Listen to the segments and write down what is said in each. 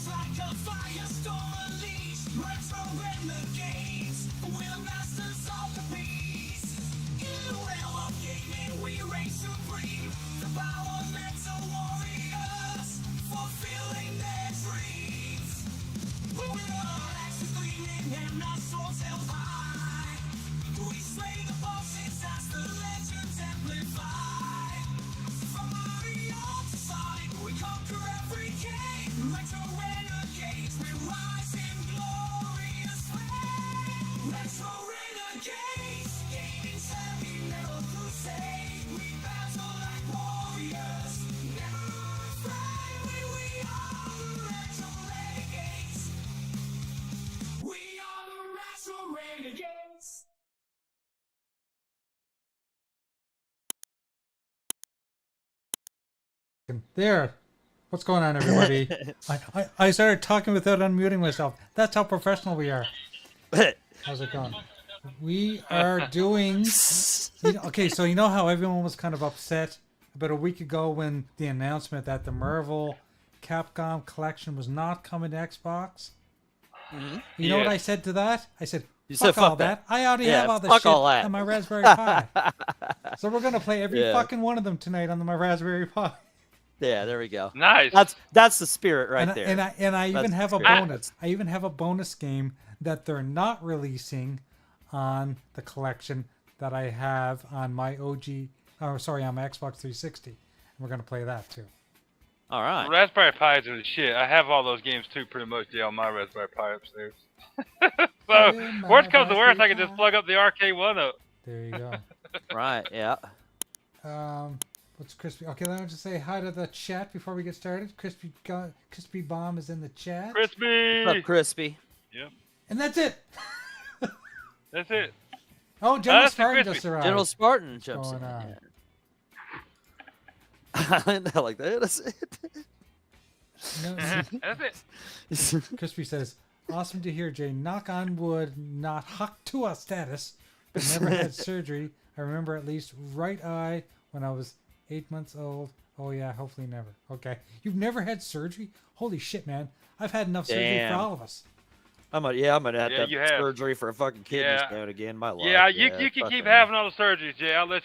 like a firestorm unleashed. Retro renegades, we're masters of the beast. In the realm of gaming, we reign supreme. The power mental warriors, fulfilling their dreams. With our axes gleaming and our swords held high, we slay the bosses as the legends amplify. From Mario to Sonic, we conquer every game. Retro renegades, we rise in glorious flame. Retro renegades, gaming's heavy metal crusade. We battle like warriors, never afraid. We are the retro renegades. We are the retro renegades. There. What's going on, everybody? I started talking without unmuting myself. That's how professional we are. How's it going? We are doing... Okay, so you know how everyone was kind of upset about a week ago when the announcement that the Marvel Capcom Collection was not coming to Xbox? Mm-hmm. You know what I said to that? I said, You fuck said all fuck that. I already have all this fuck shit all that. on my Raspberry Pi. So we're going to play every Yeah. fucking one of them tonight on my Raspberry Pi. Yeah, there we go. Nice. That's the spirit right and there. I even That's have a the spirit. bonus. I even have a bonus game that they're not releasing on the collection that I have on my on my Xbox 360. And we're gonna play that too. All right. Raspberry Pis are the shit. I have all those games too, pretty much. Yeah, on my Raspberry Pi upstairs. So, Yeah, my worst comes to worst, I Raspberry can just Pi. plug up the arcade one up. There you go. Right. Yeah. What's Crispy? Okay, let me just say hi to the chat before we get started. Crispy Bomb is in the chat. Crispy! What's up, Crispy? Yep. And that's it. That's it. Oh, General that's the Spartan Crispy. just arrived. General Spartan jumps Going in. on? Yeah. I like that. That's it. No, That's it. Crispy says, awesome to hear, Jay. Knock on wood, not Haktua status, but never had surgery. I remember at least right eye when I was 8 months old. Oh, yeah, hopefully never. Okay. You've never had surgery? Holy shit, man. I've had enough surgery for Damn. all of us. I'm gonna have Yeah, to you have have. surgery for a fucking kidney Yeah. stone again. My life. Yeah, you can fuck keep it. having all the surgeries, Jay. I'll let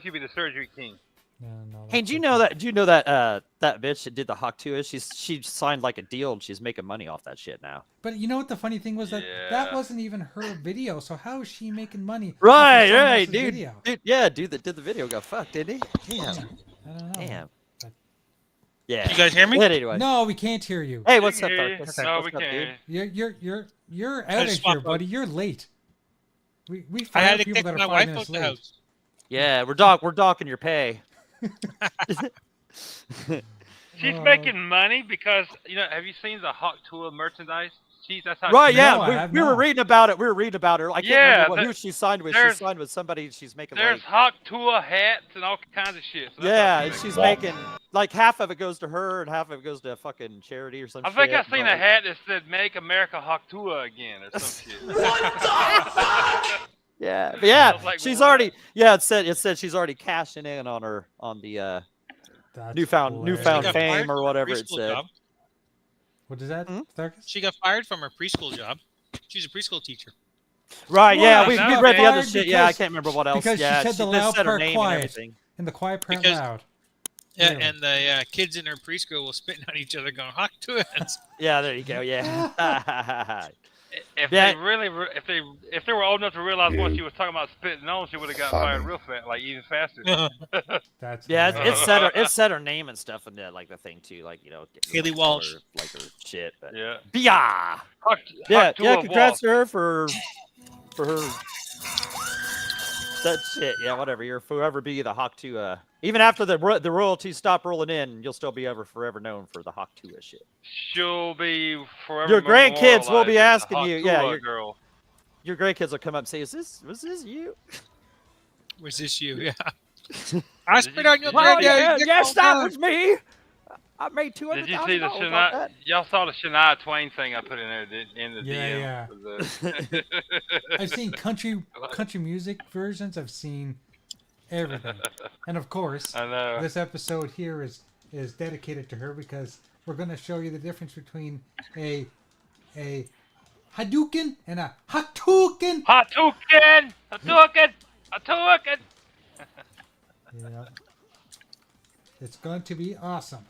you be the surgery king. No, Hey, do you know that? Do you know that that bitch that did the Hawk 2 is? She signed like a deal and she's making money off that shit now. But you know what the funny thing was? That Yeah. wasn't even her video, so how is she making money? off of Right, someone right, else's dude. Video? Dude that did the video got fucked, didn't he? Damn. I don't know. Damn. But- Yeah. You guys hear me? But anyway. No, we can't hear you. Hey, what's up, We can hear you. Darkus? No, What's we up, can't hear dude? you. You're out of just here, walked buddy. You're late. We I fire had to people kick that are my 5 wife minutes out the late. house. Yeah, we're docking your pay. She's Oh. making money because, have you seen the Hawk Tour merchandise? That's how Right, she- yeah. No, I have we were not. reading about it. We were reading about her. I can't Yeah, remember who she signed with. She there's- signed with somebody. She's making There's like Hawk Tour hats and all kinds of shit. So that's yeah, how and she's she's making making like half of it goes to her and half of it goes to a fucking charity or money. something. I think I seen a hat that said "Make America Hawk Tour Again" or some shit. Yeah, but yeah, I was like, she's what? already it said she's already cashing in on the That's newfound hilarious. She got fired fame from or her whatever it preschool said. job. What is that, Hmm? Darkus? She got fired from her preschool job. She's a preschool teacher. Right? Yeah, What? we She read got the other fired shit. Yeah, I because- can't remember what else. because she yeah, said the just loud said her part name quiet. and everything. And the quiet part Because- loud. Yeah, Really? and the kids in her preschool were spitting on each other, going "Hawk to it." Yeah, there you go. Yeah. If Yeah. they really, if they were old enough to realize what she was talking about spitting on, she would have got fired real fast, like even faster. That's Yeah, hilarious. it said her name and stuff in the the thing too, like Haley Walsh. like her shit. But Yeah. yeah, Hawk yeah, Tour congrats to her for her that shit. Yeah, whatever. You're forever be the Hawk 2. Even after the royalties stop rolling in, you'll still be forever known for the Hawk 2 shit. She'll be forever. Your grandkids will be memorialized as the asking Hawk you, yeah, Tour your- girl. Your grandkids will come up and say, was this you?" Was this you? Yeah. I spit on your Well, granddad. yes, that was me. I made $200,000 Did you see the off Shania? that. Y'all saw the Shania Twain thing I put in there in the Yeah, DM. I've seen country music versions. I've seen everything. And of course, I know. this episode here is dedicated to her because we're going to show you the difference between a Hadouken and a Hadouken. Hadouken! Hadouken! Hadouken! Yeah. It's going to be awesome.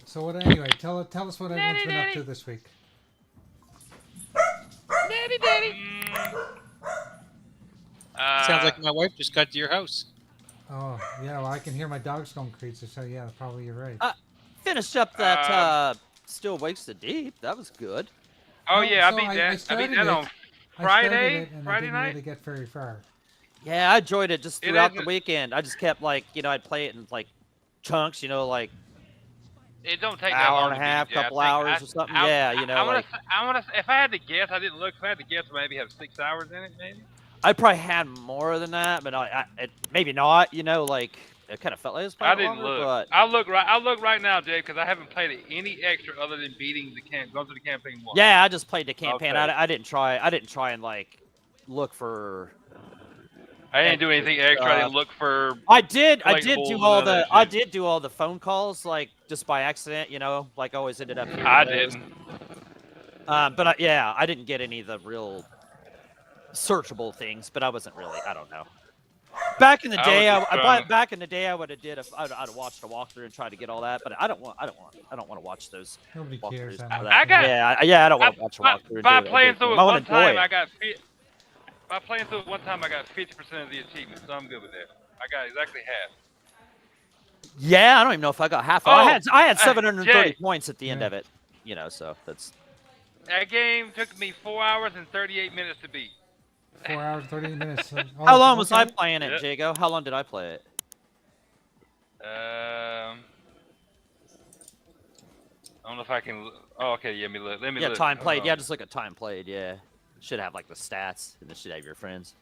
So what? Anyway, tell us what everyone's been up to this week. Daddy, daddy. Sounds like my wife just got to your house. Oh yeah, well I can hear my dogs going crazy. So yeah, probably you're right. Finished up that Still Wakes the Deep. That was good. Oh yeah, so I beat that. I beat started that on I started Friday. it, and I Friday didn't night. really get very far. Yeah, I enjoyed it just It throughout the isn't- weekend. I just kept like, I'd play it in like chunks, like It don't take that hour long and a to beat, half, yeah. I couple think hours or something. Yeah, I like want to. If I had to guess, I didn't look. If I had to guess, maybe have 6 hours in it, maybe. I probably had more than that, but maybe not. Like it kind of felt like it was I playing didn't longer, look. but I'll look right now, Jay, because I haven't played it any extra other than beating the going through the campaign once. yeah, I just played the campaign. Okay. I didn't try and like look for. I didn't do anything extra. I didn't look for. I did do collectibles all and all that I shit. did do all the phone calls like just by accident, like always ended up. I didn't. But I didn't get any of the real searchable things. But I wasn't really. I don't know. Back in the day, back in the day, I would have I'd have watched a walkthrough and tried to get all that. But I don't want to watch those. Nobody cares. walkthroughs That for much. that. I got- I don't want to watch a walkthrough. By and do playing through it I wanna one enjoy time, it. I got. By playing through it one time, I got 50% of the achievements, so I'm good with that. I got exactly half. Yeah, I don't even know if I got half. Oh, I had 730 Jay. points at the end Yeah. of it. So that's. That game took me 4 hours and 38 minutes to beat. 4 hours, 30 minutes. How long was I okay. playing it, Yeah. Jago? How long did I play it? I don't know if I can. Oh, okay. Yeah, let me Yeah, look. time Hold played. on. Yeah, just look at time played. Yeah, should have like the stats, and it should have your friends.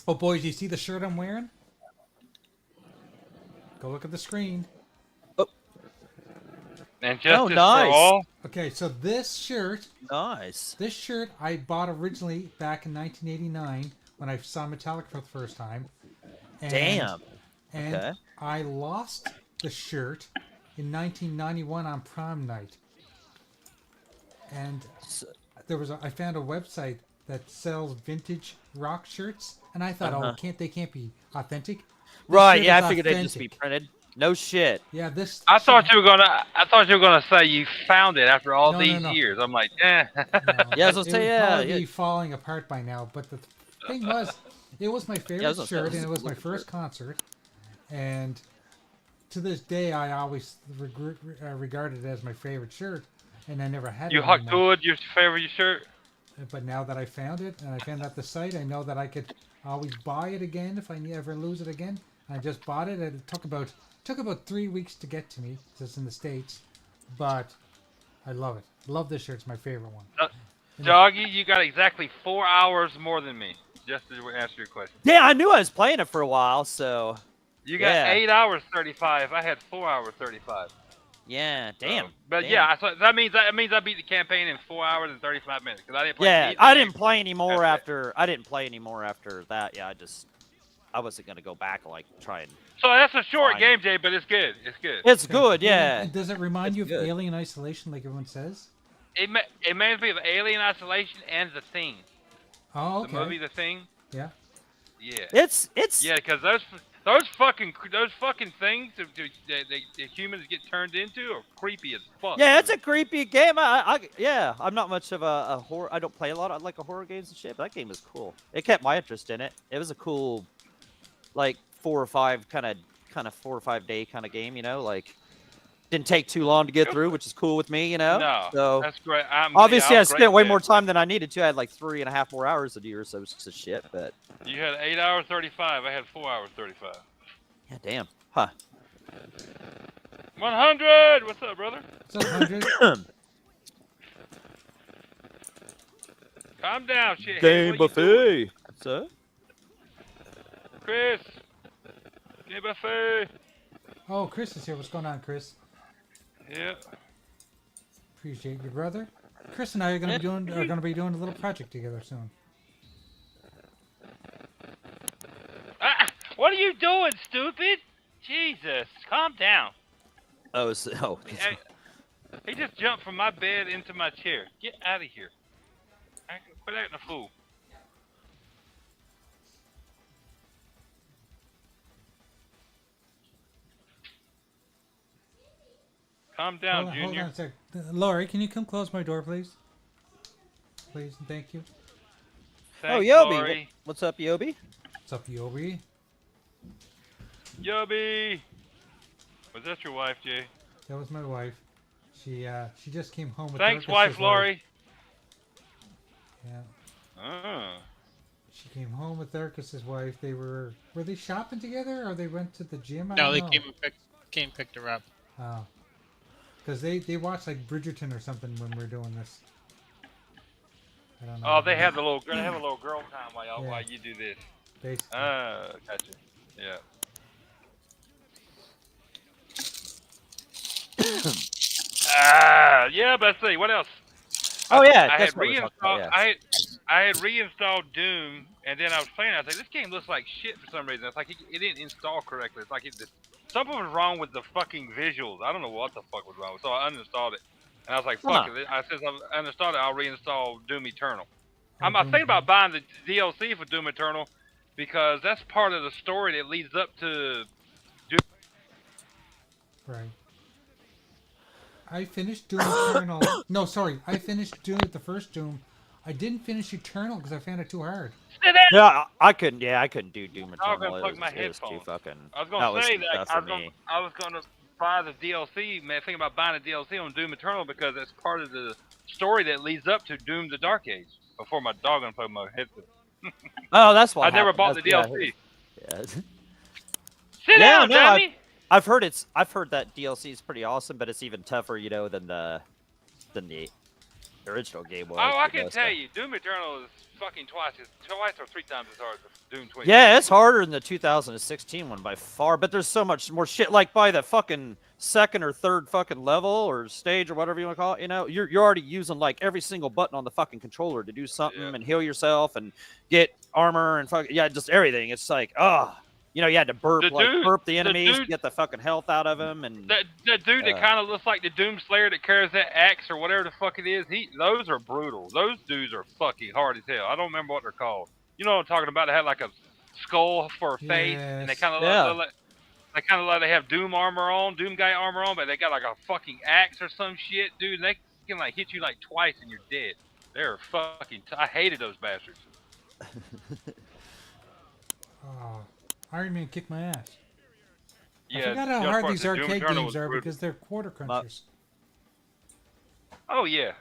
Oh boys, you see the shirt I'm wearing? Go look at the screen. And justice nice. for all. Okay, so this shirt Nice. I bought originally back in 1989 when I saw Metallica for the first time. And, Damn. And Okay. I lost the shirt in 1991 on prom night. And I found a website that sells vintage rock shirts, and I thought, they can't be authentic. This Right. shirt Yeah, is I figured they'd just be authentic. printed. No shit. Yeah, this. I thought you were gonna say you found it after all No, these no. years. I'm like, eh. Yeah, I was gonna It say, would yeah, probably yeah. be falling apart by now. But the thing was, it was my I favorite was gonna say, shirt, this and is it a was my looking first shirt. concert. And to this day, I always regard it as my favorite shirt, and I never had You it huck anymore. to it, your favorite shirt. But now that I found it, and I found out the site, I know that I could always buy it again if I ever lose it again. I just bought it, and it took about 3 weeks to get to me. 'Cause it's in the States, but I love it. Love this shirt. It's my favorite one. Doggy, you got exactly 4 hours more than me. Just to answer your question. Yeah, I knew I was playing it for a while, so You got Yeah. 8 hours 35. I had 4 hours 35. yeah. Damn. But Damn. yeah, so that means I beat the campaign in 4 hours and 35 minutes because I didn't play. Yeah, anything I didn't extra. play anymore That's after. I didn't play anymore after that. Yeah, I wasn't gonna go back and like try and. So that's a short Fine. game, Jay, but it's good. It's good. It's good, yeah. And does it remind It's you of good. Alien Isolation, like everyone says? It reminds me of Alien Isolation and The Thing. Oh, okay. The movie The Thing. Yeah. Yeah. It's Yeah, because those fucking things that the humans get turned into are creepy as fuck. yeah, it's a creepy game. I'm not much of a horror. I don't play a lot of like horror games and shit, but that game was cool. It kept my interest in it. It was a cool, like 4 or 5 kind of 4 or 5 day kind of game. Like didn't take too long to get through, which is cool with me. No, So that's great. obviously, I'm I great spent way with more that. time than I needed to. I had like 3.5 more hours a year, so it was just a shit. But You had 8 hours 35. I had 4 hours 35. yeah, damn, huh? 100. What's up, brother? So 100. Calm down, shit. Game buffet. So Chris. Game buffet. Oh, Chris is here. What's going on, Chris? Yeah. Appreciate you, brother. Chris and I are going to be doing a little project together soon. Ah, what are you doing, stupid? Jesus, calm down. Oh, so, oh. Hey, he just jumped from my bed into my chair. Get out of here. Quit acting a fool. Calm down, Hold Junior. on a sec. Laurie, can you come close my door, please? Please and thank you. Oh, Thanks, Yobi. Lori. What's up, Yobi? What's up, Yobi? Yobi. Was that your wife, Jay? That was my wife. She just came home with Thanks, Dorcas's wife, Lori. Yeah. Oh. She came home with Dorcas's wife. Were they shopping together or they went to the gym? I No, don't they know. came picked her up. Oh. Because they watched like Bridgerton or something when we were doing this. I don't know. Oh, they have a little girl time Yeah. while you do this. Basically. Gotcha. Yeah. Yeah, but let's see, what else? Oh yeah, I had that's what we're talking reinstalled. about, yeah. I had reinstalled Doom, and then I was playing. I was like, this game looks like shit for some reason. It's like it didn't install correctly. It's like something was wrong with the fucking visuals. I don't know what the fuck was wrong. So I uninstalled it, and I was like, fuck it. I said, I uninstalled it. I'll reinstall Doom Eternal. I'm thinking about buying the DLC for Doom Eternal because that's part of the story that leads up to Doom. Right. I finished Doom Eternal. No, sorry. I finished the first Doom. I didn't finish Eternal because I found it too hard. Yeah, I couldn't. Yeah, I couldn't do Doom I was Eternal. gonna plug my It was too headphones. fucking. I was gonna say that tough for me. I was gonna buy the DLC. Man, thinking about buying a DLC on Doom Eternal because that's part of the story that leads up to Doom: The Dark Age. Before my dog unplugged my headset. Oh, that's why. I never bought the DLC. Yeah. Sit down, no, dummy. I've heard that DLC is pretty awesome, but it's even tougher, than the original game was. Oh, I can tell you, Doom Eternal is fucking twice or three times as hard as Doom 20. Yeah, it's harder than the 2016 one by far, but there's so much more shit. Like by the fucking second or third fucking level or stage or whatever you want to call it, you're already using like every single button on the fucking controller to do something and heal yourself and get armor and just everything. It's like, you had to burp the enemies to get the fucking health out of them. And that dude that kind of looks like the Doom Slayer that carries that axe or whatever the fuck it is, those are brutal. Those dudes are fucking hard as hell. I don't remember what they're called. You know what I'm talking about? They have like a skull for a face, and they kind of like they have Doom armor on, Doom guy armor on, but they got like a fucking axe or some shit, dude. They can like hit you like twice and you're dead. They're fucking. I hated those bastards. Oh, Iron Man kicked my ass. Yeah, I forgot how hard these arcade games are because they're quarter crunchers. Oh yeah.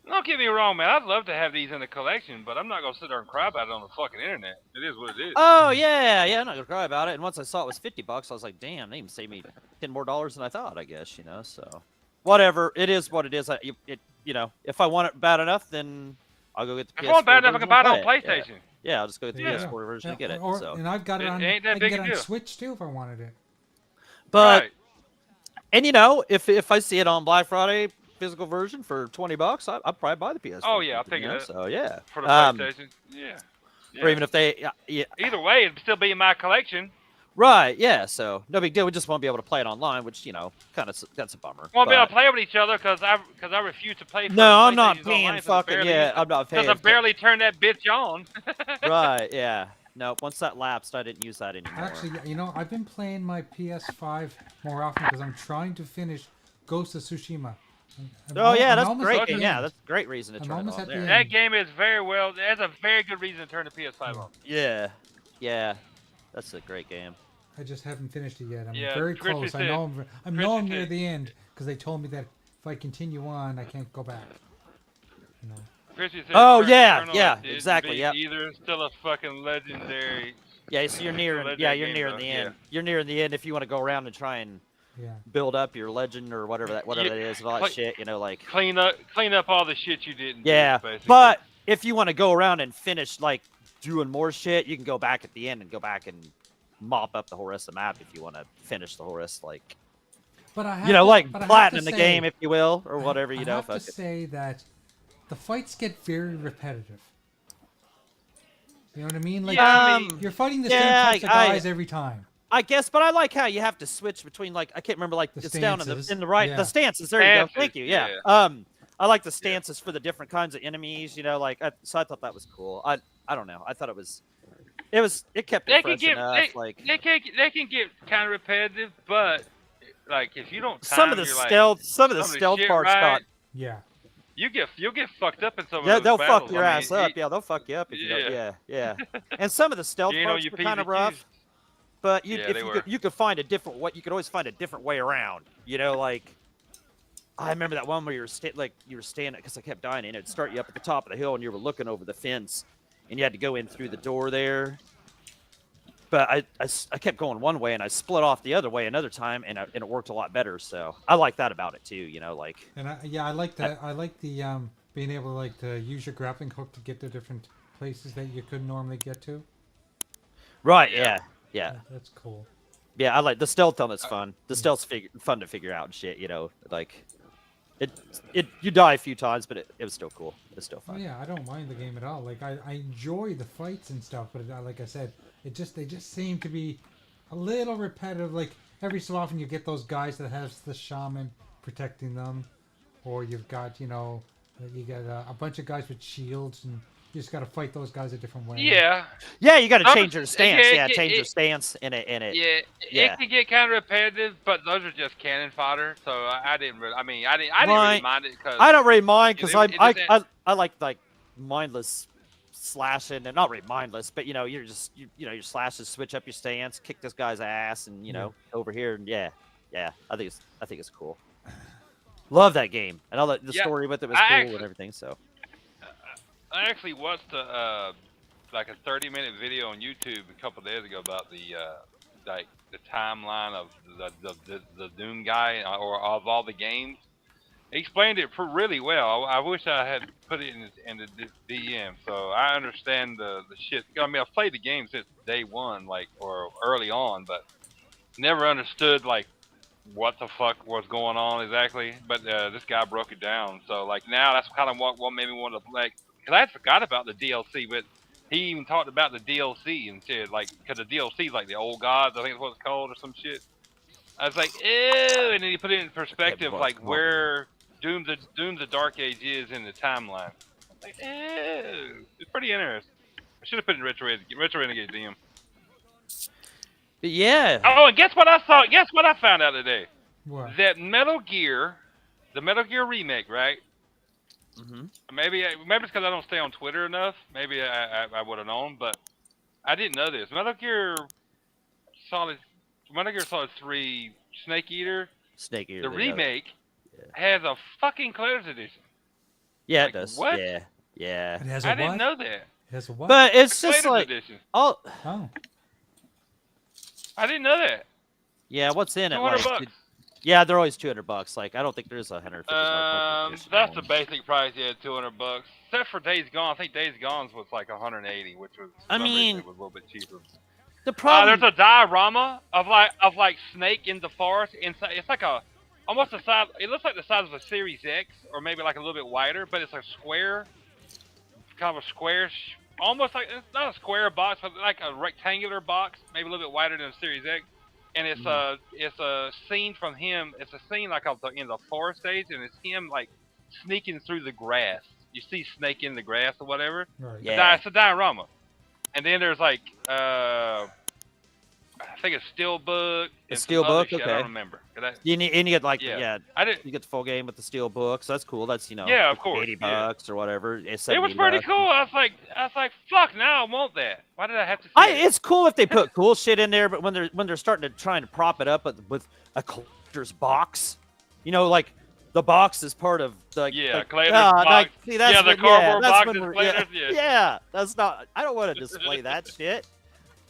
Don't get me wrong, man. I'd love to have these in the collection, but I'm not gonna sit there and cry about it on the fucking internet. It is what it is. Oh yeah, I'm not gonna cry about it. And once I saw it was $50, I was like, damn, they even saved me $10 more than I thought. I guess So whatever, it is what it is. If I want it bad enough, then I'll go get the PS4 if I want bad enough, I can buy it on play PlayStation. Yeah, I'll just go get the PS4 version and get it. And I've got it on. ain't that I can big get a it on deal. Switch too if I wanted it. But Right. and if I see it on Black Friday physical version for $20, I'll probably buy the PS4. Oh yeah, I'll pick it up. So yeah, For the PlayStation. Yeah. or even if they, Either way, it'd still be in my collection. right, yeah. So no big deal. We just won't be able to play it online, which kind of that's a bummer. Won't be able But- to play with each other because I refuse to pay for No, I'm not PlayStations paying online, so fucking I'm not paying. Because I barely turned that bitch on. Right, yeah. No, once that lapsed, I didn't use that anymore. Actually, I've been playing my PS5 more often because I'm trying to finish Ghost of Tsushima. Oh yeah, I'm that's almost great. at the Yeah, end. that's a great reason to I'm turn it almost on at the there. end. That game is that's a very good reason to turn the PS5 on. Yeah, that's a great game. I just haven't finished it yet. I'm Yeah, very Christy close. I said- know I'm near said- the end because they told me that if I continue on, I can't go back. Chrissy said Oh, Eternal yeah, is exactly, be yep. Either still a fucking legendary. Yeah, so you're near. Let Yeah, that you're game near go, the yeah. end. You're near the end if you want to go around and try and Yeah. build up your legend or whatever that is and all that Like- shit. Like. Clean up all the shit you didn't. Yeah, do, basically. but if you want to go around and finish like doing more shit, you can go back at the end and go back and mop up the whole rest of the map if you want to finish the whole rest, like But I have but I have platinum to the say- game, if you will, or whatever. I have to say that the fights get very repetitive. You know what I mean? Like Yeah, you're fighting the yeah, same types of guys every time. I guess, but I like how you have to switch between like I can't remember like The it's down stances, in the right yeah. the stances. There you go. Stances, Thank you. Yeah. yeah. I like the stances for the different kinds of enemies. You know, like so I thought that was cool. I don't know. I thought it kept it They can fresh get enough. Like they can get kind of repetitive, but like if you don't time some of the your, stealth some of the stealth shit parts right, got Yeah. you'll get fucked up in some of yeah, those they'll battles. fuck your I mean, ass up. Yeah, they'll fuck you up if you don't. Yeah. Yeah. And some of the stealth You ain't on parts your were P's kind of and Q's. rough. But Yeah, if they you were. could find a different way. You could always find a different way around. You know, like I remember that one where you were standing because I kept dying, and it'd start you up at the top of the hill, and you were looking over the fence, and you had to go in through the door there. But I kept going one way, and I split off the other way another time, and it worked a lot better. So I like that about it too. You know, like And I like that. I like the being able to like to use your grappling hook to get to different places that you couldn't normally get to. right, Yeah. yeah. That's cool. Yeah, I like the stealth on it's fun. The stealth's fun to figure out and shit, you know. Like it you die a few times, but it was still cool. It's still Oh fun. yeah, I don't mind the game at all. Like I enjoy the fights and stuff, but like I said, they just seem to be a little repetitive. Like every so often you get those guys that has the shaman protecting them, or you've got you got a bunch of guys with shields, and you just got to fight those guys a different way. Yeah. Yeah, you got to Some- change your stance. yeah, Yeah, it- change your it- stance in it. Yeah, Yeah. it can get kind of repetitive, but those are just cannon fodder. So I didn't really. I mean, I didn't really Right. mind it because I don't really mind because It doesn't- I like mindless slashing and not really mindless, but you know you're just your slashes, switch up your stance, kick this guy's ass, and over here and yeah. I think it's cool. Love that game, and all the Yeah, story with it was I cool actually- and everything. So I actually watched like a 30-minute video on YouTube a couple of days ago about the like the timeline of the Doom guy or of all the games. He explained it really well. I wish I had put it in the DM, so I understand the shit. I mean, I've played the game since day one, like or early on, but never understood like what the fuck was going on exactly. But this guy broke it down. So like now that's kind of what made me want to like. Cause I had forgot about the DLC, but he even talked about the DLC and shit, like, cause the DLC is like the old gods, I think that's what it's called or some shit. I was like, ew, and then he put it in perspective, like where Doom the Dark Age is in the timeline. Like, ew, it's pretty interesting. I should have put it in Retro Renegade DM. but yeah, Oh, and guess what I saw? Guess what I found out today? What? That Metal Gear, the Metal Gear remake, right? hmm Maybe it's because I don't stay on Twitter enough. Maybe I would have known, but I didn't know this. Metal Gear Solid 3 Snake Eater, Snake Eater. the they know. remake, Yeah. has a fucking collector's edition. Yeah, like, it does. what? Yeah. It has a I what? didn't know that. It has a what? But it's just Collector's like edition. oh Oh. I didn't know that. yeah, what's in it? 200 Like, bucks. yeah, they're always $200. Like I don't think there's $150. That's the basic price. Yeah, $200. Except for Days Gone. I think Days Gone's was like 180, which was I for some reason mean, it was a little bit cheaper. The problem. There's a diorama of like Snake in the forest. Inside, it's like almost the size. It looks like the size of a Series X, or maybe like a little bit wider. But it's a square, kind of a square, almost like it's not a square box, but like a rectangular box, maybe a little bit wider than a Series X. And it's a scene from him. It's a scene like in the forest stage, and it's him like sneaking through the grass. You see Snake in the grass or whatever. Right. Yeah. It's a diorama. And then there's like I think a steelbook. and some other steelbook? shit, I Okay. don't remember. You get like Yeah. I didn't. you get the full game with the steel book, so that's cool. That's Yeah, of like course, $80 yeah. or whatever. It's It was $70 pretty cool. I was like, fuck, now I want that. Why did I have to? See it? It's cool if they put cool shit in there, but when they're starting to trying to prop it up with a collector's box, like the box is part of the collector's box. see, that's Yeah, the when- cardboard that's box when is we're- collector's, yeah, yeah. yeah, that's not. I don't want to display that shit.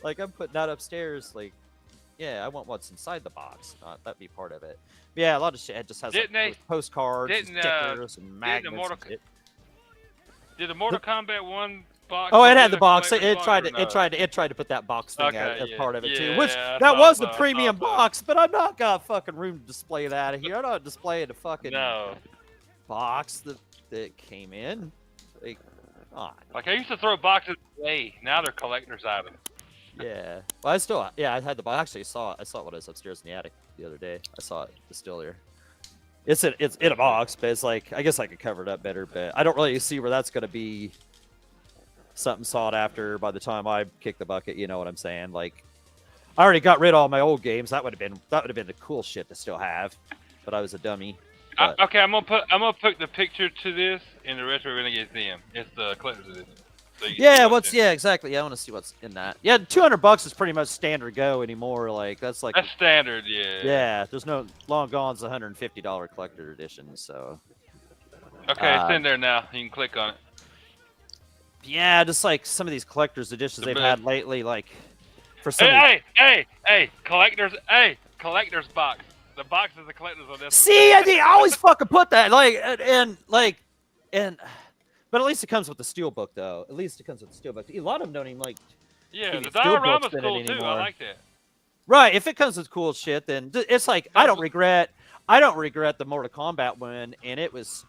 Like I'm putting that upstairs. Like, yeah, I want what's inside the box. That'd be part of it. Yeah, a lot of shit. It just has Didn't like, they- postcards, and didn't, stickers, and magnets. Mortal and shit. Did the Mortal Kombat 1 box? Oh, it was had in the box. collector's It box tried or to. no? It tried to put that box thing Okay, as yeah, part of it too. yeah, Which I that thought was so, the I premium thought so. box, but I'm not got fucking room to display that here. I'm not displaying the fucking No. box that came in. Like, come on. Like I used to throw boxes away. Now they're collector's items. Yeah. Well, I still, yeah, I had the box. I actually saw it when I was upstairs in the attic the other day. I saw it. It's still there. It's in a box, but it's like, I guess I could cover it up better, but I don't really see where that's going to be something sought after by the time I kick the bucket. You know what I'm saying? Like, I already got rid of all my old games. That would have been the cool shit to still have, but I was a dummy. But, Okay, I'm gonna put the picture to this in the Retro Renegades DM. It's the collector's edition. So you can see yeah, what's in it. yeah, exactly. Yeah, I want to see what's in that. Yeah, $200 is pretty much standard go anymore. Like that's like That's standard, yeah. yeah. There's no long gone's $150 collector edition. So Okay, it's in there now. You can click on it. yeah, just like some of these collector's editions they've had lately, like for some. Hey, collector's box. The box is the collector's on this. See, I always fucking put that but at least it comes with the steelbook though. At least it comes with the steelbook. A lot of them don't even like. Yeah, the steelbooks diorama's in it cool too. anymore. I like that. Right, if it comes with cool shit, then it's like I don't regret the Mortal Kombat one, and it was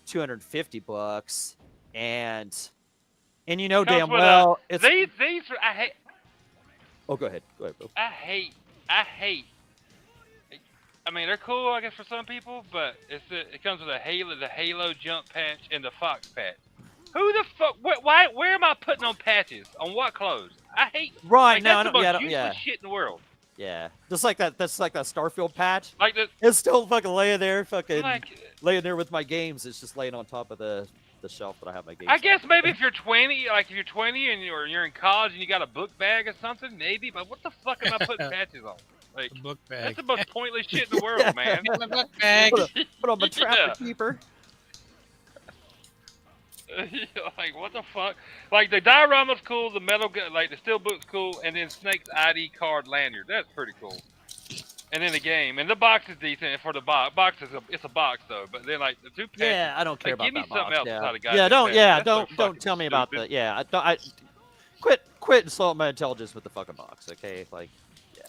$250, and you know damn well it's. These I hate. Oh, go ahead, bro. I hate. I mean, they're cool, I guess, for some people, but it comes with the Halo jump patch and the Fox patch. Who the fuck? Where am I putting on patches? On what clothes? I hate. Right, like, no, that's the most yeah, useless shit in the world. Yeah, just like that. That's like that Starfield patch. Like the. It's still fucking laying there, Like, laying there with my games. It's just laying on top of the shelf that I have my games. I guess maybe if you're 20, like if you're 20 and you're in college and you got a book bag or something, maybe. But what the fuck am I putting patches on? Like, The book bag. that's the most pointless shit in the world, man. The book bag. Put on my trapper keeper. Like, what the fuck? Like, the diorama's cool, the metal, like, the steelbook's cool, and then Snake's ID card lanyard. That's pretty cool. And then the game. And the box is decent for the box. It's a box, though. But then, like, the two patches. Yeah, I don't care like, about give me that something box. else Yeah, outside of goddamn patches. That's so don't tell me about stupid. the. Yeah, I quit insulting my intelligence with the fucking box. Okay, like, yeah.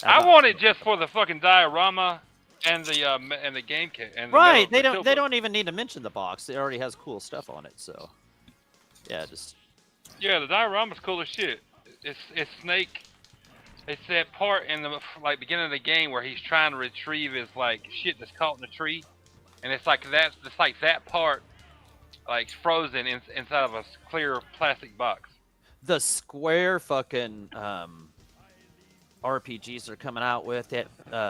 I want it just for the fucking diorama and the game kit. And Right, the they steelbook. don't even need to mention the box. It already has cool stuff on it. So, yeah, just. Yeah, the diorama's cool as shit. It's Snake. It's that part in the beginning of the game where he's trying to retrieve his like shit that's caught in the tree, and it's like that part, like frozen inside of a clear plastic box. The Square fucking RPGs they're coming out with it.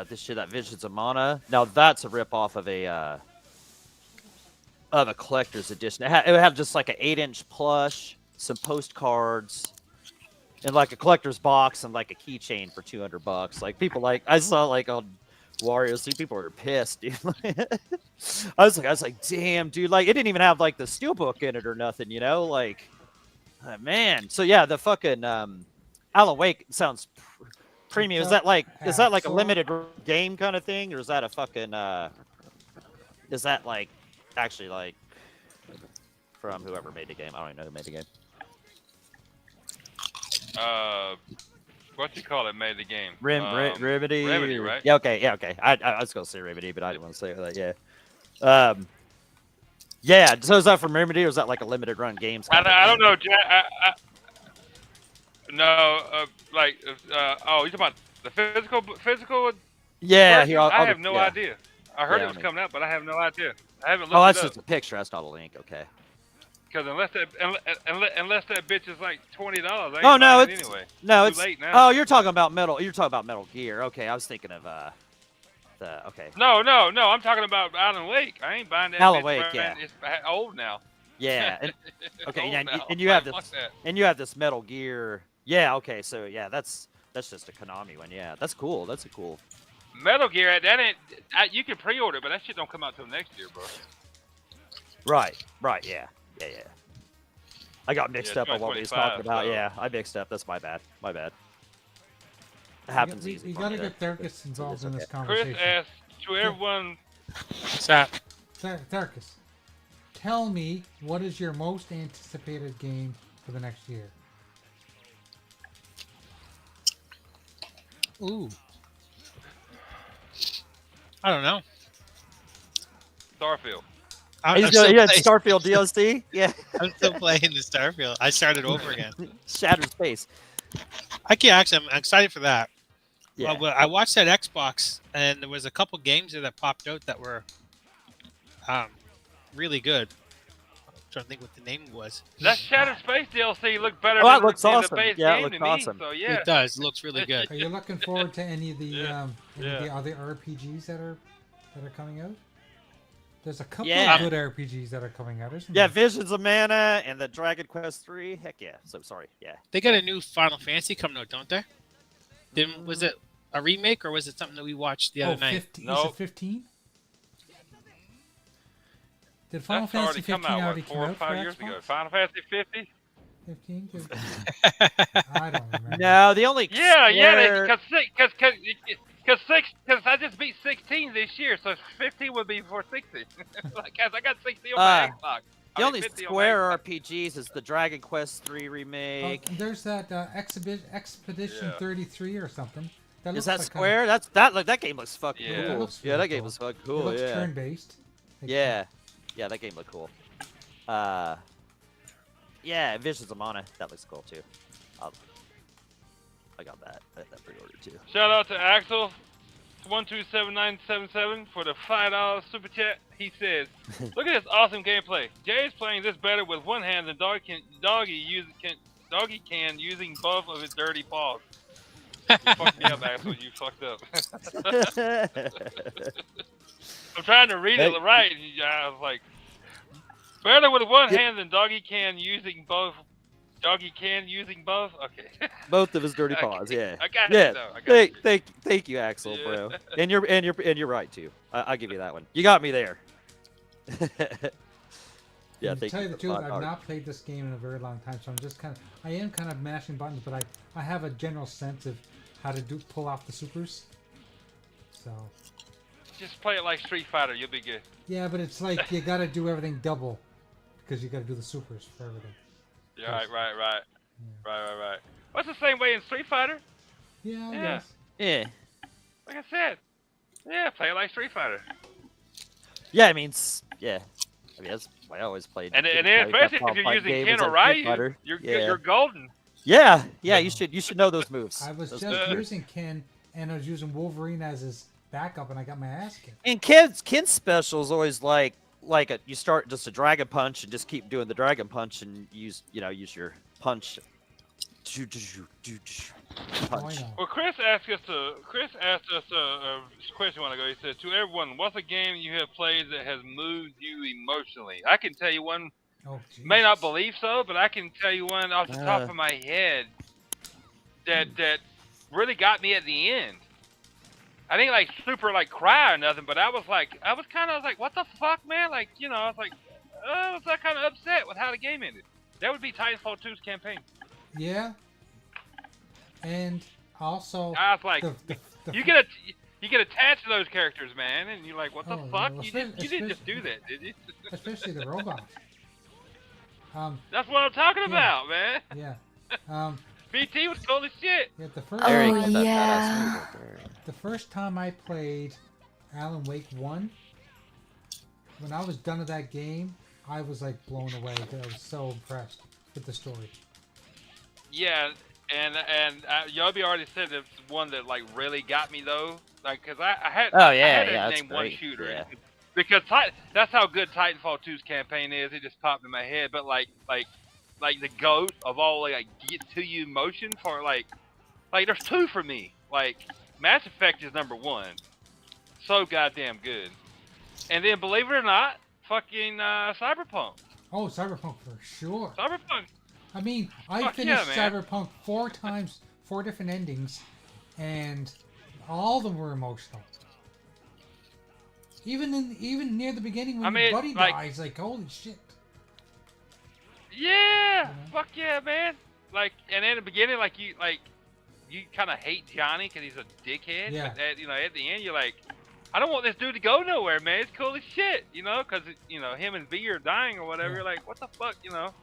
This shit, that Visions of Mana. Now that's a rip off of a collector's edition. It would have just like an 8-inch plush, some postcards, and like a collector's box and like a keychain for $200. Like people I saw like on Wario, see people were pissed, dude. I was like, damn, dude. Like it didn't even have like the steelbook in it or nothing, you know? Like, man. So yeah, the fucking Alan Wake sounds premium. Is that like a limited game kind of thing, or is that a fucking is that like actually like from whoever made the game? I don't even know who made the game. What you call it made the game? Remedy. Remedy, right? Yeah, okay. I was gonna say Remedy, but I didn't want to say that. Yeah. Yeah. So is that from Remedy, or is that like a limited run games? I don't know, Jack. No, oh, you talking about the physical? Yeah. Version? I have no idea. I heard it was coming out, but I have no idea. I haven't looked Oh, it that's up. just a picture. That's not a link. Okay. Because unless that bitch is like $20, I ain't Oh no, buying it anyway. no, Too it's late now. oh, you're talking about Metal Gear. Okay, I was thinking of okay. No, I'm talking about Alan Wake. I ain't buying that. Alan bitch, Wake, man. yeah. It's old now. Yeah. And, It's okay, old yeah, now. and you have Fuck this that. and you have this Metal Gear. Yeah, okay, so yeah, that's just a Konami one. Yeah, that's cool. That's a cool. Metal Gear, that ain't. You can pre-order, but that shit don't come out till next year, bro. Right, yeah. I got mixed Yeah, up on what we was 2025, talking about. so- Yeah, I mixed up. That's my bad. It happens easy. You for gotta me get Therkus involved in this Chris conversation. asked to everyone. What's that? Therkus, tell me what is your most anticipated game for the next year? Ooh. I don't know. Starfield. I'm He's still doing, yeah, playing- Starfield DLC. Yeah, I'm still playing the Starfield. I started over again. Shattered Space. I'm excited for that. Yeah. Well, I watched that Xbox, and there was a couple games there that popped out that were um, really good. I'm trying to think what the name was. That Shattered Space DLC looked better Oh, that than, looks than awesome. the base Yeah, it game looked to me. awesome. So yeah, It does. It looks really good. Are you looking forward to any of the Yeah. any of the Yeah. other RPGs that are coming out? There's a couple Yeah. of good RPGs that are coming out, isn't Yeah, there? Visions of Mana and the Dragon Quest 3. Heck yeah. So sorry. Yeah. They got a new Final Fantasy coming out, don't they? Was it a remake or was it something that we watched the other night? 15. Is No. it 15? Did Final that's Fantasy already 15 come out already what, come 4 or out 5 for years Xbox? ago. Final Fantasy 50. 15? I don't remember. No, the only Yeah, Square- because I just beat 16 this year, so 15 would be for 60. Like, 'cause I got 60 on my Xbox. the only 50 on my Square Xbox. RPGs is the Dragon Quest 3 Oh, remake. there's that Expedition Yeah. 33 or something. That Is looks that like Square? That game looks fucking Yeah. cool. looks Yeah, really that game cool. was fucking It cool. looks Yeah. turn-based. Yeah. Yeah, that game looked cool. Yeah, Visions of Mana. That looks cool too. I got that. That pre-ordered too. Shout out to Axel, 127977 for the $5 super chat. He says, "Look at this awesome gameplay. Jay's playing this better with one hand than Doggy can using both of his dirty paws." You fucked me up, Axel. You fucked up. I'm trying to read it right. And I was like, better with one hand than Doggy can using both. Doggy can using both. Okay. Both of his dirty Okay. paws. Yeah. I got Yeah. you though. I got you. Thank you, Axel, Yeah. bro. And you're right too. I'll give you that one. You got me there. Yeah, to thank tell you you. the for truth, $5. I've not played this game in a very long time, so I am kind of mashing buttons, but I have a general sense of how to pull off the supers. So Just play it like Street Fighter. You'll be good. yeah, but it's like you got to do everything double because you got to do the supers for everything. Yeah, right. What's the same way in Street Fighter? Yeah, I Yeah. guess. Yeah. Like I said. Yeah, play it like Street Fighter. Yeah, I mean, yeah. I mean, that's why I always played. And then played especially Capcom if you're Fighting using games Ken or like Street Ryu, Fighter. you're golden. Yeah, Yeah. you should know those moves. I was Those just moves. using Ken, and I was using Wolverine as his backup, and I got my ass kicked. And Ken's special is always you start just a dragon punch and just keep doing the dragon punch and use your punch. Oh, I Punch. know. Well, Chris asked us a question a while ago. He said, "To everyone, what's a game you have played that has moved you emotionally?" I can tell you one. Oh, May not Jesus. believe so, but I can tell you one off the top of my head that really got me at the end. I didn't like super like cry or nothing, but I was like, what the fuck, man? Like, I was like, I was kind of upset with how the game ended. That would be Titanfall 2's campaign. Yeah. And also, I was like, the you get attached to those characters, man, and you're like, what the Oh, fuck? well, You didn't just do that, did you? especially the robot. That's what I'm talking Yeah. about, man. Yeah. BT was cool as shit. Yeah. The first Very Oh, good, that yeah. badass move right there. the first time I played Alan Wake 1, when I was done with that game, I was like blown away. I was so impressed with the story. Yeah, and Yobi already said it's one that like really got me though, like because I had Oh, I yeah, had to yeah, that's name one great, shooter yeah. because that's how good Titanfall 2's campaign is. It just popped in my head, but like the goat of all like get to you emotion for like there's two for me. Like Mass Effect is number one, so goddamn good, and then believe it or not, fucking Cyberpunk. Oh, Cyberpunk for sure. Cyberpunk. I mean, I Fuck yeah, finished man. Cyberpunk 4 times, 4 different endings, and all of them were emotional. Even near the beginning when I mean, your buddy like- dies, like holy shit. Yeah, fuck yeah, man. Like, and in the beginning, you kind of hate Johnny because he's a dickhead. Yeah. But at the end, you're like, I don't want this dude to go nowhere, man. It's cool as shit, because him and V are dying or whatever. Yeah. You're like, what the fuck, you don't.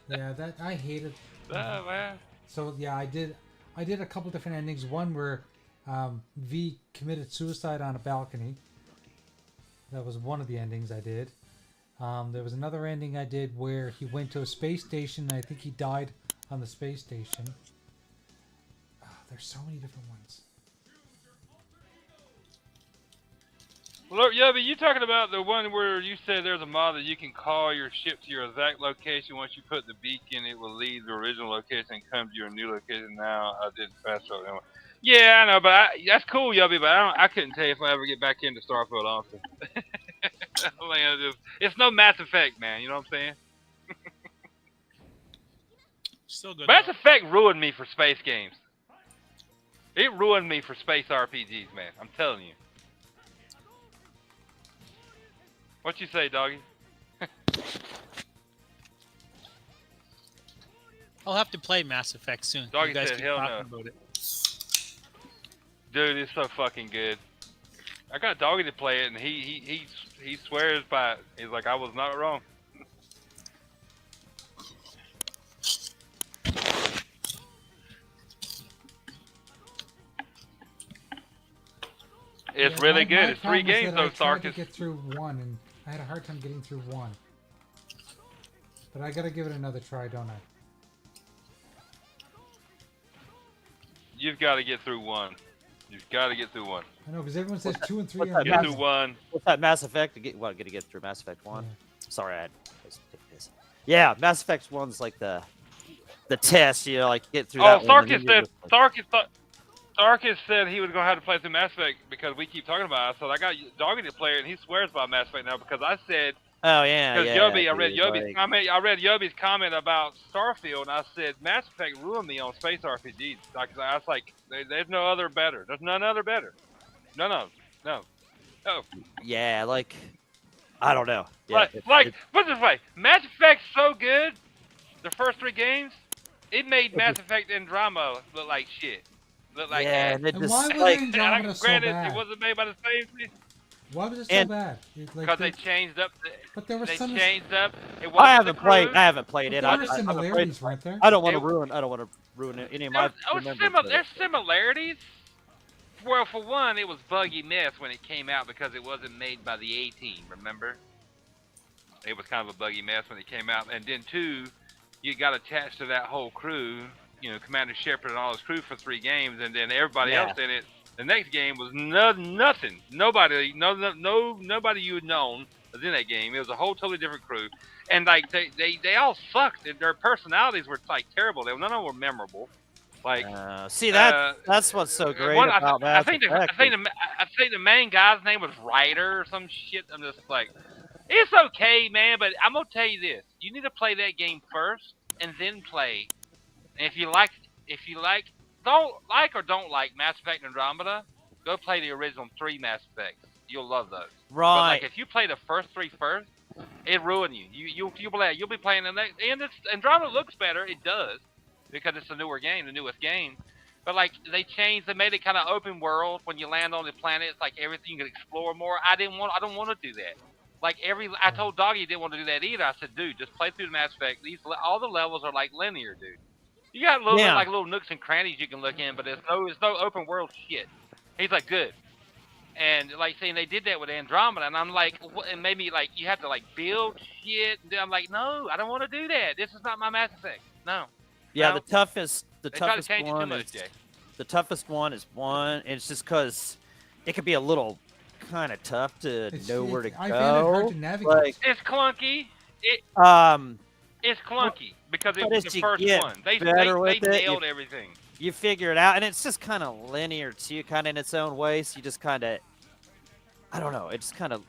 Yeah, that I hated. Oh, man. So yeah, I did a couple different endings. One where V committed suicide on a balcony. That was one of the endings I did. There was another ending I did where he went to a space station. And I think he died on the space station. Oh, there's so many different ones. Look, yeah, but you talking about the one where you said there's a mod that you can call your ship to your exact location. Once you put the beacon, it will leave the original location and come to your new location. Now I did fast travel. Anyway. Yeah, I know, but that's cool, Yubby. But I couldn't tell you if I ever get back into Starfield, honestly. I mean, it's no Mass Effect, man. You know what I'm saying? Still good. Mass though. Effect ruined me for space games. It ruined me for space RPGs, man. I'm telling you. What you say, doggy? I'll have to play Mass Effect soon. Doggy you guys said keep hell talking no. about it. Dude, it's so fucking good. I got Doggy to play it, and he swears by it. He's like, I was not wrong. It's Yeah, really my good. It's 3 problem was games that though, I tried to Sarkis. get through one, and I had a hard time getting through one. But I gotta give it another try, don't I? You've got to get through 1. You've got to get through 1. I know, because everyone says 2 and 3 what's are that Get amazing. through 1. What's that Mass Effect? Got to get through Mass Effect 1. Yeah. Sorry, I had to take this. Yeah, Mass Effect 1's like the test, you know, like get through Oh, that one, and then Sarkis you're said just like- Sarkis said he was gonna have to play through Mass Effect because we keep talking about it. So I got Doggy to play it, and he swears by Mass Effect now because I said Oh yeah, because yeah. Yobi, I read dude, Yobi's like- comment. I read Yobi's comment about Starfield, and I said Mass Effect ruined me on space RPGs. Like, I was like, there's no other better. There's none other better. No. Yeah, like I don't know. Yeah, Put it this way, Mass Effect's so good. The first 3 games, it made Mass Effect Andromeda look like shit. Look like yeah, ass. and it And just why was like Andromeda so Granted, bad? it wasn't made by the same people Why was it so And- bad? It, like, because they the- changed up. but there was They some. changed up. It wasn't I haven't the played. crew. I haven't played But it. there I, were I, haven't played. similarities, weren't there? I don't want to It- ruin. I don't want to ruin any of my. There's similarities. Well, for one, it was buggy mess when it came out because it wasn't made by the A-Team. Remember? It was kind of a buggy mess when it came out, and then 2, you got attached to that whole crew. You know, Commander Shepard and all his crew for 3 games, and then everybody else in it. The next game was nothing. Nobody you had known was in that game. It was a whole totally different crew, and like they all sucked. Their personalities were like terrible. None of them were memorable. Like See that's what's so great about I Mass think Effect. I think the main guy's name was Ryder or some shit. I'm just like, it's okay, man, but I'm gonna tell you this: you need to play that game first and then play. And if you don't like Mass Effect Andromeda, go play the original 3 Mass Effects. You'll love those. But Right. like if you play the first 3 first, it ruin you. You'll be playing the next. And Andromeda looks better. It does because it's the newest game. But like they made it kind of open world. When you land on the planet, it's like everything you can explore more. I don't want to do that. Like I told Doggy he didn't want to do that either. I said, dude, just play through the Mass Effect. All the levels are like linear, dude. You got little nooks and crannies you can look in, but it's no open world shit. He's like, good. And like saying they did that with Andromeda, and I'm like, and maybe like you have to like build shit. And I'm like, no, I don't want to do that. This is not my Mass Effect. No. Yeah, No. the toughest They try to change it too one much, is Jay. the toughest one is 1. And it's just because it could be a little kind of tough to know where to I found it hard go. to navigate. Like, It's clunky. It's clunky because it but was as the you first get one. They better with it, nailed everything. you figure it out, and it's just kind of linear too, kind of in its own way. So you just kind of, I don't know, it just kind of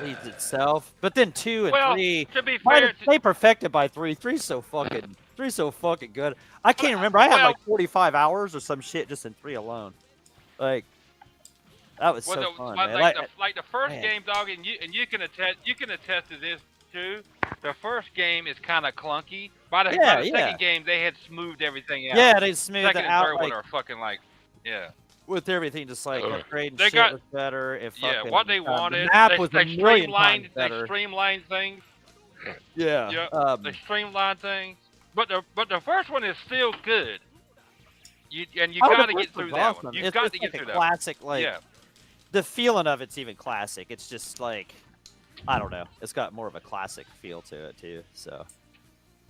leads itself. But then 2 and Well, 3, to be might fair, have- they perfected by 3. 3's so fucking good. I can't remember. I had like 45 hours or some shit just in 3 alone. Like that was so fun, man. Like the first man. game, dog, and you can attest to this too. The first game is kind of clunky. By the second game, they had smoothed everything out. Yeah, they smoothed Second it and out third one like, are fucking like, yeah. with everything, just like upgrading They shit got- was better. It Yeah, fucking, what they the wanted, map they, was they a million times streamlined, better. they streamlined things. Yeah. Yeah, they streamlined things. But the first one is still good. You the got to first get through one's that awesome. one. You It's got just to get like through a that one. classic, like Yeah. the feeling of it's even classic. It's just like I don't know. It's got more of a classic feel to it too. So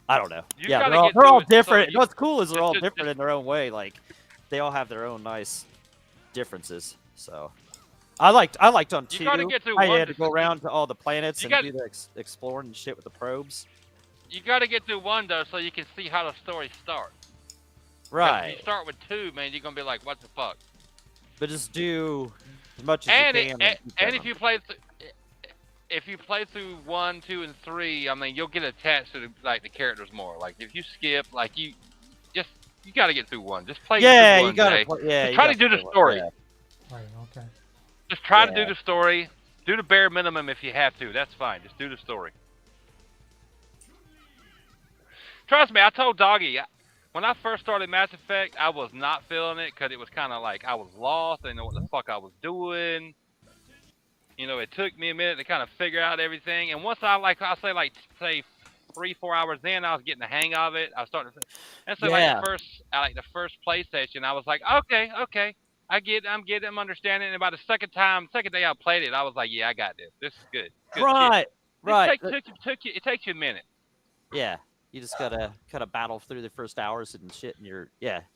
I don't know. You Yeah, gotta they're all, get they're to all it, so different. you- What's cool is they're all just- different in their own way. Like they all have their own nice differences. So I liked on You 2. gotta get through I one had to to- go around to all the planets You and got- do the exploring and shit with the probes. You gotta get through 1 though, so you can see how the story starts. 'Cause If Right. you start with 2, man, you're gonna be like, what the fuck? But just do as much as And you it, can. and, keep and going. if you play, if you play through 1, 2, and 3, I mean, you'll get attached to the characters more. Like if you skip, like you gotta get through 1. Just play yeah, through you 1 gotta day. play, yeah. Just you try to gotta do the play one, story. yeah. Right. Okay. Just try to Yeah. do the story. Do the bare minimum if you have to. That's fine. Just do the story. Trust me, I told Doggy, when I first started Mass Effect, I was not feeling it because it was kind of like I was lost. I didn't know what the fuck I was doing. You know, it took me a minute to kind of figure out everything. And once say 3-4 hours in, I was getting the hang of it. I was starting to, and so Yeah. like the first play session, I was like, okay, I'm understanding. And by the second day I played it, I was like, yeah, I got this. This is good. Good Right. shit. Right. It takes you a minute. Yeah. You just gotta kind of battle through the first hours and shit, and you're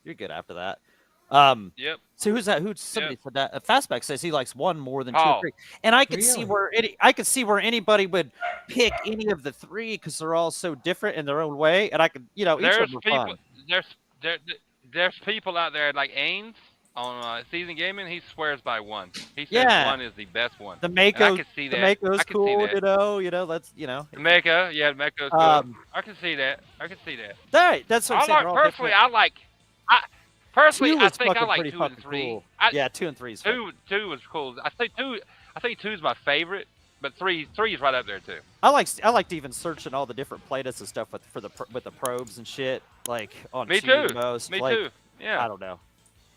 good after that. Yep. So who's that? Who's somebody said that? Fastback says he likes 1 more than 2 or Paul. 3, and I could see Really? where anybody would pick any of the 3 because they're all so different in their own way, and I could, each of There's them are people. fun. There's people out there like Ains on Season Gaming. He swears by 1. He says Yeah. 1 is the best one. The And I Mako, can see the that. Mako's I can cool, see that. That's The Mecha, yeah, the Mecha's cool. I can see that. I can see that. Right, that's what I'm saying. I They're all personally, different. personally, 2 I is think I fucking like pretty 2 and fucking 3. cool. I, Yeah, 2 and 3 is fun. two was cool. I think 2 is my favorite, but 3 is right up there too. I liked even searching all the different playlists and stuff with the probes and shit, like on Me 2 too. most. Me like, too. Yeah. I don't know.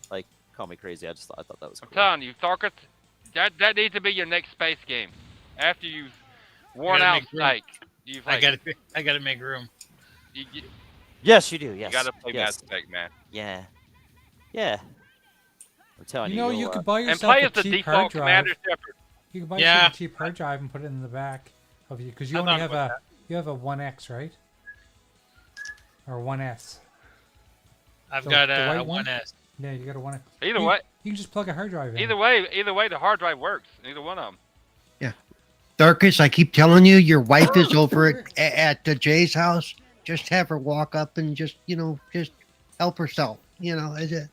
Like, call me crazy. I thought that was I'm cool. telling you, Tarkus, that needs to be your next space game. After you've worn gotta out, make room. like you've I like, gotta make room. you Yes, you do. Yes. gotta play yes. Mass Effect, man. Yeah. Yeah. I'm telling You know, you. you could buy And yourself play a as the cheap hard default drive. Commander Shepard. You can buy Yeah. yourself a cheap hard drive and put it in the back of you because you I only thought have about you have a 1X, right? Or 1S. I've The- got the a white one? 1S. Yeah, you got a 1X. Either you, way, you can just plug a hard drive in. either way, the hard drive works. Either one of them. Darkus, I keep telling you, your wife is over at Jay's house. Just have her walk up and just help herself. Is it?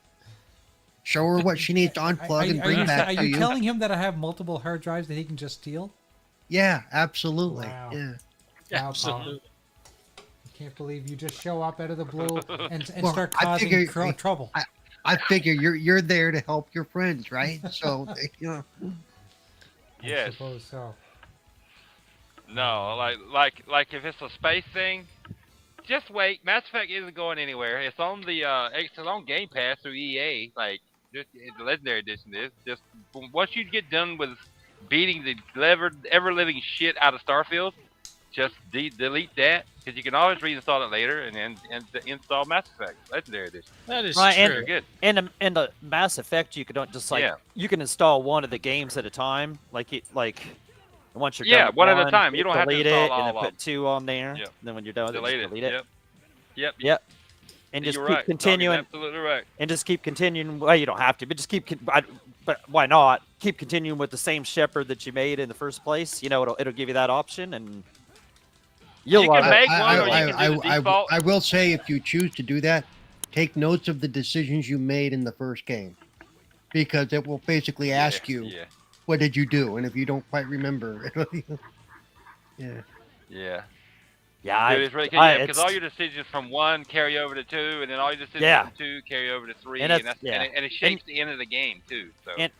Show her what she needs to unplug and bring back are to you you. telling him that I have multiple hard drives that he can just steal? Yeah, absolutely. Wow. Yeah. Wow, Absolutely. I can't believe you just show up out of the blue and Well, start I causing figure- trouble. I figure you're there to help your friends, right? So I Yes. suppose so. No, like if it's a space thing, just wait. Mass Effect isn't going anywhere. It's on it's on Game Pass through EA. Like just the Legendary Edition is. Just once you get done with beating the ever living shit out of Starfield, just delete that because you can always reinstall it later and install Mass Effect Legendary Edition. That is Right, and- true. They're good. In the Mass Effect, you could don't just Yeah. you can install one of the games at a time. Once you're Yeah, done with one at a time. You hit don't have to delete install it all and of then them. put 2 on there. Yep. Then when you're done with Delete it, it. just delete it. Yep. Yep. And just You're keep right. continuing. Doggy's absolutely right. And just keep continuing. Well, you don't have to, but just but why not? Keep continuing with the same Shepherd that you made in the first place. It'll give you that option, and you'll You love can it. make one, or you can do the default. I will say, if you choose to do that, take notes of the decisions you made in the first game, because it will basically ask you, Yeah. what did you do? And if you don't quite remember, yeah. Yeah. Yeah, Dude, it's really I- because all your decisions from 1 carry over to 2, and then all your decisions Yeah. from 2 carry over to 3, And and, that's- it shapes the end of the game too. So and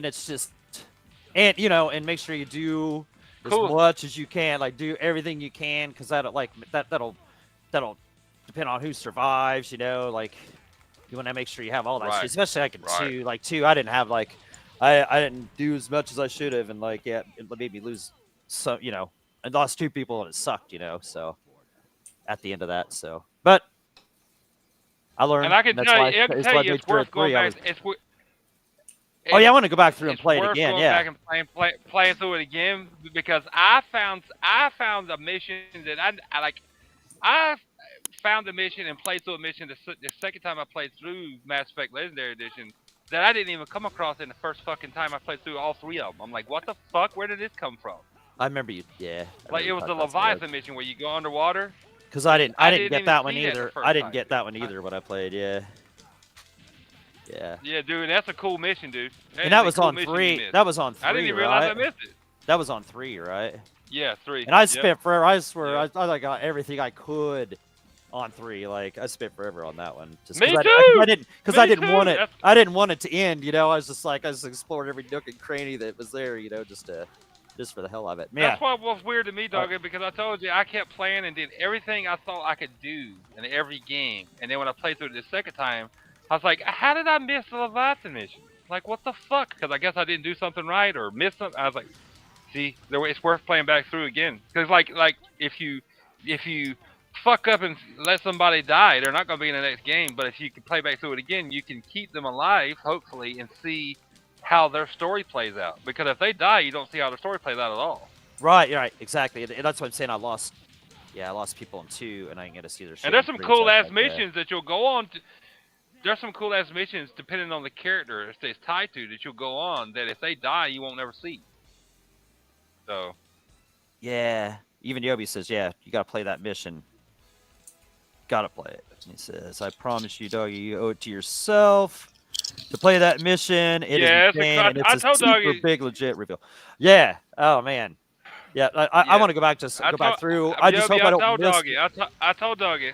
it's just, and make sure you do as Cool. much as you can, like do everything you can, because that'll depend on who survives. Like you want to make sure you have all that, Right. shit, especially like in Right. 2. Like 2, I didn't have I didn't do as much as I should have, and it made me lose some, I lost 2 people and it sucked, so at the end of that, but I learned. and I can that's tell why you, I can that's tell why I you, made it's sure worth at going 3 I back. was- Oh yeah, I want to go back through and it's play it worth again. going Yeah. back and playing through it again because I found a mission that I found a mission and played through a mission the second time I played through Mass Effect Legendary Edition that I didn't even come across in the first fucking time I played through all 3 of them. I'm like, what the fuck? Where did this come from? I remember you. Yeah. Like it was the Leviathan mission where you go underwater. Because I didn't didn't get even that one see that the either. first I didn't time. get that one either when I played. Yeah. Yeah. Yeah, dude, that's a cool mission, dude. And that is a was cool on mission you 3. missed. That was on 3. I didn't even realize right? I missed it. That was on 3, right? Yeah, 3. And I Yep. spent forever. I swear, Yeah. I like got everything I could on 3. Like I spent forever on that one. Just Me I too! I Me didn't want too! it. That's- I didn't want it to end. You know, I was exploring every nook and cranny that was there. You know, just for the hell of it. Yeah. That's what was weird to me, dog, because I told you I kept playing and did everything I thought I could do in every game. And then when I played through it the second time, I was like, how did I miss the Leviathan mission? Like, what the fuck? Because I guess I didn't do something right or miss something. I was like, see, it's worth playing back through again. Because like if you fuck up and let somebody die, they're not going to be in the next game. But if you can play back through it again, you can keep them alive, hopefully, and see how their story plays out. Because if they die, you don't see how their story plays out at all. Right. Right. Exactly. And that's what I'm saying. I lost people in 2, and I didn't get to see their. And there's some story cool stuff ass like that. missions that you'll go on. There's some cool ass missions depending on the character it's tied to that you'll go on that if they die, you won't never see. So. Yeah. Even Yobi says, yeah, you got to play that mission. Got to play it. He says, I promise you, doggy, you owe it to yourself to play that mission. It is Yeah, it's a insane, cut- and it's I a told super Doggy- big, legit reveal. Yeah. Oh, man. Yeah, I Yeah. want to go back through. I just hope I don't miss. Doggy. I told Doggy.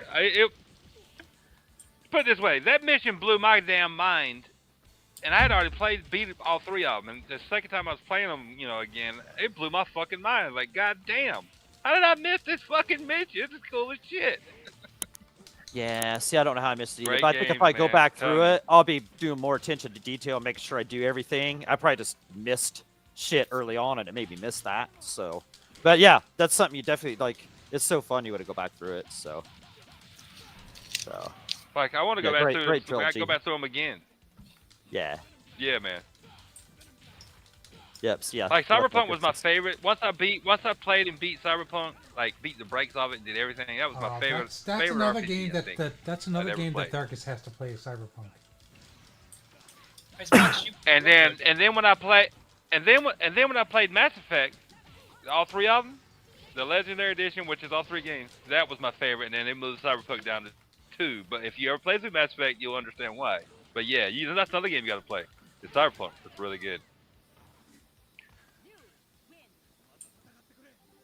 Put it this way, that mission blew my damn mind, and I had already beat all 3 of them. And the second time I was playing them, again, it blew my fucking mind. Like, god damn, how did I miss this fucking mission? This is cool as shit. Yeah, see, I don't know how I missed it either. Great But I think if game, I go man. back Tell through me. it, I'll be doing more attention to detail, making sure I do everything. I probably just missed shit early on, and it made me miss that. So, but yeah, that's something you definitely like. It's so fun. You want to go back through it. So. Like, I want to go Yeah, back great through. I trilogy. go back through them again. Yeah. Yeah, man. Yep. So yeah. Like Cyberpunk was my favorite. favorite. Once I played and beat Cyberpunk, like beat the brakes of it and did everything. That was my favorite. That's favorite another RPG, game I think. that's another ever game played. that Darkus has to play. Cyberpunk. And then when I played Mass Effect, all 3 of them, the Legendary Edition, which is all 3 games, that was my favorite. And then it moved Cyberpunk down to 2. But if you ever play through Mass Effect, you'll understand why. But yeah, that's another game you got to play. It's Cyberpunk. It's really good.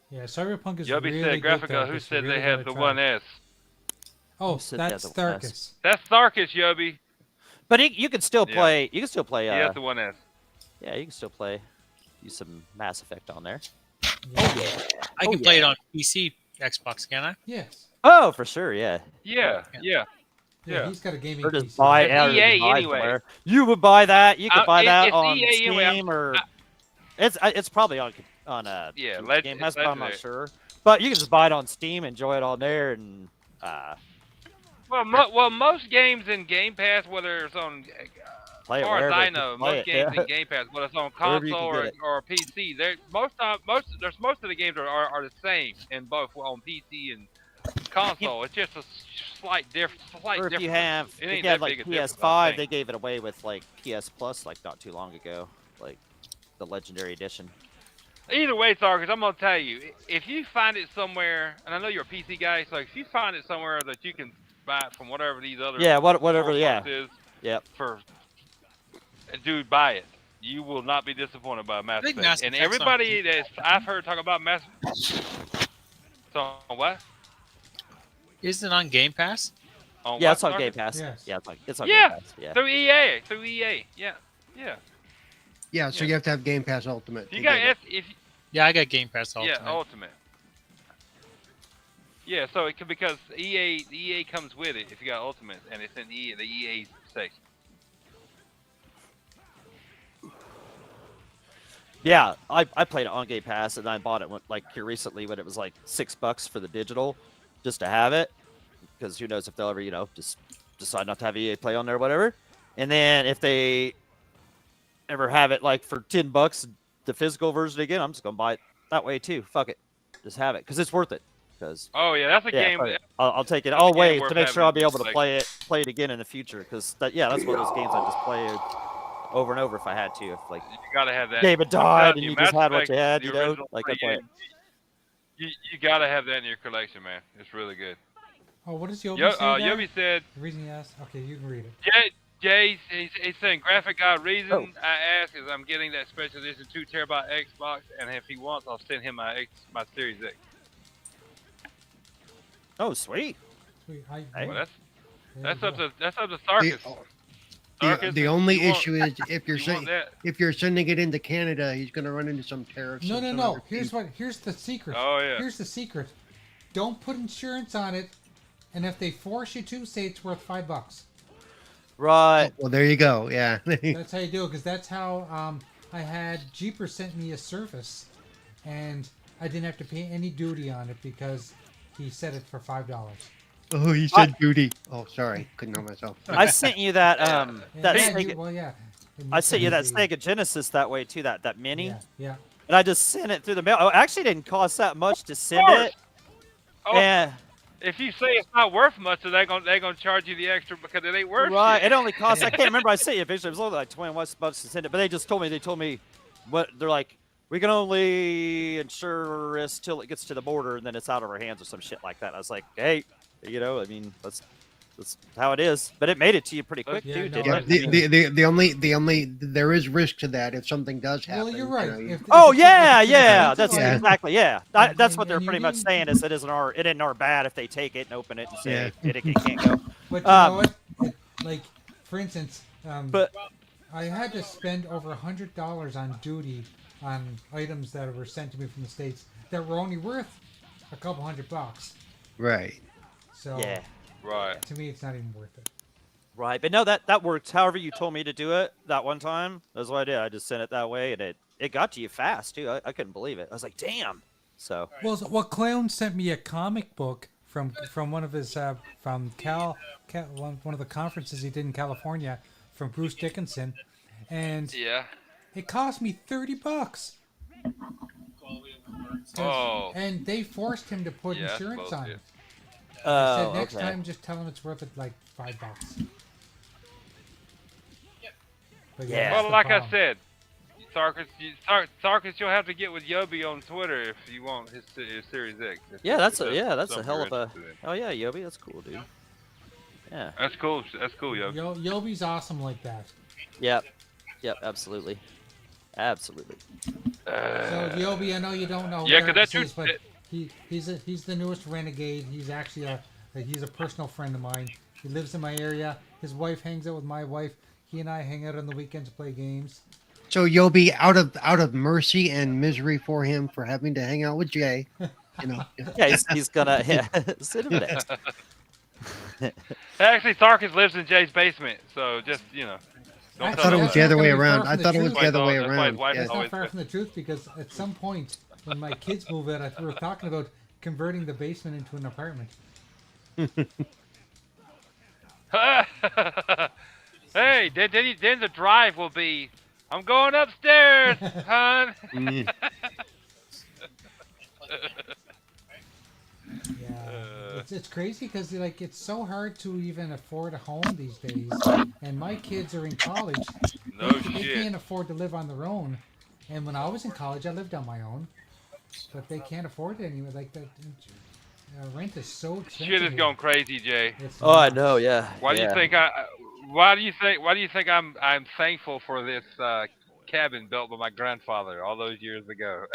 Yeah, Cyberpunk is Yubby really said, good. Graphica, who Darkus. said You they really had gotta the try it. 1S? Oh, Who said they had that's the 1S? Darkus. That's Tharkus, Yubby. But you can still Yeah. play. You can still play. He has the 1S. Yeah, you can still play. Use some Mass Effect on there. Yeah. I can play it on PC, Xbox, can I? Yes. Oh, for sure. Yeah. Yeah. Yeah, Yeah. he's got a gaming Or just PC. buy It's it. or EA buy it anyway. somewhere. You would buy that. You could buy that it's on EA Steam anyway. or it's probably on Yeah, Game Pass, but I'm not Legendary. sure. But you can just buy it on Steam, enjoy it on there, and Well, most games in Game Pass, whether it's on, play as it far as wherever. I just know, play most it. games Yeah. in Game Pass, whether it's on Wherever you console can get it. or PC, most of the games are the same in both on PC and console. It's just a slight difference. Or if you have, It if ain't you had that like big a difference, I PS5, think. they gave it away with like PS Plus like not too long ago, like the Legendary Edition. Either way, Sarkis, I'm gonna tell you, if you find it somewhere, and I know you're a PC guy, so if you find it somewhere that you can buy it from whatever these other Yeah, whatever. Yeah. is, Yep. dude, buy it. You will not be disappointed by Mass think Effect. Mass And Effect's everybody that I've heard talk about Mass. So what? Isn't it on Game Pass? On Yeah, what, it's on Sarkis? Game Pass. Yes. Yeah, it's on Yeah. Game Pass. Yeah. Through EA. Through EA. Yeah. Yeah. Yeah, so Yeah. you have to have Game Pass Ultimate. You to got get it. if Yeah, I got Game Pass Ultimate. yeah Ultimate. Yeah, so it could because EA comes with it if you got Ultimate and it's in the EA section. Yeah, I played it on Game Pass, and I bought it like here recently when it was like $6 for the digital, just to have it, because who knows if they'll ever just decide not to have EA Play on there or whatever. And then if they ever have it like for $10, the physical version again, I'm just gonna buy it that way too. Fuck it, just have it because it's worth it. Because Oh yeah, that's a yeah, game. fuck it. I'll take it that's a game always worth to make sure having I'll be able to like- play it again in the future. Because that's one of those games I just play over and over if I had to. If like You gotta have that. David I'm died telling and you Mass just had what Effect, you had, the you know, original like three I play it. games, You gotta have that in your collection, man. It's really good. Oh, what does Yobi Yo, say there? Yobi said, The reason he asked. Okay, you can read it. Jay, he's saying graphic guy reason Oh. I ask is I'm getting that special edition 2 terabyte Xbox, and if he wants, I'll send him my Series X. Oh, sweet. Sweet. Hey. Well, there that's you up go. to The, Sarkis. Sarkis, the if only you want- issue is if you're you want that? if you're sending it into Canada, he's going to run into some tariffs. No, and no, some no. other Here's fees. here's the secret. Oh yeah. Here's the secret. Don't put insurance on it, and if they force you to, say it's worth $5. Right. Well, there you go. Yeah. That's how you do it, because that's how I had Jeeper sent me a Surface, and I didn't have to pay any duty on it because he set it for $5. Oh, he said duty. Oh, sorry. Couldn't help myself. I sent you that And that yeah, Sega, well, yeah. And I sent you that the- Sega Genesis that way too. That mini, Yeah, yeah. and I just sent it through the mail. Oh, it actually didn't cost that much to send course. it. Oh, And if you say it's not worth much, so they're gonna charge you the extra because it ain't worth right, shit. it only cost. I can't remember. I sent you a picture. It was only like $21 to send it, but they told me what they're like. We can only insure risk till it gets to the border, and then it's out of our hands or some shit like that. I was like, hey, I mean, that's how it is. But it made it to you pretty quick Yeah, too, no, didn't Yeah, it? the only there is risk to that if something does happen. Well, you're right. you know, If Oh it's yeah, if it's yeah. expensive, That's like- Yeah. exactly that's And- what they're and you pretty much need- saying is it isn't our bad if they take it and open it and say Yeah. it can't go. But you know Um, what? Like, for instance, But I had to spend over $100 on duty on items that were sent to me from the States that were only worth a couple $100. right. So yeah, Right. to me, it's not even worth it. right. But no, that worked. However you told me to do it that one time, that's what I did. I just sent it that way, and it got to you fast too. I couldn't believe it. I was like, damn. So Well, Clown sent me a comic book from one of his from one of the conferences he did in California from Bruce Dickinson, and Yeah. it cost me $30. Oh. And they forced him to put Yeah, I insurance suppose, on yeah. it. I said oh, next okay. time, just tell him it's worth it like $5. But Yeah. that's Well, the like I problem. said, Sarkis, you'll have to get with Yobi on Twitter if you want his Series X. Yeah, that's If a something hell you're of a. interested in. Oh yeah, Yobi, that's cool, dude. Yeah. That's cool. That's cool, Yobi. Yobi's awesome like that. Yep. Yep. Absolutely. Absolutely. So Yobi, I know you don't know. Yeah, Dark 'cause that's Seas, your- but he's the newest renegade. He's actually he's a personal friend of mine. He lives in my area. His wife hangs out with my wife. He and I hang out on the weekends to play games. So Yobi, out of mercy and misery for him for having to hang out with Jay, you know. Yeah, he's gonna send him an X. Actually, Sarkis lives in Jay's basement, so just don't I tell thought it him was that. the other That's way not gonna be around. far I from thought the it was truth. the other way That's why his around. wife Yeah. is That's not always far there. from the truth because at some point when my kids move out, we were talking about converting the basement into an apartment. Hey, then the drive will be, I'm going upstairs, hon. Mm. Yeah, it's crazy because like it's so hard to even afford a home these days, and my kids are in college. No They shit. can't afford to live on their own. And when I was in college, I lived on my own, but they can't afford it anymore. Like that, rent is so expensive. Shit is here. going crazy, Jay. It's Oh, I nuts. know. Yeah. Why do you yeah. think I'm thankful for this cabin built by my grandfather all those years ago?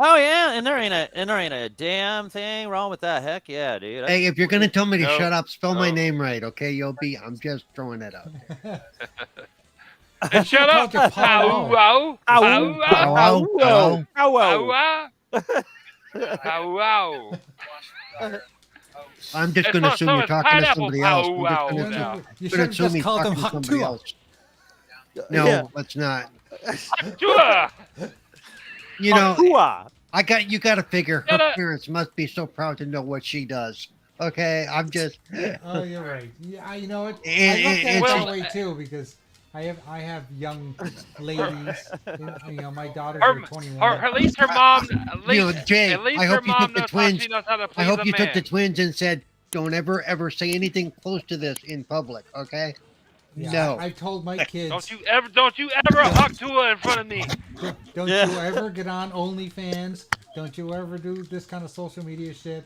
Oh yeah, and there ain't a damn thing wrong with that. Heck yeah, dude. Hey, if you're gonna tell me to No, shut up, spell my no. name right, okay, Yobi? I'm just throwing that out there. And shut up! Called you Paulo. Ow, ow, ow, ow, Hello? Hello? Ow, ow, ow, ow. I'm just It's gonna not- assume so you're it's talking to pineapple somebody else. I'm pow just wow gonna now. You gonna should have assume just he's called them talking to hot somebody too. else. No, Yeah. let's not. Chua. You know, Hua. you gotta figure Shut her up. parents must be so proud to know what she does. Okay, I'm just Oh, you're right. Yeah, you know what? And- I looked at it and that she- way too because I have young ladies. You know, my daughters Her, are 21. at least her mom, Jay, at least I her hope you mom took the knows how twins. she knows how to I please hope a you took man. the twins and said, "Don't ever say anything close to this in public." Okay? Yeah, No. I told my kids. Don't you ever hawk to her in front of me. Don't Yeah. you ever get on OnlyFans. Don't you ever do this kind of social media shit.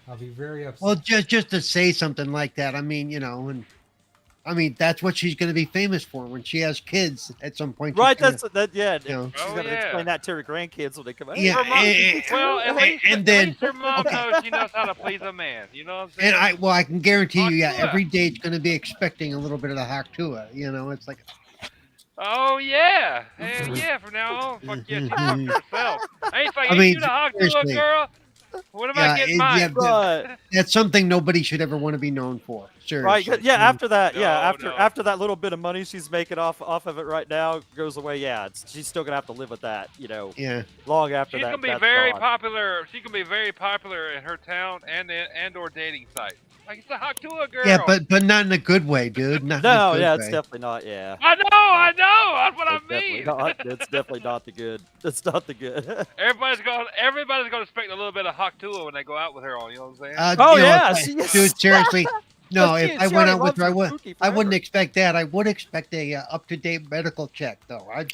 I'll be very upset. Well, just to say something like that, I mean, and I mean that's what she's going to be famous for when she has kids at some point. she's Right, gonna- that's that. Yeah, you know. she's Oh, gonna yeah. explain that to her grandkids when they come out. Yeah, Her mom, well, and then- at least her mom okay. knows she knows how to please a man. You know what I'm saying? And I can guarantee you, yeah, Haktua. every date's going to be expecting a little bit of the Haktua. It's like, Oh yeah, hell yeah! From now on, fuck yeah, she talked to herself. I ain't fucking mean, you to hawk to a seriously. girl. When am Yeah, I getting it- mine? yeah, Right. that's something nobody should ever want to be known for. Right. Seriously. Yeah. After that. Yeah. No, no. After that little bit of money she's making off of it right now goes away. Yeah. She's still gonna have to live with that. Yeah. Long after She's that. gonna be that's very gone. popular. She can be very popular in her town and or dating site. Like it's a hawk to a girl. Yeah, but not in a good way, dude. Not in a No. good Yeah. way. It's definitely not. Yeah. I know. That's what I It's definitely mean. not. It's definitely not the good. It's not the good. Everybody's gonna expect a little bit of hawk to her when they go out with her on. You know what I'm saying? Oh, You know, yeah, it's like, she- dude. Seriously, no. But If she I went already out with her, loves her Pookie I wouldn't forever. expect that. I would expect a up-to-date medical check, though. I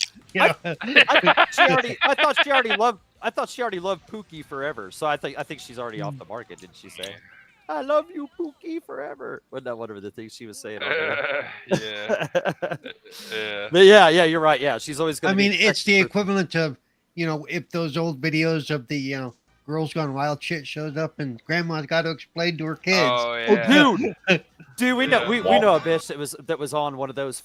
thought she already loved. I thought she already loved Pookie forever. So I think she's already off the market. Didn't she say? I love you, Pookie, forever. Wasn't that one of the things she was saying? On there? Yeah. Yeah. But yeah, you're right. Yeah, she's always going I to. mean, it's the equivalent of, if those old videos of the, Girls Gone Wild shit shows up and grandma's got to explain to her kids. Oh yeah. Dude, we know we know a bitch that was on one of those.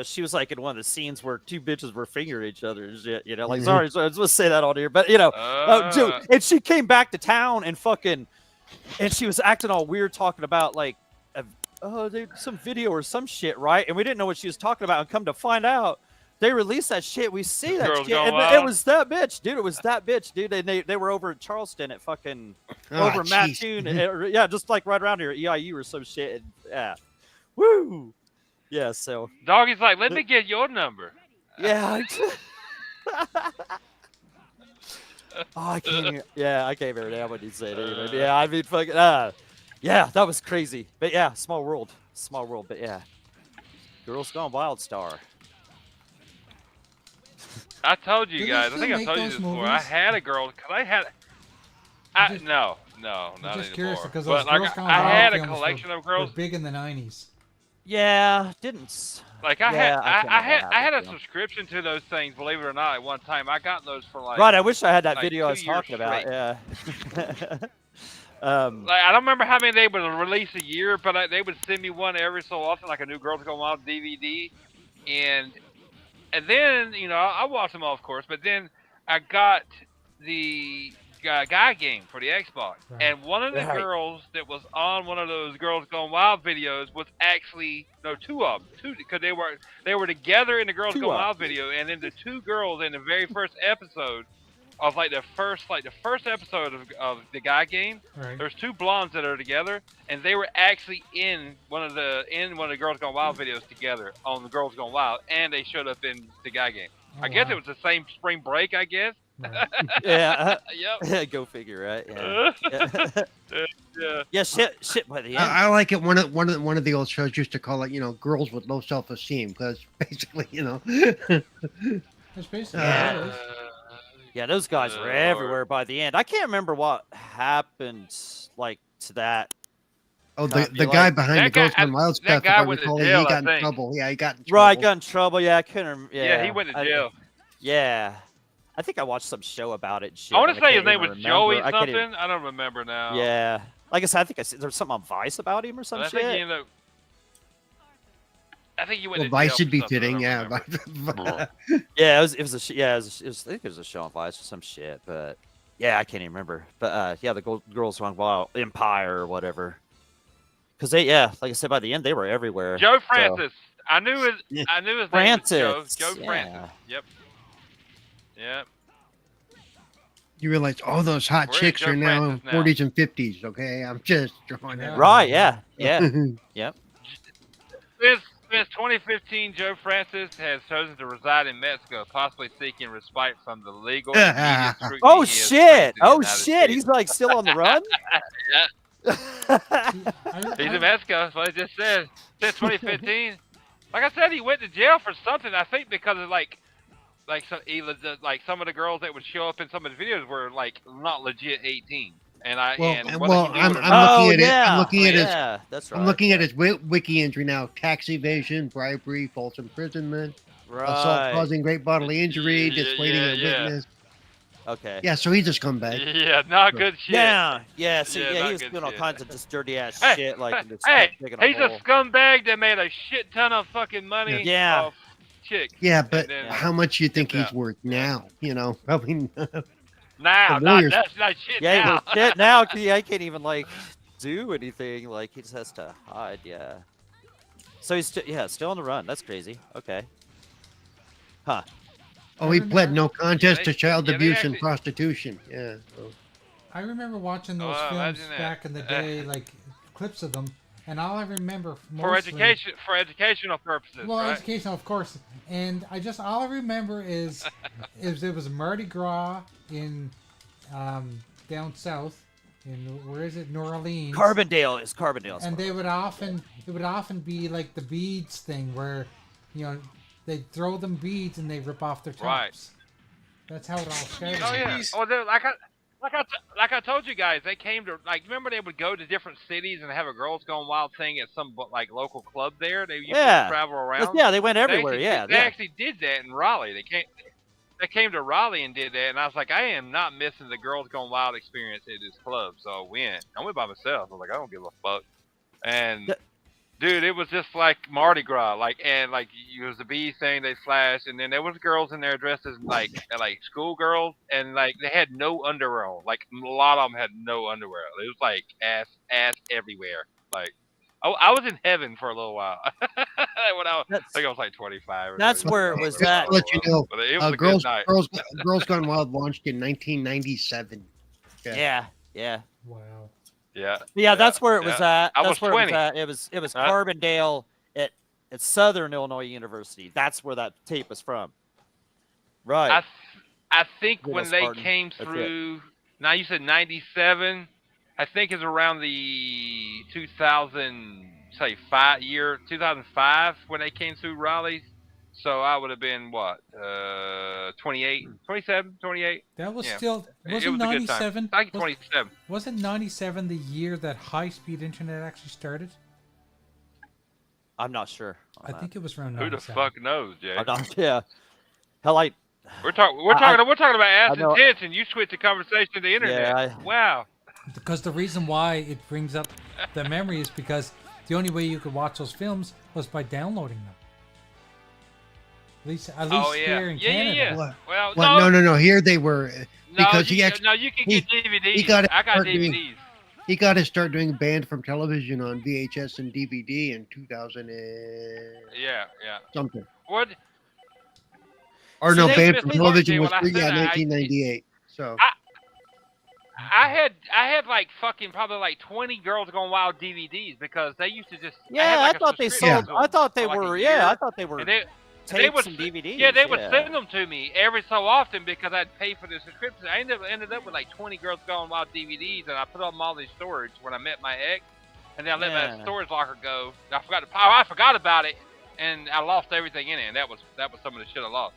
She was like in one of the scenes where two bitches were fingering each other and shit. Like Mhm. sorry, I was supposed to say that on here, but dude, and she came back to town and she was acting all weird, talking about like, some video or some shit, right? And we didn't know what she was talking about, and come to find out, they released that shit. We see that Girls shit, Gone and Wild? it was that bitch, dude. It was that bitch, dude. And they were over in Charleston at fucking Oh, over in jeez. Mattoon, yeah, just like right around here at EIU or some shit. And, yeah, woo, yeah. So Doggy's like, let me get your number. yeah. Oh, I can't hear. Yeah, I can't hear now when you say it. Even. Yeah, I mean, fucking. Yeah, that was crazy. But yeah, small world. But yeah, Girls Gone Wild star. I told you Do they guys. I still think I make told you those this before. I movies? had a girl. Cause I had. just- No, I'm not just anymore. curious because those But like, Girls Gone I Wild had a films collection were, of girls. were big in the 90s. Yeah, didn't. Like Yeah, I can't I remember what had happened a to 'em. subscription to those things. Believe it or not, at one time I got those for like. Right, I wish I had that like video I 2 was years talking about. straight. Yeah. Like I don't remember how many they would release a year, but they would send me one every so often, like a new Girls Gone Wild DVD, and then I watched them all, of course, but then I got the guy game for the Xbox, Right. and one of the Right. girls that was on one of those Girls Gone Wild videos was actually two of them, because they were together in the Girls Two Gone of 'em. Wild video, and then the two girls in the very first episode of the first episode of the guy game. Right. There's two blondes that are together, and they were actually in one of the Girls Gone Wild videos together on the Girls Gone Wild, and they showed up in the guy game. Oh, I guess wow. it was the same spring break. I guess. Right. Yeah. Yep. Go figure, right? Yeah. Yeah. Yeah. Shit. By the end. I like it. One of the old shows used to call it, girls with low self-esteem, because basically, That's basically what it is. Yeah, those guys were everywhere by the end. I can't remember what happened, like to that. Oh, Kinda the be guy like- behind That the Ghost guy- and Wild that stuff. guy if I went to recall, jail, he I got in think. trouble. Yeah, he got in trouble. Right, got in trouble. Yeah, I couldn't remember. Yeah, he went to jail. Yeah, I think I watched some show about it. And shit, I want and to say his can't name even was remember. Joey I can't something. even- I don't remember now. Yeah, like I said, I think there was something on Vice about him or some I shit. think I think he went Well, to jail. Vice for would be something, I fitting. don't Yeah. remember. Yeah, it was I think it was a show on Vice or some shit, but yeah, I can't even remember. But yeah, the Girls Gone Wild Empire or whatever. Because like I said, by the end they were everywhere. Joe so- Francis. I knew his name was Francis, Joe yeah. Francis. Yep. Yep. You realize all those hot Where is chicks Joe are now in Francis now? 40s and 50s. Okay, I'm just drawing that. Right? Yeah. Yeah. Yep. Since 2015, Joe Francis has chosen to reside in Mexico, possibly seeking respite from the legal and immediate scrutiny Oh he has faced shit! in the Oh United shit! States. He's like still on the run. See, He's in Mexico. That's what I just said. Since 2015, like I said, he went to jail for something. I think because of like some of the girls that would show up in some of the videos were like not legit 18. And Well, I'm looking at it. yeah. I'm looking at his. Yeah, that's right. I'm looking at his wiki entry now. Tax evasion, bribery, false imprisonment, assault Right. causing great bodily injury, Yeah, dissuading a yeah. witness. Okay. Yeah, so he's a scumbag. Yeah, not good shit. Yeah. Yeah. See, Yeah, yeah, not he was good doing all shit. kinds of just dirty ass Hey, shit, like and just Hey, digging he's a hole. scumbag that made a shit ton of fucking money Yeah. off chicks. Yeah, but then- how much you think Yeah. he's worth now? You know, I mean, Now, The not lawyers- that's not shit Yeah, now. well, shit now, 'cause I can't even like do anything. Like he just has to hide. Yeah. So he's still on the run. That's crazy. Okay. Huh. oh, he pled no contest they- to child yeah, they abuse and actually- prostitution. Yeah. So. I remember watching those Oh, films imagine that. back in the day, like clips of them, and all I remember for mostly, educational purposes, Well, right? educational, of course. And all I remember is it was Mardi Gras in down south in where is it, New Orleans. Carbondale is Carbondale. And it would often be like the beads thing where, they throw them beads and they rip off their tops. Right. That's how it all started. Oh yeah. Oh, like I told you guys, they came to remember they would go to different cities and have a Girls Gone Wild thing at some like local club there. They used Yeah. to travel around. Yeah, they went They everywhere. actually Yeah. they actually did that in Raleigh. They came to Raleigh and did that, and I was like, I am not missing the Girls Gone Wild experience at this club. So I went by myself. I was like, I don't give a fuck. And Th- dude, it was just like Mardi Gras, it was the bee thing they slashed, and then there was girls in there dressed as like schoolgirls, and like they had no underwear on. Like a lot of them had no underwear. It was like ass everywhere. Like I was in heaven for a little while. When I think I was like 25. Or That's 30. where it was Just at. to let you know, But it was a good night. Girls Gone Wild launched in 1997. Yeah. Yeah. Wow. Yeah. Yeah, that's where it was at. I That's was where 20. it was at. It was Huh? Carbondale at Southern Illinois University. That's where that tape is from. Right. I think Little when they Spartan. came That's it. through, now you said 97. I think it's around the 2005 when they came through Raleigh. So I would have been what, 28, 27, 28. That was Yeah. still It wasn't was a good time. 97. I think 27. Wasn't 97 the year that high-speed internet actually started? I'm not sure. on I that. think it was around Who 97. the fuck knows, Jay? I'm not, yeah. Hell, We're talking about ass know- and tits, and you switch the conversation to the internet. Yeah, Wow. Because the reason why it brings up the memory is because the only way you could watch those films was by downloading them. At least Oh yeah. here in Yeah, Canada. yeah. What? Well, Well, no. Here they were because you, he actually no, you can he- get DVDs. he got it I got for doing- DVDs. he got to start doing banned from television on VHS and DVD in 2000 Yeah. something. What? Or See, no, they banned missed from the television mark, was Jay, when I said that, 1998. So I had like fucking probably like 20 Girls Gone Wild DVDs because they used to just. yeah. like I a thought they subscription sold. to I them thought they for, like, a were. year. Yeah, I thought they were And they tapes would, and DVDs. yeah, they would send them to me every so often because I'd pay for the subscription. I ended up with like 20 Girls Gone Wild DVDs, and I put them all in storage when I met my ex, and then I let Yeah. my storage locker go. I forgot about it, and I lost everything in it, and that was some of the shit I lost.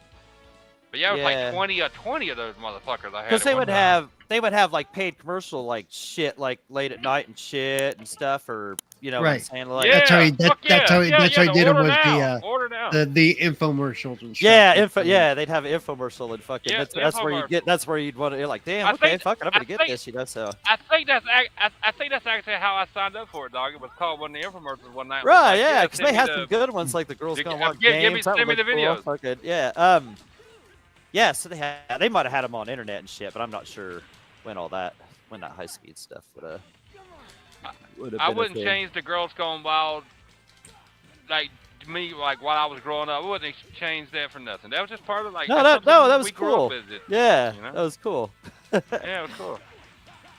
But yeah, it was Yeah. like 20 of those motherfuckers I had. Because at they one would time. have like paid commercial like shit like late at night and shit and stuff, or what I'm Right. saying, like, That's how he- fuck that's how he the did it order with now, the, order now. the infomercials and stuff. yeah, they'd have an infomercial and fucking. Yeah, that's where you infomercial. get. That's where you'd want to. You're like, damn, I okay, think- fuck it, I'm gonna I get think- this, So I think that's actually how I signed up for it, dog. It was called one of the infomercials one night. It was right, like, yeah, because send they me had the- some good ones like the Girls you- Gone Wild give me- games. That send me would the look cool. videos. Fucking, yeah, so they might have had them on internet and shit, but I'm not sure when that high speed stuff would have. I wouldn't change the Girls Gone Wild, like me, like while I was growing up. I wouldn't change that for nothing. That was just part of like. No, that's that something was we grew up cool. with it, Yeah, you know? that was cool. Yeah, it was cool.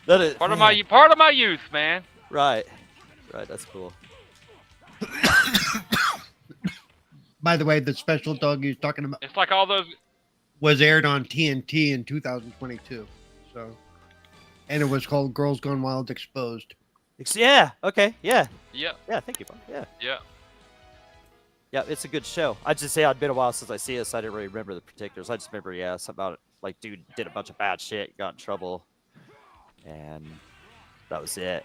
That is Part of my youth, man. right. That's cool. by the way, the special dog he was talking about It's like all those. was aired on TNT in 2022. So, and it was called Girls Gone Wild Exposed. Yeah. Okay. Yeah. Yeah, Yeah. Thank you, Bob. Yeah. yeah. Yeah. It's a good show. I just say it'd been a while since I see it, so I didn't really remember the particulars. I just remember, yeah, something about it. Like, dude did a bunch of bad shit, got in trouble, and that was it.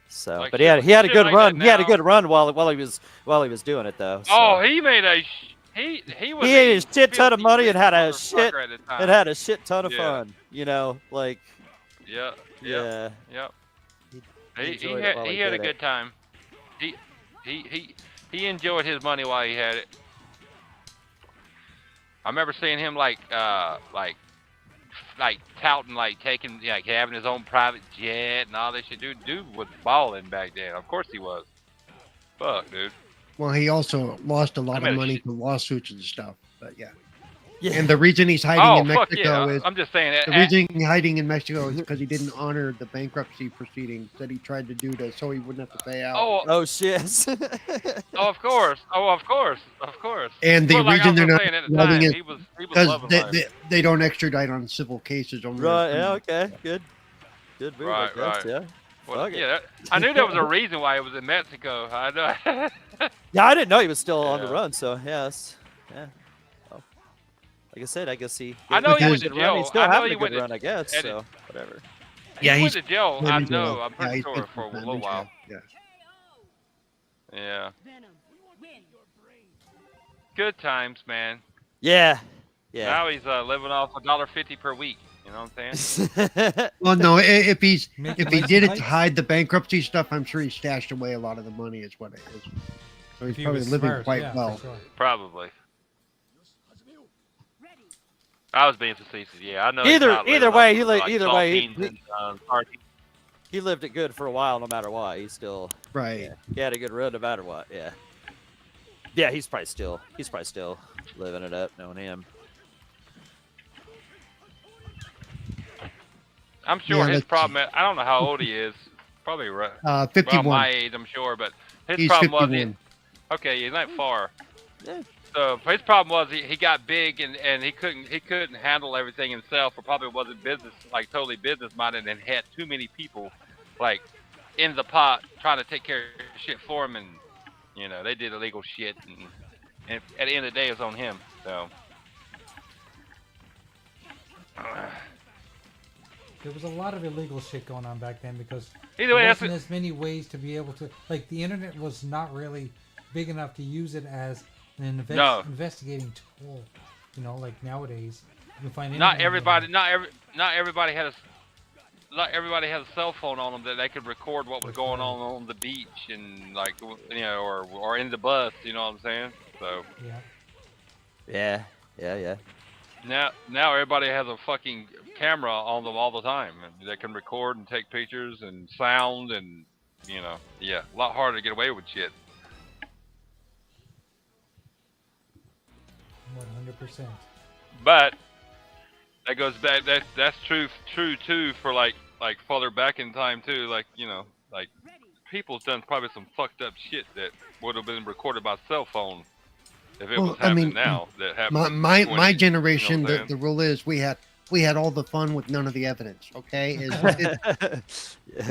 So, Like but he had a shit good like run. that He had a now. good run while he was doing it though. So. Oh, he made a. He was. He a ate a shit ton of filthy money and rich had a motherfucker at the time. It had a shit ton of Yeah. fun. You know, like Yeah. yeah. Yep. He He enjoyed it while he had a did it. good time. He enjoyed his money while he had it. I remember seeing him like touting, like taking, like having his own private jet and all this shit. Dude was balling back then. Of course he was. Fuck, dude. Well, he also lost a lot made of a money shit- to lawsuits and stuff. But yeah. Yeah. And the reason he's hiding Oh in fuck Mexico yeah! is I'm just saying that. the reason he's hiding in Mexico is because he didn't honor the bankruptcy proceedings that he tried to do so he wouldn't have to pay out. Oh shit. Of course. Of course. And the But like I reason they're was not saying at the letting time, it he was because loving life. they don't extradite on civil cases. Only on Right. Yeah. criminal. Okay. Good. Good move. Right, I guess. right. Yeah. Well, Fuck it. yeah, I knew there was a reason why it was in Mexico. I know. Yeah. I didn't know he was still on the Yeah. run. So yes. Yeah. Well, like I said, I guess he. I know he went good to run. jail. He's still I know having he a went good to- run, I guess. and So whatever. Yeah, he he's went to jail. been I in jail. know. I'm Yeah, pretty he's sure been for a in little jail. while. Yeah. Yeah. Good times, man. Yeah. Yeah. Now he's living off $1.50 per week. You know what I'm saying? Well, no, if he Making did it to lights? hide the bankruptcy stuff, I'm sure he stashed away a lot of the money. Is what it is. So he's If he probably was living smart, quite yeah, well. for sure. Probably. I was being facetious. Yeah, I know. Either- he's not either living way, off he of, li- like, either way, he- saltines and, sardines. He lived it good for a while, no matter what. He still. Right. Yeah, he had a good run, no matter what. Yeah. Yeah, he's probably still living it up, knowing him. I'm sure Yeah, his that's- problem. I don't know how old he is. Probably right. 51. Well, my age, I'm sure, but his He's problem was 51. okay. He's not far. Yeah. So his problem was he got big and he couldn't handle everything himself, or probably wasn't totally business minded, and had too many people like in the pot trying to take care of shit for him, and you know they did illegal shit, and at the end of the day it was on him. So There was a lot of illegal shit going on back then because either way, there that's wasn't as many ways to be able to, like, the internet was not really big enough to use it as an investigating tool. You know, like nowadays you can find not anything everybody online. not everybody had a cell phone on them that they could record what was going on the beach and like you know or in the bus. You know what I'm saying? So. Yeah. Yeah. Now everybody has a fucking camera on them all the time, and they can record and take pictures and sound, and you know, yeah, a lot harder to get away with shit. 100%. But that goes back. That's true too for like farther back in time too. Like you know, like people's done probably some fucked up shit that would have been recorded by cell phone if it Well, was I happening mean, now. That happened. My generation, you know what I'm the rule is we had all the fun with none of the evidence. Okay,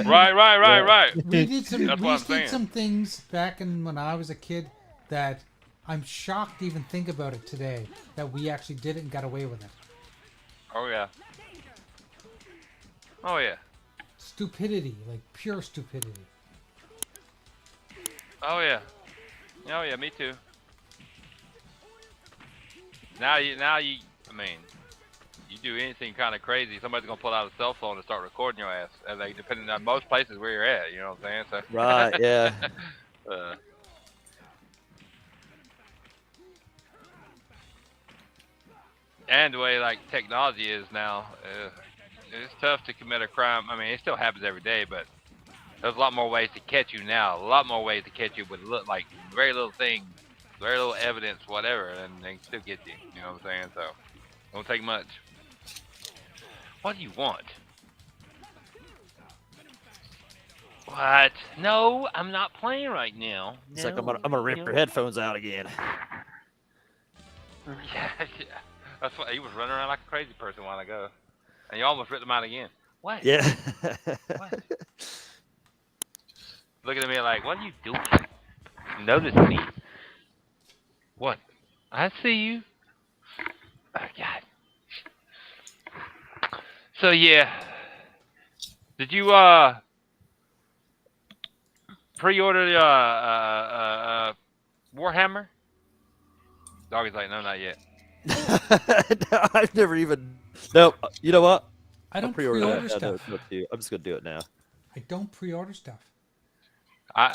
Right. We did some That's what I'm saying. some things back when I was a kid that I'm shocked to even think about it today that we actually did it and got away with it. Oh yeah. Oh yeah. Stupidity, like pure stupidity. Oh yeah. Oh yeah, me too. Now you I mean, you do anything kind of crazy, somebody's gonna pull out a cell phone and start recording your ass. And like depending on most places where you're at, you know what I'm saying? So Right. Yeah. and the way like technology is now, it's tough to commit a crime. I mean, it still happens every day, but there's a lot more ways to catch you now. A lot more ways to catch you with like very little thing, very little evidence, whatever, and they can still get you. You know what I'm saying? So don't take much. What do you want? What? No, I'm not playing right now. It's like I'm gonna rip your headphones out again. Yeah, yeah. That's what he was running around like a crazy person a while ago, and you almost ripped him out again. What? Yeah. What? Looking at me like, what are you doing? Notice me? What? I see you. Oh, God. So yeah, did you pre-order the Warhammer? Doggy's like, no, not yet. No, I've never even. No, you know what? I don't pre-order pre-order that. No, stuff. no, I'm just gonna do it now. I don't pre-order stuff. Nah,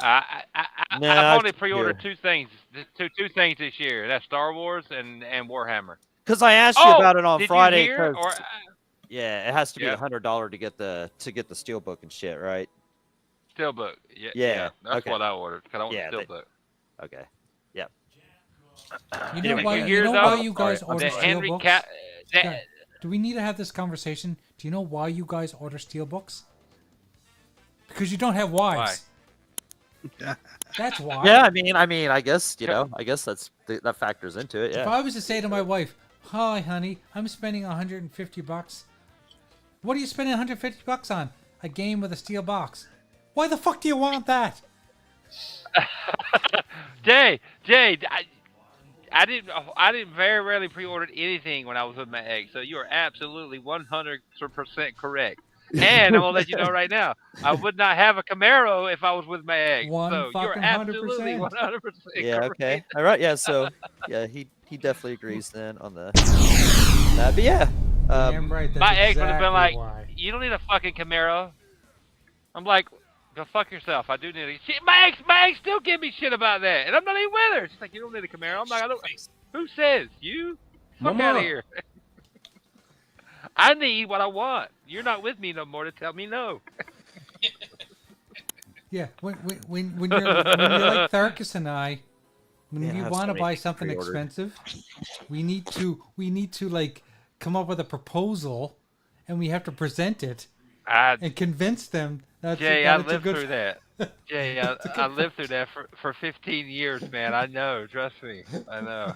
I've only here. pre-ordered two things this year. That's Star Wars and Warhammer. Because I asked you Oh, about it on did Friday. you hear? 'Cause- yeah, it has to be Yeah. $100 to get the steelbook and shit, right? Steelbook. Yeah, Yeah, that's okay. what I ordered because I want Yeah, the Steelbook. Okay. Yep. You know Anyway, why? go You ahead. know Here, why though, you guys Sorry, order I'm The sorry. Henry steelbooks? Cat. Yeah. Do we need to have this conversation? Do you know why you guys order steelbooks? Because you don't have wives. That's why. Yeah, I mean, I guess I guess that factors into it. If Yeah. I was to say to my wife, "Hi, honey, I'm spending $150. What are you spending $150 on? A game with a steel box. Why the fuck do you want that?" Jay, I didn't very rarely pre-order anything when I was with my ex, so you are absolutely 100% correct. And I'm gonna let you know right now, I would not have a Camaro if I was with my ex. One So you're fucking absolutely 100%. 100% Yeah. correct. Okay. All right. Yeah. So yeah, he definitely agrees then on the that. But yeah. Damn right. That's My ex would exactly have been like, why. "You don't need a fucking Camaro." I'm like, "Go fuck yourself. I do need a." My ex still give me shit about that, and I'm not even with her. She's like, "You don't need a Camaro." I'm like, "I don't." Who says you? Fuck out of here. I need what I want. You're not with me no more to tell me no. Yeah. When you're like Tharkus and I, when Yeah, we have want to so many buy things something pre-ordered. expensive, we need to like come up with a proposal, and we have to present it and convince them that Jay, that I it's a lived good. through that. Jay, I lived through that for 15 years, man. I know. Trust me. I know.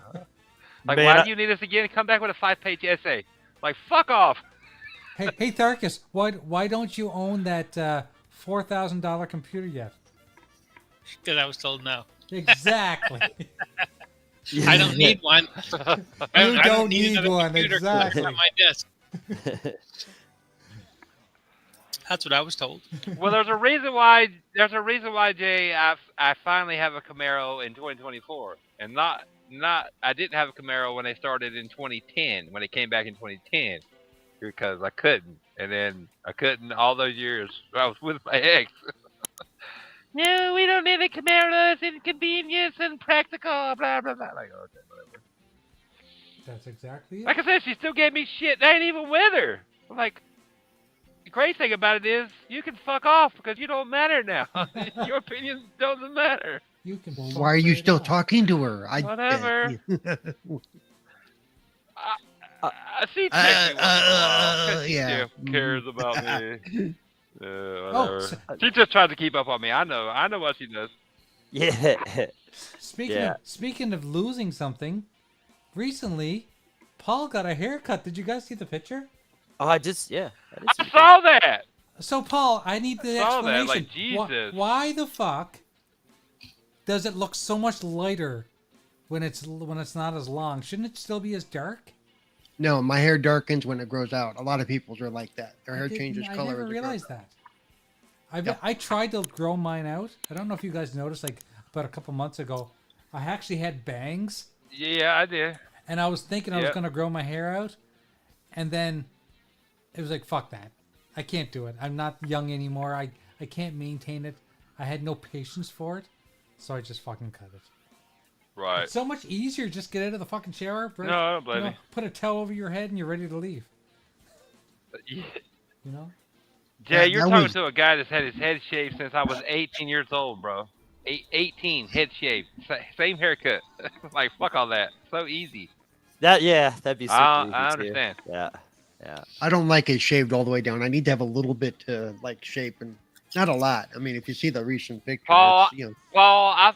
Like, Man, why do you need us again? Come back with a 5-page essay. Like, fuck off. Hey Tharkus, why don't you own that $4,000 computer yet? Because I was told no. Exactly. I don't need one. I don't need another one, computer 'cause exactly. it's on my desk. That's what I was told. Well, there's a reason why. Jay. I finally have a Camaro in 2024, and not. I didn't have a Camaro when they started in 2010. When it came back in 2010, because I couldn't, and then I couldn't all those years I was with my ex. No, we don't need a Camaro. It's inconvenience and practical. Blah blah blah. Like, okay, whatever. That's exactly it. Like I said, she still gave me shit. I ain't even with her. I'm like, the great thing about it is you can fuck off because you don't matter now. Your opinion doesn't matter. You can. Well, fuck why are you right still off. talking to her? Whatever. She texts me once in a while 'cause she yeah. still cares about me. Whatever. so- She just tries to keep up on me. I know what she does. Yeah. Speaking of losing something, recently, Paul got a haircut. Did you guys see the picture? Oh, I did see I saw that. So Paul, I need the saw that, explanation. like, Jesus. Why the fuck does it look so much lighter when it's not as long? Shouldn't it still be as dark? No, my hair darkens when it grows out. A lot of people's are like that. Their hair changes I color. never as it grows realized out. that. Yep. I tried to grow mine out. I don't know if you guys noticed, like about a couple months ago, I actually had bangs, Yeah, I did. and I was thinking I was Yep. gonna grow my hair out, and then it was like, fuck that. I can't do it. I'm not young anymore. I can't maintain it. I had no patience for it, so I just fucking cut it. Right. It's so much easier. Just get out of the fucking shower, brush, No, I don't blame you. put a towel over your head, and you're ready to leave. Yeah. You know? Jay, you're that talking was- to a guy that's had his head shaved since I was 18 years old, bro. 18, head shaved. Same haircut. Like, fuck all that. So easy. that'd be super I easy too. understand. Yeah. I don't like it shaved all the way down. I need to have a little bit to like shape and not a lot. I mean, if you see the recent picture, Paul, it's, Well,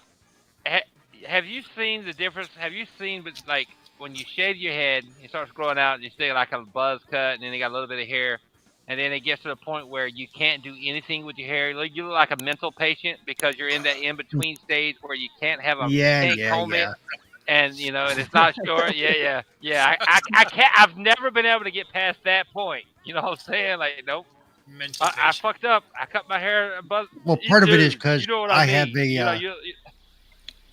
have you seen the difference? Have you seen, like, when you shave your head, it starts growing out, and you still like a buzz cut, and then you got a little bit of hair, and then it gets to the point where you can't do anything with your hair. You look like a mental patient because you're in that in between stage where you can't have you Yeah, can't yeah, comb it, yeah. and and it's not short. Yeah. I can't. I've never been able to get past that point. You know what I'm saying? Like, nope. Mental I patient. fucked up. I cut my hair, but Well, part of it is dude, because you know what I I mean. have a You know,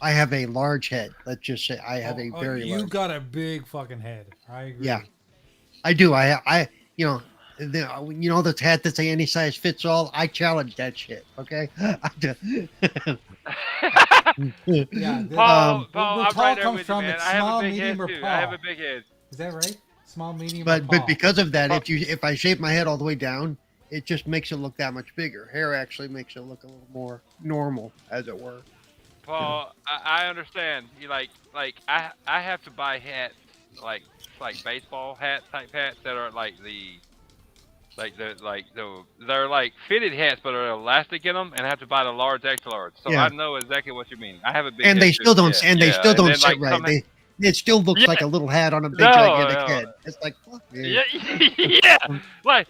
I have a large head. Let's just say I have a very you large. got a big fucking head. I agree. Yeah. I do. You know, this hat that say any size fits all. I challenge that shit. Okay. I do. Yeah. Paul, Where I'm tall right there comes with you, from, man. it's I have a small, big medium, head or too. tall. I have a big head. Is that right? Small, medium, or but tall? because of that, if I shave my head all the way down, it just makes it look that much bigger. Hair actually makes it look a little more normal, as it were. Paul, I understand. You I have to buy hats like baseball hat type hats that are they're like fitted hats but are elastic in them, and I have to buy the large, extra large. So Yeah. I know exactly what you mean. I have a big And head they too. still don't. Yeah, And they yeah. still And don't then sit like right. some It still looks yeah like a little hat on a big no gigantic no head. It's like fuck. yeah yeah like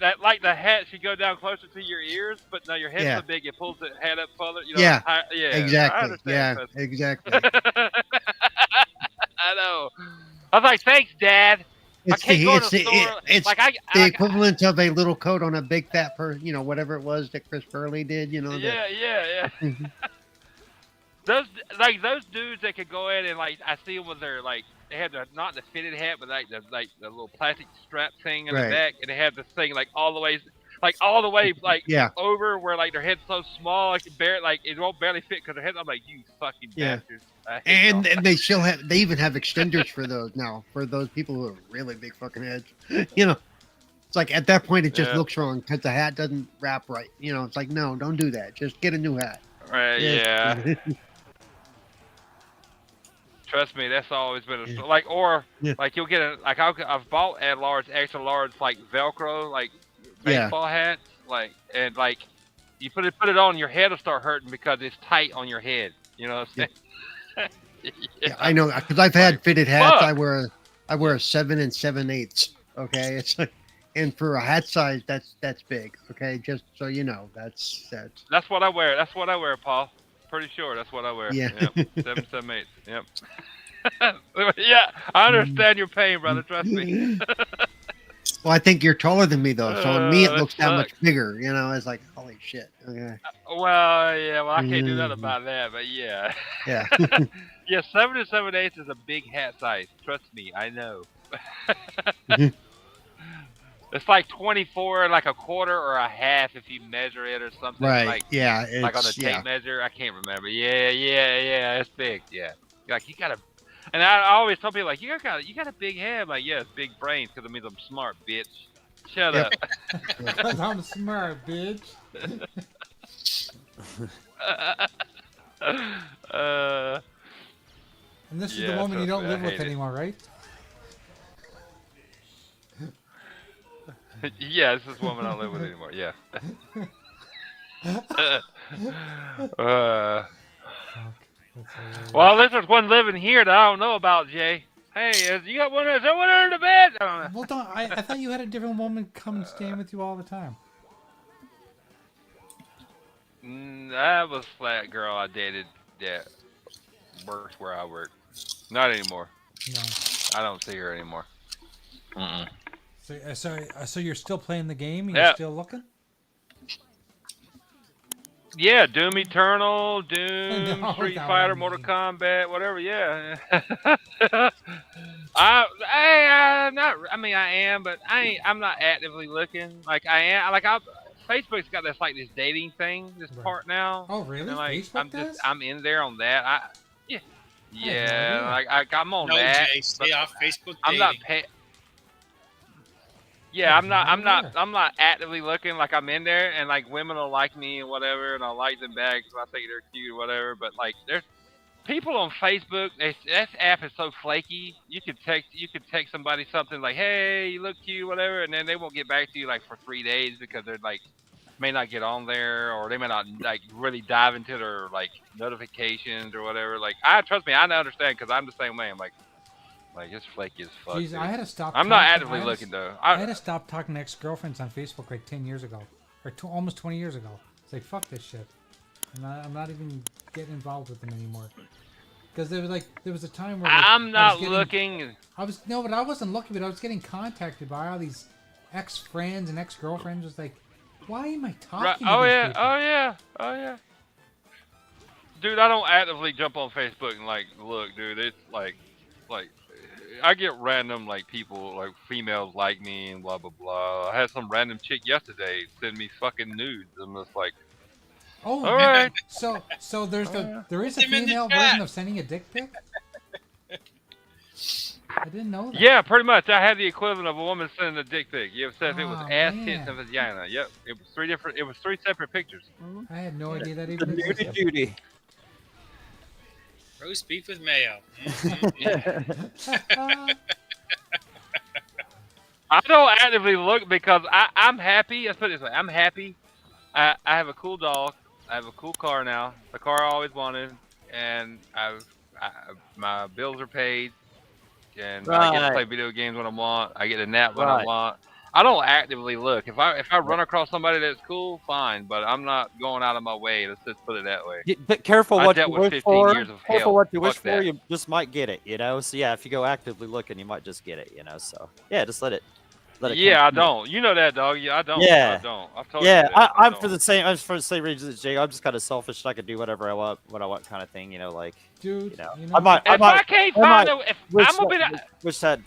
that like the hat should go down closer to your ears, but no, your head's Yeah. so big it pulls the head up further. You know, Yeah. yeah. I Exactly. understand. Yeah. Exactly. I know. I was like, thanks, Dad. I can't go to the store. It's Like the equivalent of a little coat on a big fat person. You know, whatever it was that Chris Burley did. You know. yeah. Those dudes that could go in and I see them with their they have not the fitted hat, but the little plastic strap thing in the Right. back, and they have this thing all the way Yeah. over where their head's so small it won't barely fit because their head. I'm like, you fucking Yeah. bastards. I hate And y'all. they even have extenders for those now for those people who have really big fucking heads. You know, it's like at that point it just Yeah. looks wrong because the hat doesn't wrap right. You know, it's like no, don't do that. Just get a new hat. Right? Yeah. Trust me, that's always been a Yeah. you'll get I've bought a large, extra large Velcro Yeah. baseball hats and you put it on, your head will start hurting because it's tight on your head. You know what I'm saying? Yeah, I know because I've had Like, fitted hats. fuck. I wear a 7 7/8. Okay, it's like, and for a hat size, that's big. Okay, just so you know, that's That's what I wear. That's what I wear, Paul. Pretty sure that's what I wear. Yeah. Yep. 7 7/8. Yep. Yeah, I understand your pain, brother. Trust me. Well, I think you're taller than me though, so on me it That looks that much sucks. bigger. You know, it's like holy shit. Okay, Well, yeah. Well, I can't do nothing about that, but yeah. yeah, Yeah, 7 7/8 is a big hat size. Trust me, I know. Mhm. It's like 24 and a quarter or a half if you measure it or something. right, yeah, Like on the it's tape yeah, measure. I can't remember. Yeah. It's big. Yeah. You gotta. And I always tell people you got a big head. I'm like, yeah, it's big brains because it means I'm smart, bitch. Shut Yep. up. Because I'm smart, bitch. And this is the Yeah, woman you trust don't me, I live with hate it. anymore, right? Yeah, this is woman I don't live with anymore. Yeah. Fuck. That's hilarious. Well, there's one living here that I don't know about, Jay. Hey, you got one? Is there one under the bed? I don't know. Well, don't, I thought you had a different woman come and stand with you all the time. That was that girl I dated that works where I work. Not anymore. No. I don't see her anymore. Mm-mm. So you're still playing the game? You're Yeah. still looking? Yeah, Doom Eternal, Doom, No, Street no, Fighter, I Mortal mean- Kombat, whatever. Yeah. I mean, I am, but I'm not actively looking. Like I am. Facebook's got this dating thing, this Right. part now. Oh, really? And Facebook does? I'm in there on that. no Yeah. idea. I'm on No, that. Jay, stay off Facebook. I'm not dating. pay. Yeah, I'm not. I'm not. Yeah. I'm not actively looking. I'm in there, and women will like me and whatever, and I'll like them back because I think they're cute or whatever. But there's people on Facebook. That app is so flaky. You could text somebody something like, "Hey, you look cute," whatever, and then they won't get back to you for 3 days because they're may not get on there, or they may not really dive into their notifications or whatever. I trust me, I understand because I'm the same way. I'm Like it's flaky as fuck. Jeez, dude. I had to stop. I'm not talking- actively I had to- looking though. I had to stop talking to ex-girlfriends on Facebook like 10 years ago, or almost 20 years ago. It's like, fuck this shit. I'm not even getting involved with them anymore. Because there was a time where like, I'm not I was looking. but I wasn't looking, but I was getting contacted by all these ex-friends and ex-girlfriends. It was like, why am I talking to Oh these yeah, people? oh yeah, oh yeah. Dude, I don't actively jump on Facebook and like look, dude. It's like I get random like people like females like me and blah blah blah. I had some random chick yesterday send me fucking nudes. I'm just like, Oh, all right. so there is a Put them in the female chat. version of sending a dick pic? I didn't know that. Yeah, pretty much. I had the equivalent of a woman sending a dick pic. You said it was Oh, ass, man. tits, and vagina. Yep, it was three different. It was three separate pictures. I had no idea that The even nudie existed. duty. Roast beef with mayo. Mhm. I don't actively look because I'm happy. Let's put it this way. I'm happy. I have a cool dog. I have a cool car now. The car I always wanted, and my bills are paid, and I get to Right. play video games when I want. I get a nap when I Right. want. I don't actively look. If I run across somebody that's cool, fine. But I'm not going out of my way. Let's just put it that way. But careful I what dealt you with wish 15 for. years of Careful hell. what you wish Fuck for. that. You just might get it, you know. So yeah, if you go actively looking, you might just get it, you know. So yeah, just let it. Yeah, I come to you. don't. You know that, dog. Yeah, I don't. Yeah. I don't. I've told you Yeah, that. I'm don't. for the same. I'm for the same reason as Jay. I'm just kind of selfish. I can do whatever I want, what I want, kind of thing. You know, like Dude, you know. you know, I might. If I can't I find might a, if wish I'm gonna be, that, wish that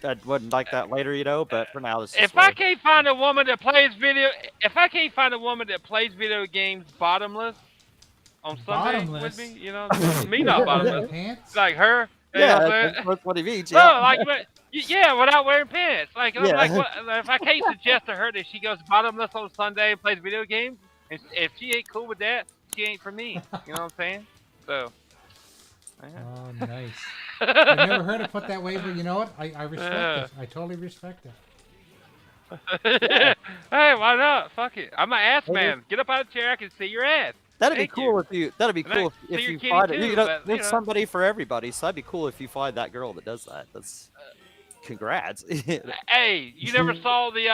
I wouldn't like that later, you know. But for now, this is if I can't find a woman that plays video, if I can't find a woman that plays video games bottomless on Sunday Bottomless? with me, you know, me not bottomless, Pants? like her. You know yeah, what I'm saying? that's what he means. No, Yeah. like, yeah, without wearing pants. Like, I'm Yeah. like, what, if I can't suggest to her that she goes bottomless on Sunday and plays video games, and if she ain't cool with that, she ain't for me. You know what I'm saying? So. yeah. Oh, nice. I've never heard it put that way, but you know what? I respect it. I totally respect it. Yeah. Hey, why not? Fuck it. I'm an ass Hey, man. Get up out of the chair. I can see your ass. That'd be Thank cool you. if you. That'd be And cool I if see your you kitty find it. too, You know, but, there's you know. somebody for everybody. So that'd be cool if you find that girl that does that. That's congrats. Hey, you never saw the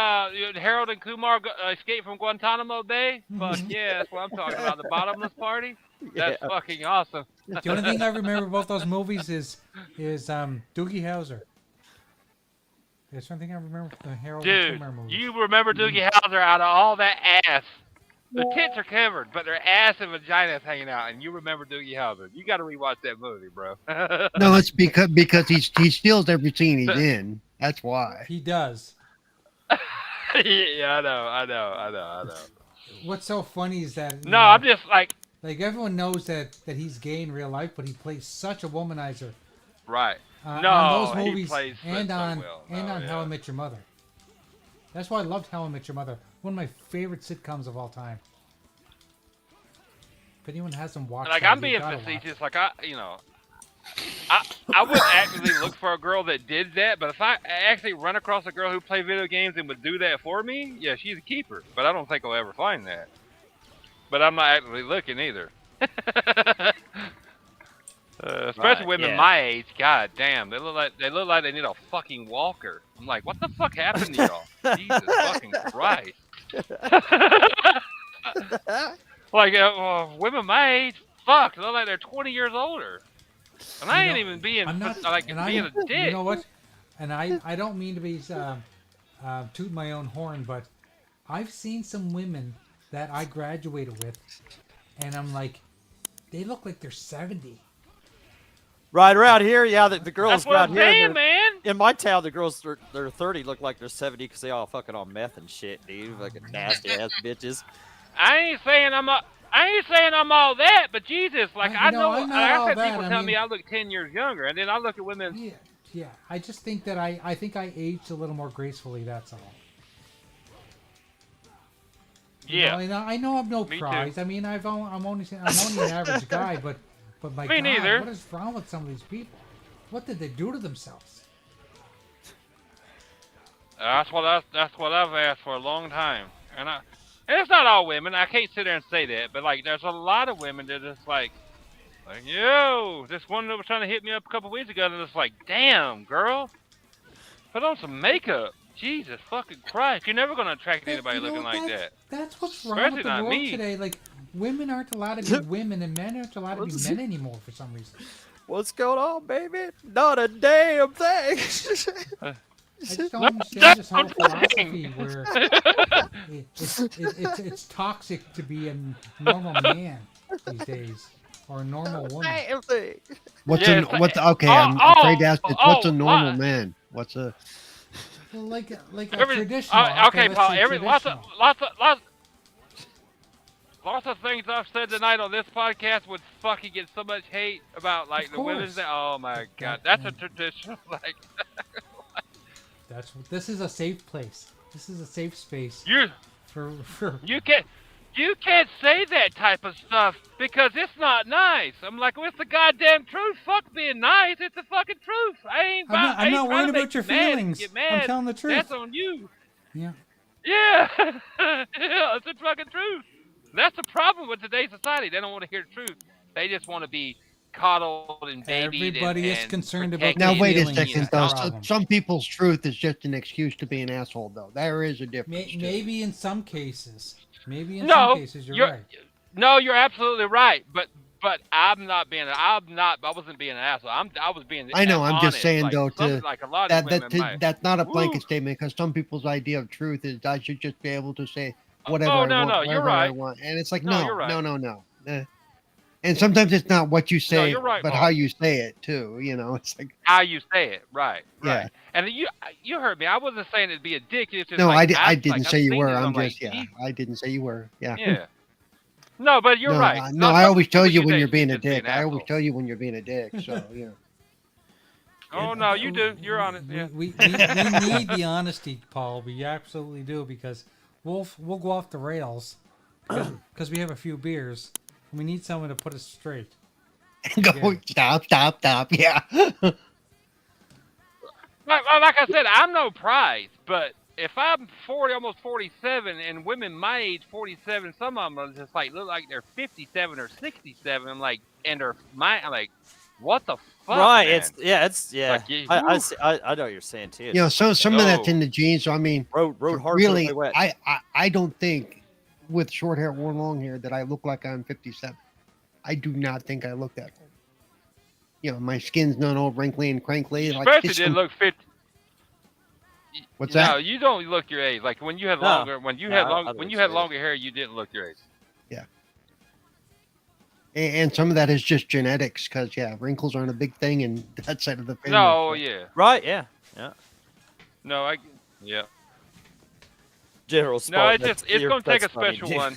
Harold and Kumar escape from Guantanamo Bay? Fuck yeah, that's what I'm talking about. The bottomless party. That's Yeah. fucking awesome. The only thing I remember about those movies is Doogie Howser. That's one thing I remember from the Harold and Dude, Kumar movies. you remember Doogie Howser out of all that ass. The tits are covered, but their ass and vagina is hanging out, and you remember Doogie Howser. You got to rewatch that movie, bro. No, it's because he steals every scene he's in. That's why. He does. Yeah, I know. What's so funny is that No, I'm just like, everyone knows that he's gay in real life, but he plays such a womanizer right. on No, those he movies plays and so on well. and No, on yeah. How I Met Your Mother. That's why I loved How I Met Your Mother. One of my favorite sitcoms of all time. If anyone hasn't watched, Like, that, I'm you being gotta watch facetious. it. Like, I wouldn't actively look for a girl that did that, but if I actually run across a girl who played video games and would do that for me, yeah, she's a keeper. But I don't think I'll ever find that. But I'm not actively looking either. Especially Right, women yeah. my age. God damn, they look like they need a fucking walker. I'm like, what the fuck happened to y'all? Jesus fucking Christ. Like, women my age, fuck, they look like they're 20 years older. And I You ain't know, even being I'm not, like and being a dick. You know what? And I don't mean to be tooting my own horn, but I've seen some women that I graduated with, and I'm like, they look like they're 70. Right around here, yeah, the girls That's what around I'm here. saying, man. In my town, the girls they're 30 look like they're 70 because they all fucking on meth and shit, dude. Fucking nasty ass bitches. I ain't saying I'm all that, but Jesus, like I I know, know, I'm not like I all said, that, people I tell mean- me I look 10 years younger, and then I look at women. Yeah. I just think that I think I aged a little more gracefully. That's all. You Yeah, know, and I know I'm no Me prize. too. I mean, I'm only an average guy, but my Me God, neither. what is wrong with some of these people? What did they do to themselves? that's what I've asked for a long time, and it's not all women. I can't sit there and say that, but like there's a lot of women that just like Like, yo, this one that was trying to hit me up a couple weeks ago, and it's like, damn, girl, put on some makeup. Jesus fucking Christ, you're never gonna attract anybody You know, looking like that. That's what's wrong Especially with the not world me. today. Like, women aren't allowed to be women, and men aren't allowed to be men anymore for some reason. What's going on, baby? Not a damn thing. I just don't understand this whole philosophy where it's toxic to be a normal man these days, or a normal woman. Damn thing. Okay, I'm afraid to ask this. What's a normal man? What's a Well, like a Every, traditional. okay, let's Paul. say traditional. Lots of things I've said tonight on this podcast would fucking get so much hate about, like, the women's. Oh my god, that's a tradition. Like, This is a safe place. This is a safe space you for you can't say that type of stuff because it's not nice. I'm like, well, it's the goddamn truth. Fuck being nice. It's the fucking truth. I'm not worried trying to about make your you mad and feelings. get mad. I'm telling the truth. That's on you. Yeah. Yeah, yeah, it's the fucking truth. That's the problem with today's society. They don't want to hear the truth. They just want to be coddled and babied. Everybody is and concerned about now? their Wait a feelings. second, That's though. the problem. Some people's truth is just an excuse to be an asshole, though. There is a difference. too. Maybe in some cases. Maybe in No, some cases you're right. No, you're absolutely right. But I'm not being. I wasn't being an asshole. I was being. I know. I'm just honest. saying, Like, though, like a lot of women might. that's not a blanket Woo. statement, because some people's idea of truth is I should just be able to say whatever Oh, I no, want, no, you're wherever I right. want, and it's like No, no, you're right. no. And sometimes it's not what you say, you're right, but Paul. how you say it too. You know, it's like How you say it, right? Yeah. And you heard me. I wasn't saying it'd be a dick. It's just no, like, I didn't like, say I've you seen were. it, I'm like, just yeah. geez. I didn't say you were. Yeah. Yeah. No, but you're no, right. no, I always tell you when say you're being a just being dick. an I always asshole. tell you when you're being a dick. So yeah. Oh no, you do. You're honest. Yeah. We need the honesty, Paul. We absolutely do, because we'll go off the rails because we have a few beers and we need someone to put us straight. Go stop. Yeah. Like I said, I'm no prize, but if I'm 40, almost 47, and women my age, 47, some of them are just like look like they're 57 or 67. I'm like, and I'm like, what the fuck? Right. man? It's yeah. Like, you- I know what you're saying too. You know, some of that's No. in the genes. So I mean, road hard, really, really wet. I don't think with short hair or long hair that I look like I'm 57. I do not think I look that old. You know, my skin's not all wrinkly and crinkly. Like Especially it's didn't look 50. What's No, that? you don't look your age. Like when you had No. longer, when you had I long, don't when you say had that. longer hair, you didn't look your age. And some of that is just genetics, because wrinkles aren't a big thing in that side of the family. No, so. yeah, Right. Yeah. no, yeah. General. No, it's gonna take a special one.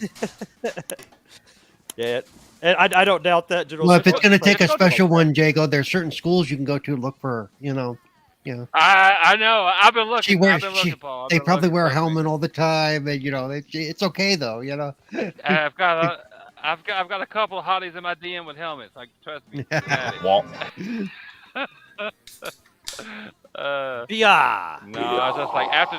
Yeah. And I don't doubt that, General. Well, if it's going to take a It's gonna special one, Jago, there's certain schools you can go to look for. I know. I've been looking. wears- I've been looking, Paul. I've They been probably looking, wear a trust me. helmet all the time, and it's okay though. I've got a couple of hotties in my DM with helmets. Like, trust me. Yeah. No, I was just like after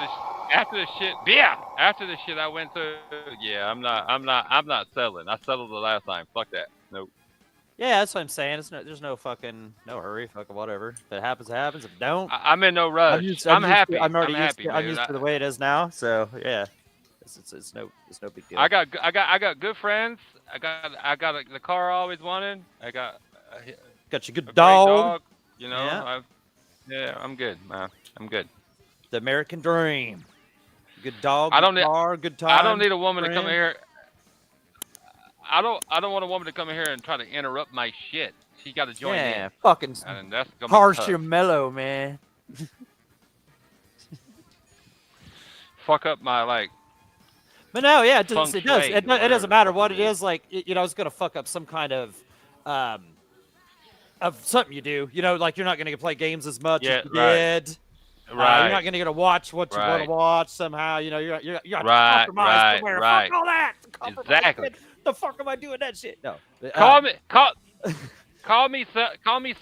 the shit I went through. Yeah, I'm not settling. I settled the last time. Fuck that. Nope. Yeah, that's what I'm saying. There's no fucking no hurry. Fucking whatever. If it happens, it happens. If it don't, I'm in no rush. I'm happy. I'm already used happy. to, I'm dude. used to the way it is now. So yeah, it's no big deal. I got good friends. I got the car I always wanted. I got Got your a good great dog. dog. You know. Yeah. I'm good, man. I'm good. The American dream. Good dog. I don't good need- car. Good time. I don't need a woman to come friend. here. I don't want a woman to come in here and try to interrupt my shit. She got to join Yeah, in, fucking and that's gonna be harsh tough. or mellow, man. Fuck up my like. But no, yeah, it Feng does. It does. shui, It whatever doesn't the matter fuck what it it is. is. Like it's gonna fuck up some kind of something you do. Like you're not gonna play games as much Yeah, as you right. did. Right. You're not gonna get to watch what you want Right. to watch somehow. You're have to Right, compromise right, somewhere. right. Fuck all that. Compromise Exactly. shit. The fuck am I doing that shit? No. Call me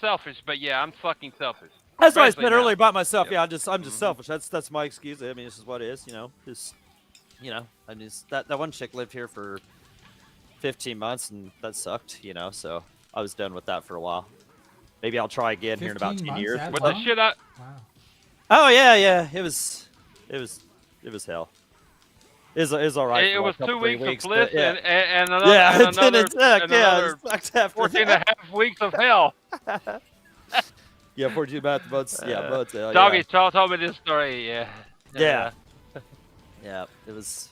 selfish, but yeah, I'm fucking selfish. That's what I Especially said now. earlier about myself. Yep. Yeah, I'm just selfish. That's my excuse. I mean, this is what it is. I mean, that one chick lived here for 15 months and that sucked. So was done with that for a while. Maybe I'll try again here in about 15 10 months, years. that But long? the shit I Wow. Oh yeah. It was hell. It was all right. it for was like a 2 couple, 3 weeks of weeks, bliss but yeah. and another Yeah, and it didn't suck. and Yeah, another it sucked after 14 and that. a half weeks of hell. Yeah, 14 months. Yeah, months. Doggy told me this story. Yeah. Yeah. Yeah, it was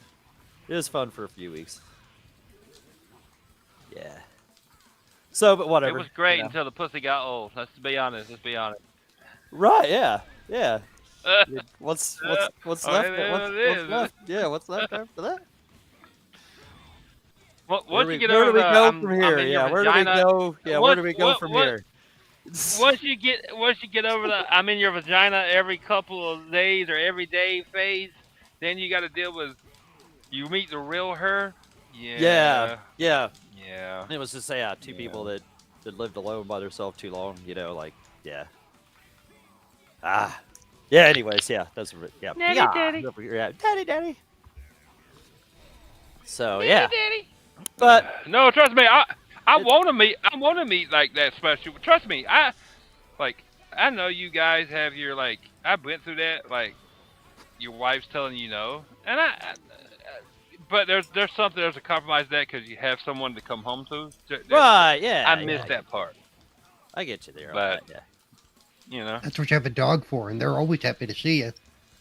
fun for a few weeks. Yeah. So, but It whatever. was great you know. until the pussy got old. Let's be honest. Right? Yeah. Yeah. I mean, what's left? Oh, What's it is. left? Yeah. What's left after that? Once you get where over do we the, go I'm from in here? your Yeah. Where do we vagina. go? Yeah. Where do we go from here? Once you get over the I'm in your vagina every couple of days or every day phase, then you got to deal with you meet the real her. Yeah. Yeah. It was just two people that lived alone by themselves too long. You know, like yeah. Anyways, yeah. That's yeah. Daddy. Yeah. Daddy. So yeah. But No, trust me. I want to meet like that special. Trust me. I know you guys have your like. I went through that. Like your wife's telling you no, and but there's a compromise there because you have someone to come home to. right. Yeah. I missed that part. I get you there. on But- that, yeah. You know. That's what you have a dog for, and they're always happy to see you.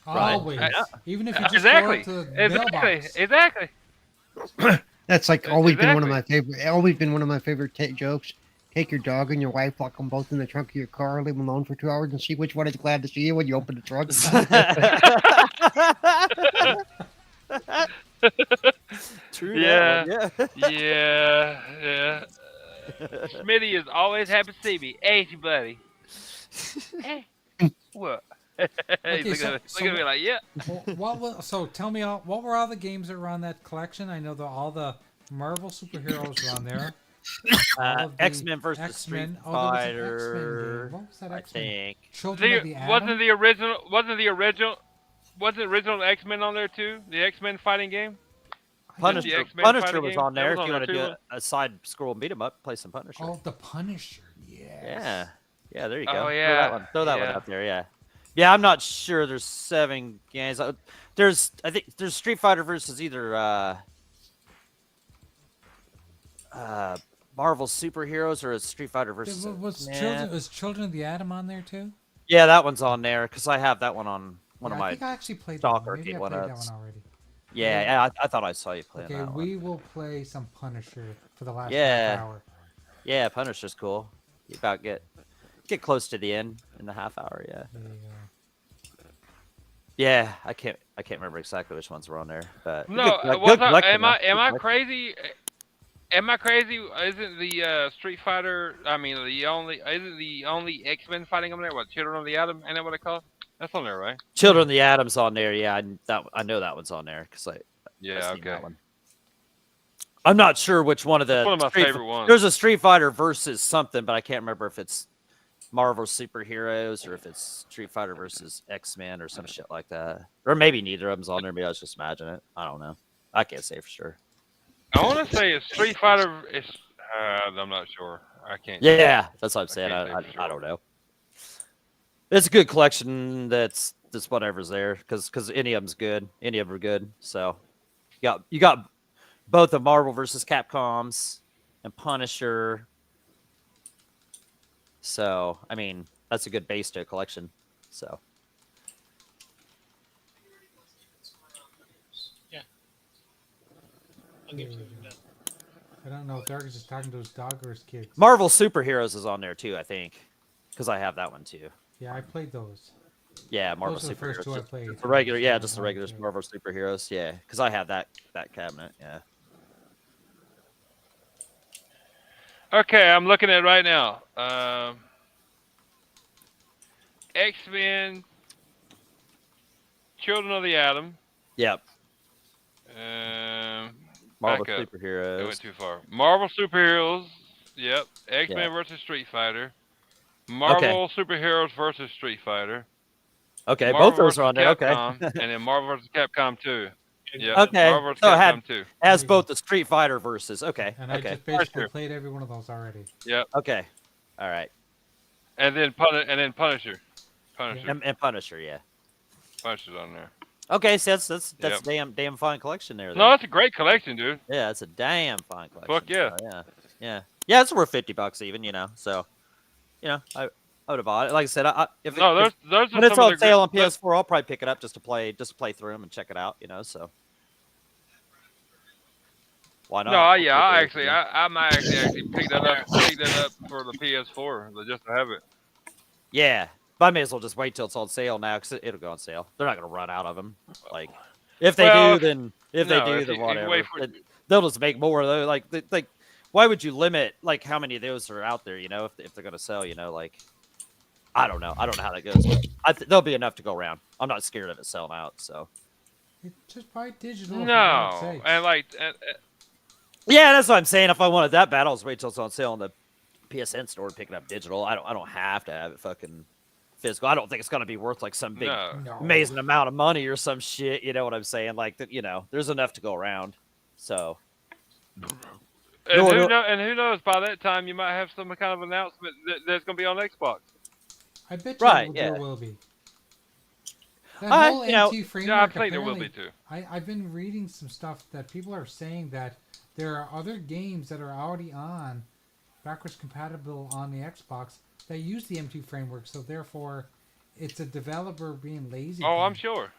Right. Always. Even if you just Exactly. go up to the mailbox. Exactly. That's like always been one of Exactly. my favorite. Always been one of my favorite jokes. Take your dog and your wife, lock them both in the trunk of your car, leave them alone for 2 hours, and see which one is glad to see you when you open the trunk. True. Yeah. that one, yeah. Yeah. Smitty is always happy to see me. Hey, buddy. Hey. What? Okay, He's looking at me like, yeah. So tell me, what were all the games that were on that collection? I know all the Marvel superheroes were on there. All of the X-Men versus Street X-Men. Oh, there was an Fighter. X-Men game. What was that I X-Men? think. Children of the Atom? Wasn't the original X-Men on there too? The X-Men fighting game? Punisher, the X-Men Punisher fighting was game? on That there. was If on you want to there do too? a side scroll and beat 'em up, play some Punisher. Oh, the Punisher. Yes. Yeah. There you Oh, go. yeah. Throw that one Yeah. out there. Yeah. Yeah, I'm not sure. There's 7 games. I think there's Street Fighter versus either Marvel superheroes or a Street Fighter versus. Was Children of the Atom on there too? Yeah, that one's on there because I have that one on one Yeah, of I my. think I actually played stock that one. Maybe I arcade played that one-ups. one already. Yeah, I thought I saw you playing Okay, that one. we will play some Punisher for the last Yeah. half hour. Yeah, Punisher's cool. You about get close to the end in the half hour. Yeah. There you go. Yeah, I can't remember exactly which ones were on there, but No, good collection, am though. I Good collection. crazy? Am I crazy? Isn't the Street Fighter? I mean, isn't the only X-Men fighting on there? What, Children of the Atom? Ain't that what it called? That's on there, right? Children of the Atom's on there. Yeah, I know that one's on there because I've Yeah. seen Okay. that one. I'm not sure which one of the. That's one of my favorite ones. There's a Street Fighter versus something, but I can't remember if it's Marvel superheroes or if it's Street Fighter versus X-Men or some shit like that, or maybe neither of them's on there. Maybe I was just imagining it. I don't know. I can't say for sure. I want to say it's Street Fighter. I'm not sure. I can't. Yeah, that's what I'm saying. can't say I for sure. don't know. It's a good collection. That's whatever's there because any of them's good. Any of them are good. So you got both the Marvel versus Capcoms and Punisher. So I mean that's a good base to a collection. So I'll give you that. I don't know if Dark is just talking to his dog or his kids. Marvel Superheroes is on there too. I think because I have that one too. Yeah, I played those. Yeah, Marvel Those are the first Superheroes. two I Just played. the regular, yeah, Yeah, just the one, regular two. Marvel Superheroes. Yeah, because I have that cabinet. Yeah. Okay, I'm looking at it right now. X-Men, Children of the Atom. Yep. Marvel Back up. It Superheroes. went too far. Marvel superheroes. Yep. X-Men Yeah. versus Street Fighter. Marvel superheroes versus Street Fighter. Okay, Marvel both those are on there. versus Okay. Capcom, and then Marvel versus Capcom 2. Yeah. Okay, Marvel vs. so it had- Capcom 2. Has There you both go. the Street Fighter versus. Okay. And I Okay. just basically Punisher. played every one of those already. Yep. Okay. All right. And then Punisher. Punisher. And Punisher, yeah. Punisher's on there. Okay, so that's Yep. a damn fine collection there. Then. No, that's a great collection, dude. Yeah, it's a damn fine collection. Fuck yeah. So, yeah. It's worth $50 even, So, I would have bought it. Like I said, if No, it, those are when it's some of on the sale on great- PS4, I'll probably pick it up just to play through them and check it out. So. Why not? No, I might actually pick that up for the PS4 just to have it. Yeah, but I may as well just wait till it's on sale now because it'll go on sale. They're not gonna run out of them. Like, if they Well, do, then if you whatever. wait for- They'll just make more though. Like, why would you limit like how many of those are out there? If they're gonna sell, like, I don't know. I don't know how that goes. There'll be enough to go around. I'm not scared of it selling out. So. Just buy digital. for God's No, sakes. and like, Yeah, that's what I'm saying. If I wanted that bad, I'll just wait till it's on sale in the PSN store and pick it up digital. I don't have to have it fucking physical. I don't think it's gonna be worth like some big no. No. amazing amount of money or some shit. You know what I'm saying? Like that. There's enough to go around. So. And No, who, no. know, and who knows? By that time, you might have some kind of announcement that's going to be on Xbox. I bet you Right, there yeah. will be. That whole MT framework, Yeah, I think there will be apparently- too. I've been reading some stuff that people are saying that there are other games that are already on backwards compatible on the Xbox that use the MT framework, so therefore it's a developer being lazy. Oh, thing. I'm sure.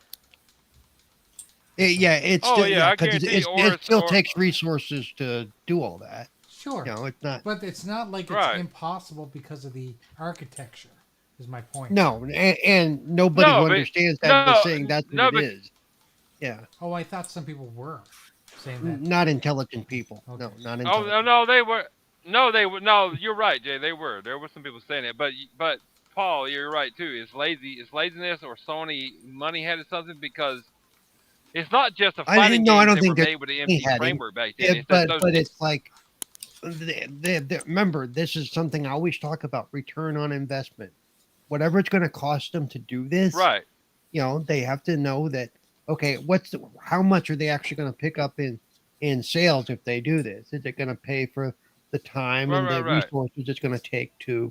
Yeah, it's Oh, still, yeah, I 'cause guarantee you, it still or- takes resources to do all that. Sure. It's not. But it's not like it's Right. impossible because of the architecture, is my point. No, and nobody No, who but- understands that is no, saying that's no, what but- it is. Yeah, Oh, I thought some people were saying that. not intelligent people. Okay. No, not Oh intelligent. no, they were. No, they were. No, you're right, Jay. They were. There were some people saying it, but Paul, you're right too. It's laziness or Sony money headed something because it's not just a fighting no, I games don't that think were they're made with the MT money-headed. framework back then. Yeah, It's that but those- it's like, remember, this is something I always talk about: return on investment. Whatever it's going to cost them to do this, right. They have to know that. Okay, how much are they actually going to pick up in sales if they do this? Is it going to pay for the time and the Right. resources it's going to take to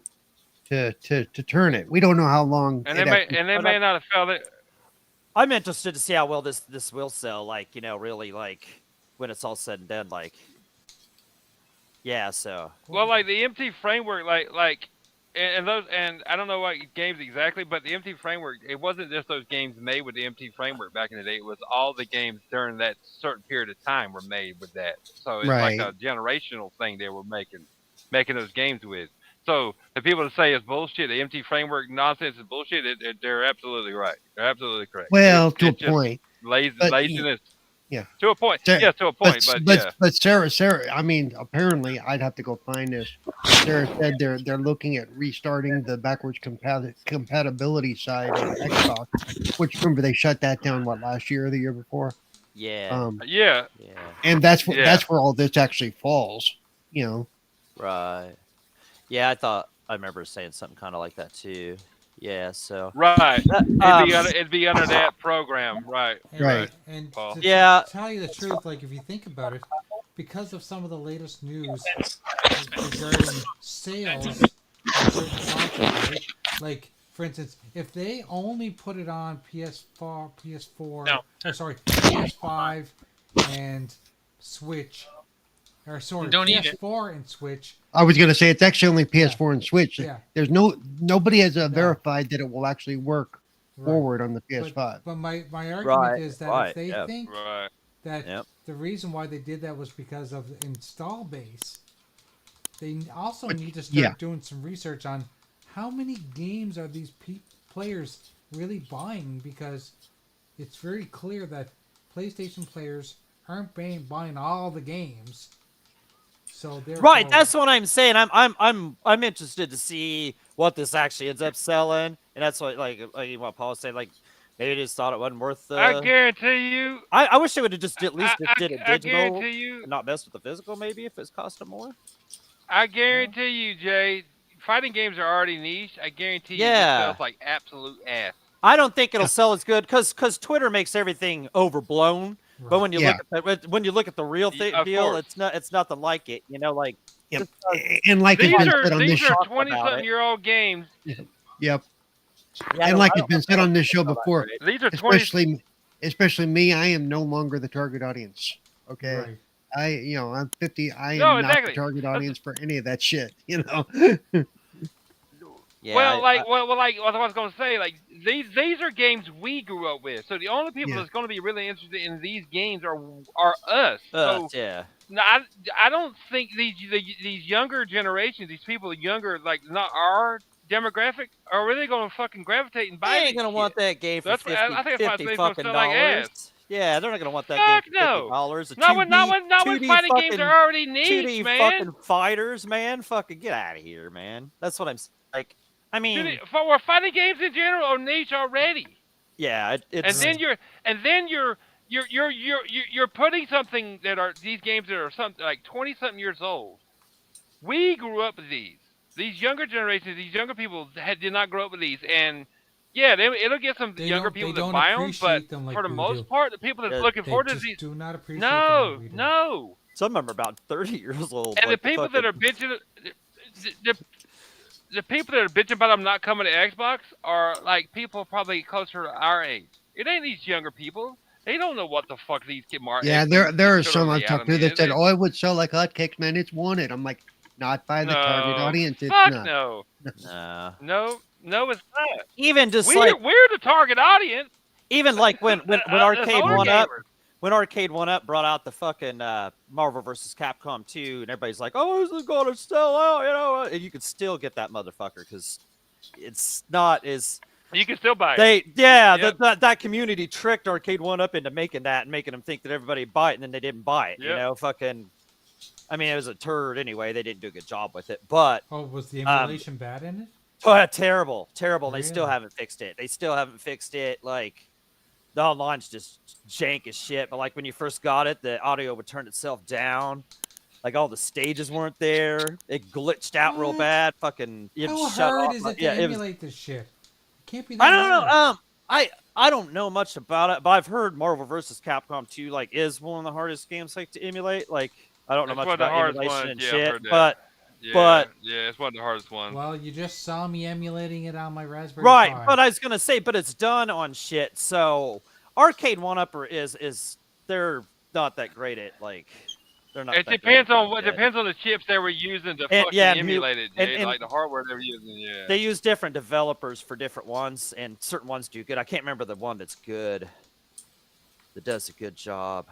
turn it? We don't know how long. And it they may actually- and they may not have felt it. I'm interested to see how well this will sell. Like, really, like when it's all said and done. Like, yeah. So. Well, like the MT framework, and those, and I don't know what games exactly, but the MT framework, it wasn't just those games made with the MT framework back in the day. It was all the games during that certain period of time were made with that. So it's like Right. a generational thing they were making those games with. So the people that say it's bullshit, the MT framework nonsense is bullshit, they're absolutely right. They're absolutely correct. well, It's to a just point. But, laziness. yeah. To a point. Sarah- Yes, to a point. But, yeah. But Sarah, I mean, apparently, I'd have to go find this. Sarah said they're looking at restarting the backwards compatibility side of Xbox, which remember they shut that down last year or the year before. Yeah. Yeah. Yeah. And that's Yeah. that's where all this actually falls. Right. Yeah, I remember saying something kind of like that too. Yeah. So. Right. Um, It'd be under that program. Right. And, Right. And Paul. to Yeah. tell you the truth, like if you think about it, because of some of the latest news regarding sales of certain consoles, right? Like for instance, if they only put it on PS4, No. PS5 and Switch, or sorry, Don't eat it. PS4 and Switch. I was going to say it's actually only PS4 and Switch. Yeah. There's nobody has verified that it will actually work Right. forward on the PS5. But my argument Right, is that right, if they yeah. think Right. that Yep. the reason why they did that was because of the install base, they also need to start yeah. doing some research on how many games are these players really buying, because it's very clear that PlayStation players aren't buying all the games. So Right, that's what I'm saying. I'm interested to see what this actually ends up selling, and that's like what Paul was saying. Like maybe they just thought it wasn't worth. I guarantee you. I wish they would have just at least just did it I digital, guarantee you. and not mess with the physical. Maybe if it's costing more. I guarantee you, Jay. Fighting games are already niche. I guarantee you, Yeah. it sells like absolute ass. I don't think it'll sell as good because Twitter makes everything overblown. But when you Yeah. when you look at the real Of deal, course. it's nothing like it. You know, like Yep. just, uh, And like it's These been are said on this show. 20-something year old games. Yep. yeah, And like I it's been said on this show before, great. These are 20. especially me, I am no longer the target audience. Okay. Right. I'm 50. I No, am not the exactly. target audience for any of that shit. Yeah, Well, like what I was gonna say, like these are games we grew up with. So the only people Yeah. that's gonna be really interested in these games are us. So yeah. no, I don't think these younger generations, these people younger, like not our demographic, are really gonna fucking gravitate and They buy. ain't gonna want that game for That's 50, I think that's why 50 it's gonna fucking sell like dollars. ass. Yeah, they're not gonna want that Fuck game for no. $50. Not when 2D fighting games fucking are already niche, 2D man. fucking fighters, man. Fucking get out of here, man. That's what I'm like. I mean, For fighting games in general are niche already. yeah, And it's then you're putting something that are these games that are something like 20-something years old. We grew up with these. These younger generations, these younger people did not grow up with these, and yeah, it'll get some younger people They that don't buy them, but appreciate them like for the we most do. part, the people that's Yeah, looking They forward to just these, do not appreciate them like we do. no, some of them are about 30 years old. and like the people that are bitching, the people that are bitching about them not coming to Xbox are like people probably closer to our age. It ain't these younger people. They don't know what the fuck these kid mark. Yeah, there are some I've talked to that said, "Oh, it would sell like hotcakes, man. It's wanted." I'm like, not by the target audience. It's fuck not. no, Nah. no, it's not. Even just We're like the target audience. even like when Arcade older One Up gamers. when Arcade One Up brought out the fucking Marvel vs. Capcom 2, and everybody's like, "Oh, this is gonna sell out," you know, and you could still get that motherfucker because it's not as You can still buy it. Yep. that community tricked Arcade One Up into making that and making them think that everybody would buy it, and then they didn't buy it. You Yep. know, fucking. I mean, it was a turd anyway. They didn't do a good job with it, but Oh, was the emulation bad in it? terrible. They still Really? haven't fixed it. Like the online's just jank as shit. But like when you first got it, the audio would turn itself down. Like all the stages weren't there. It glitched out real What? bad. Fucking you How shut hard off. is it to Yeah, it was. emulate this shit? It can't be that I don't know. hard. I don't know much about it, but I've heard Marvel vs. Capcom 2 like is one of the hardest games like to emulate. Like I don't know It's much one of the about hardest emulation ones, and yeah, I've shit, heard that. but Yeah, it's one of the hardest ones. Well, you just saw me emulating it on my Raspberry right. Pi. But I was gonna say, but it's done on shit. So Arcade One Upper is they're not that great at like they're not. It that depends great at on what it. depends on the chips they were using to And- fucking yeah, and emulate it. and- Jay, and like the hardware they were using. Yeah. They use different developers for different ones, and certain ones do good. I can't remember the one that's good. That does a good job.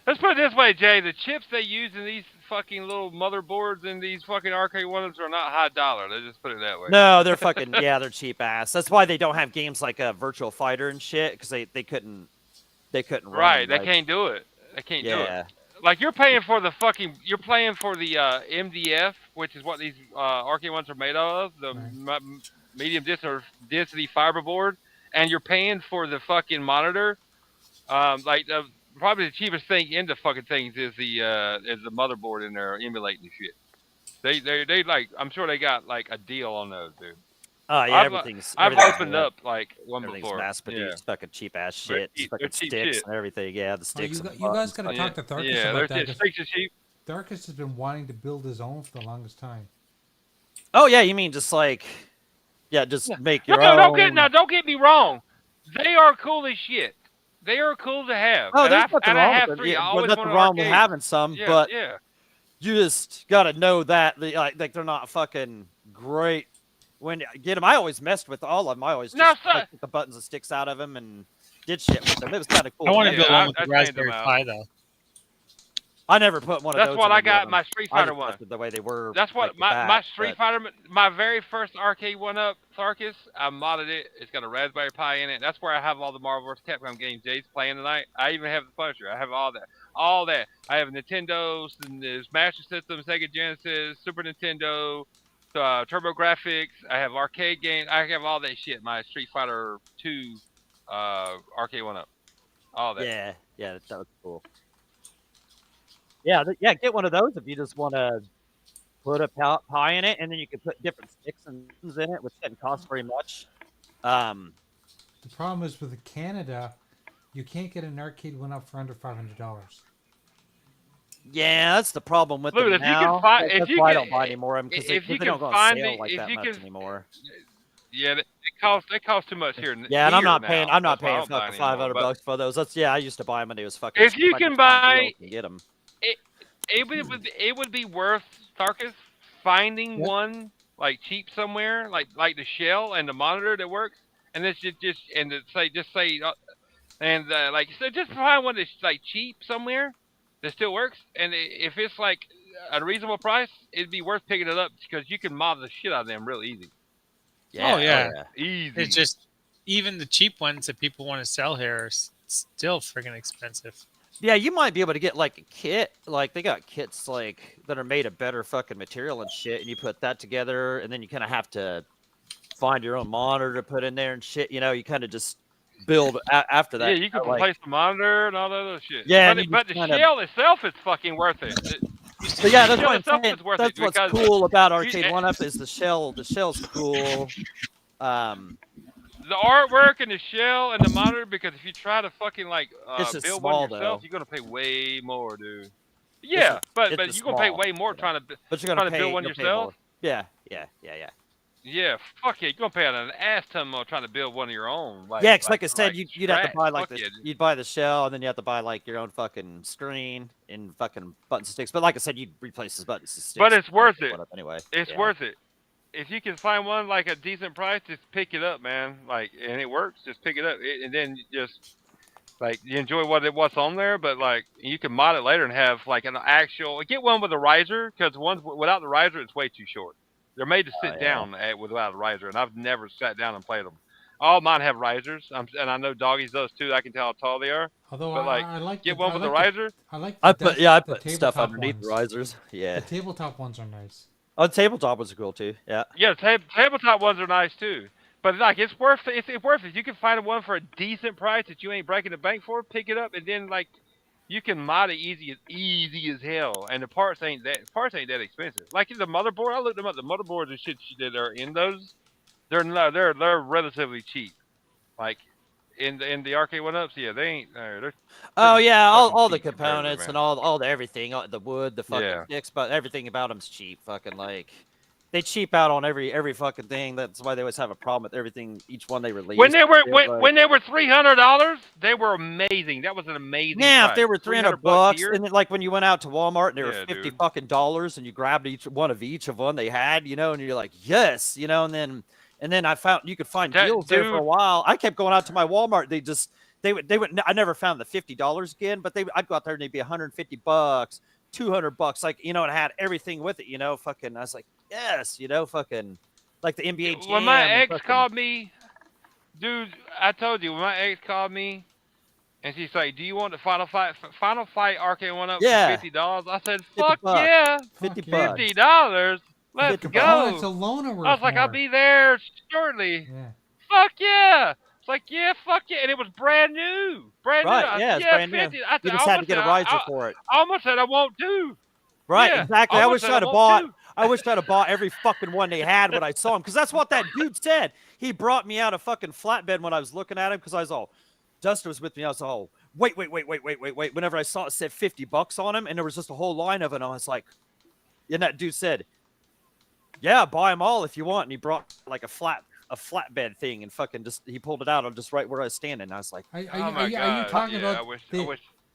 Let's put it this way, Jay. The chips they use in these fucking little motherboards in these fucking arcade ones are not high dollar. Let's just put it that way. No, they're fucking they're cheap ass. That's why they don't have games like a Virtual Fighter and shit because they couldn't run Right, them, they can't do it. They can't do Yeah, it. Like you're paying for the fucking, you're paying for the MDF, which is what these arcade ones are made of, the medium density fiberboard, and you're paying for the fucking monitor. Probably the cheapest thing in the fucking things is the motherboard in there emulating shit. They like, I'm sure they got like a deal on those, dude. oh yeah, everything's I've opened lit. up like one Everything's before. mass produced, fucking cheap ass shit, cheap- fucking they're cheap sticks shit. and everything. Yeah, the Oh, sticks. you, and you guys buttons, got to talk to Tharkus Yeah, about they're that. just 'cause sticks are cheap. Tharkus has been wanting to build his own for the longest time. Oh yeah, you mean just like just make your No, own. don't get me wrong. They are cool as shit. They are cool to have. Oh, And there's I nothing I wrong have with it. three. I Yeah, always nothing wanted wrong with arcades. having some, Yeah, but yeah. you just gotta know that like they're not fucking great. When you get them, I always messed with all of them. I always No, just son. took the buttons and sticks out of them and did shit with them. It was kind of cool. I want to Yeah, build one with I the trained them Raspberry out. Pi though. I never put one of That's those. what in I any of got them. my Street I Fighter just one. left it the way they were. That's what like my that, Street but- Fighter, my very first arcade one-up Tharkus, I modded it. It's got a Raspberry Pi in it. That's where I have all the Marvel vs. Capcom games Jay's playing tonight. I even have the Punisher. I have all that. I have Nintendo, Master System, Sega Genesis, Super Nintendo, TurboGrafx. I have arcade games. I have all that shit. My Street Fighter 2 arcade one-up. All that. Yeah, that was cool. Yeah, get one of those if you just want to put a pie in it, and then you can put different sticks and things in it, which doesn't cost very much. The problem is with Canada, you can't get an arcade one up for under $500. Yeah, that's the problem with Look, them if you can now. find, if That's you why I can, don't buy any more of them because if they you don't can go on find sale it, like if that you much can, anymore. yeah, they cost too much here. Yeah, and I'm here not now. paying. I'm not That's why I paying don't buy fucking anymore. 500 But bucks for those. That's I used to buy them and it was fucking. if you I can just find buy, deals and get them. it, it would be worth, Starkus, finding one like cheap somewhere, like the shell and the monitor that works, and this just and to say like so just find one that's like cheap somewhere that still works, and if it's like a reasonable price, it'd be worth picking it up because you can mod the shit out of them real easy. Yeah, yeah. Easy. It's just even the cheap ones that people want to sell here are still friggin' expensive. Yeah, you might be able to get like a kit. Like they got kits like that are made of better fucking material and shit, and you put that together, and then you kind of have to find your own monitor to put in there and shit. You know, you kind of just build after that. Yeah, you can like, replace the monitor and all that other shit. Yeah, but, and you but just the kinda- shell itself is fucking worth it. So yeah, that's shell what I'm itself saying. is worth That's it what's because cool about Arcade One Up is the shell. The shell's cool. The artwork and the shell and the monitor, because if you try to fucking like It's just build small, one yourself, though. you're gonna pay way more, dude. Yeah, just- but it's just you're gonna pay small, way more you know. trying to But you're gonna trying to pay. build one You'll pay yourself. more. Yeah. Yeah, fuck yeah, you're gonna pay an ass ton more trying to build one of your own. Yeah, because like I said, you'd have to scratch. buy like Fuck the yeah, dude. you'd buy the shell, and then you have to buy like your own fucking screen and fucking buttons and sticks. But like I said, you'd replace those buttons and sticks. But it's worth it. Anyway, It's yeah. worth it. If you can find one like a decent price, just pick it up, man. Like, and it works. Just pick it up, and then just like you enjoy what's on there. But like, you can mod it later and have like an actual. Get one with a riser, because ones without the riser, it's way too short. They're made to sit down without a riser, and I've never sat down and played them. All mine have risers, and I know doggies does too. I can tell how tall they are. Although But like, I like get the, one I with like a riser. I like. I the put desk- yeah, I the put stuff tabletop underneath ones. the risers. Yeah. The tabletop ones are nice. Oh, tabletop ones are cool too. Yeah. Yeah, tabletop ones are nice too. But like, it's worth it. It's worth it. You can find one for a decent price that you ain't breaking the bank for. Pick it up, and then like, you can mod it easy as hell. And the parts ain't that expensive. Like the motherboard, I looked them up. The motherboards and shit that are in those, they're relatively cheap. Like in the arcade one ups, yeah, they ain't. They're Oh pretty yeah, fucking all the cheap comparatively, components man. and all the everything, the wood, the fucking Yeah. sticks, but everything about them's cheap. Fucking like, they cheap out on every fucking thing. That's why they always have a problem with everything. Each one they release. When they were Like- when they were $300, they were amazing. That was an amazing. Yeah, price. if they were 300 bucks bucks, here. and then, like when you went out to Walmart and they were Yeah, 50 dude. fucking dollars, and you grabbed each one of one they had, you know, and you're like, yes, you know, and then I found you could find That deals there for a dude- while. I kept going out to my Walmart. They would. I never found the $50 again, but I'd go out there and they'd be 150 bucks, 200 bucks, like, you know, it had everything with it, you know, fucking. I was like, yes, you know, fucking, like the NBA Jam. When my and ex fucking- called me, dude, I told you when my ex called me, and she's like, "Do you want the Final Fight Arcade one up Yeah. for $50?" I said, 50 "Fuck bucks. yeah, 50 Fuck yeah. bucks. $50. Let's 50 go." Oh, it's a loaner worth I was like, more. "I'll be there shortly." Yeah. Fuck yeah! It's like, yeah, fuck yeah, and it was brand new, Right, new. yeah, it's brand new. 50. I You said, just had to get a riser I for it. almost said I won't do. Right, Yeah, exactly. I almost wish said I'd have won't bought. do. I wish I'd have bought every fucking one they had when I saw him, because that's what that dude said. He brought me out a fucking flatbed when I was looking at him, because I was all, Dustin was with me. I was all, wait. Whenever I saw it said $50 on him, and there was just a whole line of it, and I was like, and that dude said, yeah, buy them all if you want. And he brought like a flatbed thing, and fucking he pulled it out on just right where I was standing. And I was like, Are you Oh my are you God, talking yeah, about I wish.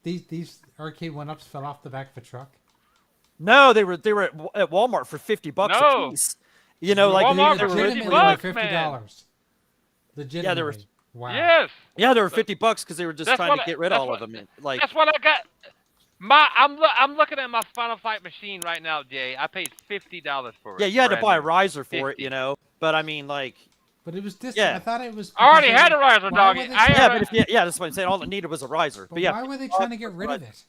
these arcade one-ups fell off the back of a truck? no, they were at Walmart for $50 No. a piece. You know, like Walmart they for were Legitimately $50, were man. $50. Legitimately. they were- Wow. Yes, Yeah, they were $50 because they were just That's trying what to I- get rid of that's all what- of them. Like, that's what I got. I'm looking at my Final Fight machine right now, Jay. I paid $50 for it. yeah, you had to brand buy a new. riser for it, 50. you know. But I mean, like, But it was distant. Yeah. I thought it was. I already because had they- a riser, why doggy. were they I trying- yeah, but that's what I'm saying. All it needed was a riser. But But yeah, why were they trying to get rid of it?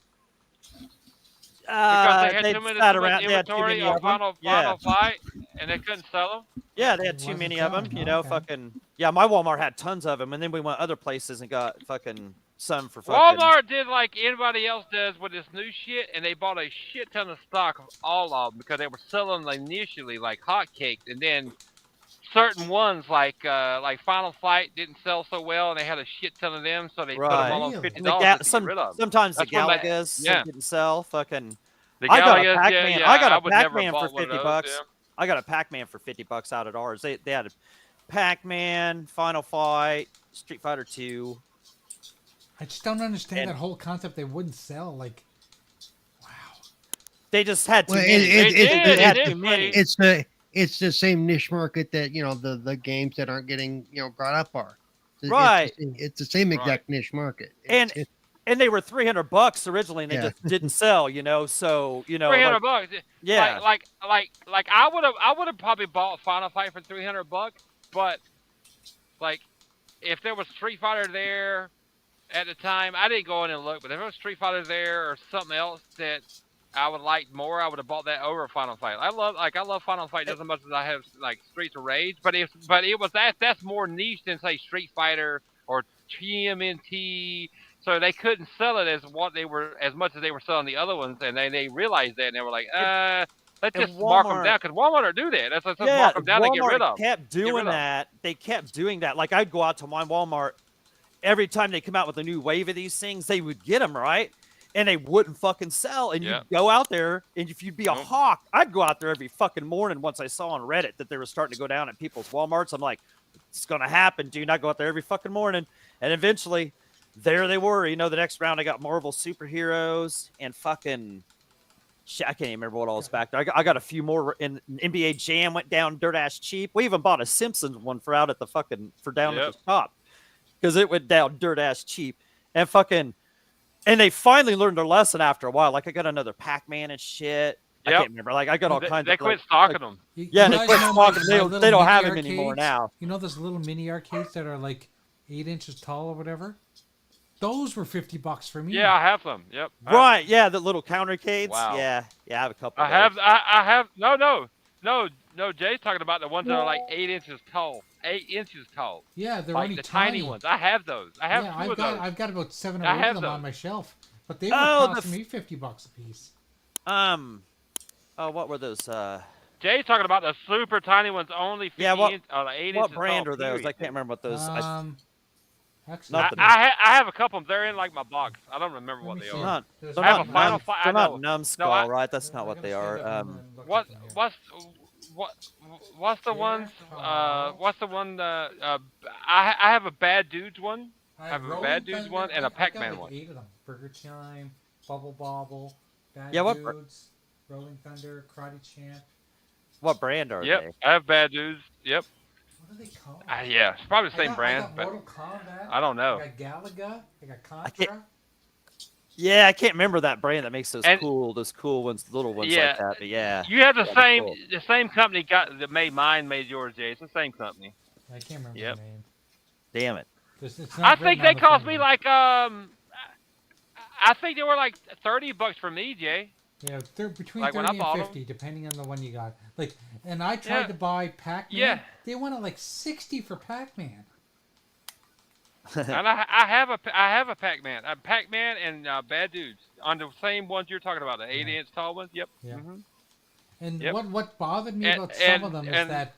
Because they had they too many sat too much around. They had too inventory many on of them. Final Yeah, Fight, and they couldn't sell them. yeah, they had It too wasn't many of them. selling, You know, okay. fucking. Yeah, my Walmart had tons of them, and then we went other places and got fucking some for fucking. Walmart did like anybody else does with this new shit, and they bought a shit ton of stock of all of them because they were selling them initially like hotcakes, and then certain ones like Final Fight didn't sell so well, and they had a shit ton of them, so they put them Right. all on Really? $50 And the just to get rid of them. sometimes the That's when Galagas yeah. didn't sell. Fucking. The I got a Galagas, Pac-Man. yeah, I got I a would never Pac-Man for bought one of 50 those. bucks. Yeah. I got a Pac-Man for 50 bucks out at ours. They had a Pac-Man, Final Fight, Street Fighter 2. I just don't understand And- that whole concept. They wouldn't sell. Like, wow. They just had too Well, many. They did. They had They too did. many. it's the same niche market that the games that aren't getting brought up are. Right. It's the same Right. exact niche market. And they were $300 originally, and they Yeah. just didn't sell. So 300 bucks. yeah. Like I would have probably bought Final Fight for 300 bucks, but like if there was Street Fighter there at the time, I didn't go in and look, but if there was Street Fighter there or something else that I would like more, I would have bought that over Final Fight. I love Final Fight just as much as I have like Streets of Rage, but it was that's more niche than say Street Fighter or TMNT. So they couldn't sell it as much as they were selling the other ones, and they realized that, and they were like, let's just mark them down, because Walmart will do that. Let's mark them down and get rid of them. kept doing that. They kept doing that. Like I'd go out to my Walmart every time they come out with a new wave of these things. They would get them right, and they wouldn't fucking sell. And Yeah. you'd go out there, and if you'd be a Nope. hawk, I'd go out there every fucking morning. Once I saw on Reddit that they were starting to go down at people's Walmarts, I'm like, it's gonna happen, dude. I go out there every fucking morning, and eventually, there they were. The next round I got Marvel superheroes and fucking shit. I can't even remember what all was back there. I got a few more, and NBA Jam went down dirt ass cheap. We even bought a Simpsons one for out at the fucking down at the shop because it went down dirt ass cheap. And they finally learned their lesson after a while. Like I got another Pac-Man and shit. I Yep. can't remember. Like I got all kinds They of quit stocking them. Yeah, and they guys quit know stocking my them. little They don't mini have them anymore arcades? now. You know those little mini arcades that are like 8 inches tall or whatever? Those were $50 for me. Yeah, I have them. Yep. Right? Yeah, the little countercades. Wow. Yeah, I have a couple. I of those. have. No. Jay's talking about the ones that are like 8 inches tall. 8 inches tall. Yeah, they're Like only the tiny. tiny ones. I have those. I have two of those. I've got about 7 or I 8 have of them on those. my shelf, but they were Oh, costing me $50 a piece. Oh, what were those? Jay's talking about the super tiny ones, only 50 Yeah, what- 8 inches What brand tall. are those? I period. can't remember what those. Actually, Not the- I have a couple. They're in like my box. I don't remember Let what me they see. are. Not, There's they're I have not a Final num- Fight. They're I not know. numbskull, No, I- right? That's not I'm what gonna they stand are. up and look What at them here. what's the Here, ones? Carl. What's the one? I have a Bad Dudes one. I have a Rolling Bad Dudes Thunder, one and a I got Pac-Man like one. 8 of them. Burger Chime, Bubble Bobble, Bad Yeah, what Dudes, Rolling Thunder, Karate Champ. What brand are Yep, they? I have Bad Dudes. Yep. What are they called? Yeah, it's probably the same I brand, got but Mortal Kombat. I don't know. I got Galaga. I got I can't- Contra. Yeah, I can't remember that brand that makes those And- cool ones, the little ones Yeah, like that. But yeah, you have the Yeah, they're same cool. the same company that made mine, made yours, Jay. It's the same company. I can't remember Yep. the name. damn it. It's I not think written they on the cost thing me here. like I think they were like $30 for me, Jay. Yeah, they're between like when I 30 bought and 'em. 50, depending on the one you got. Like, and I tried Yeah. to buy Pac-Man. Yeah. They wanted like 60 for Pac-Man. And I have a Pac-Man, and Bad Dudes on the same ones you're talking about, the 8-inch tall ones. Yep. Yeah. Mhm. And Yep. what bothered me And- about some of and- them is and- that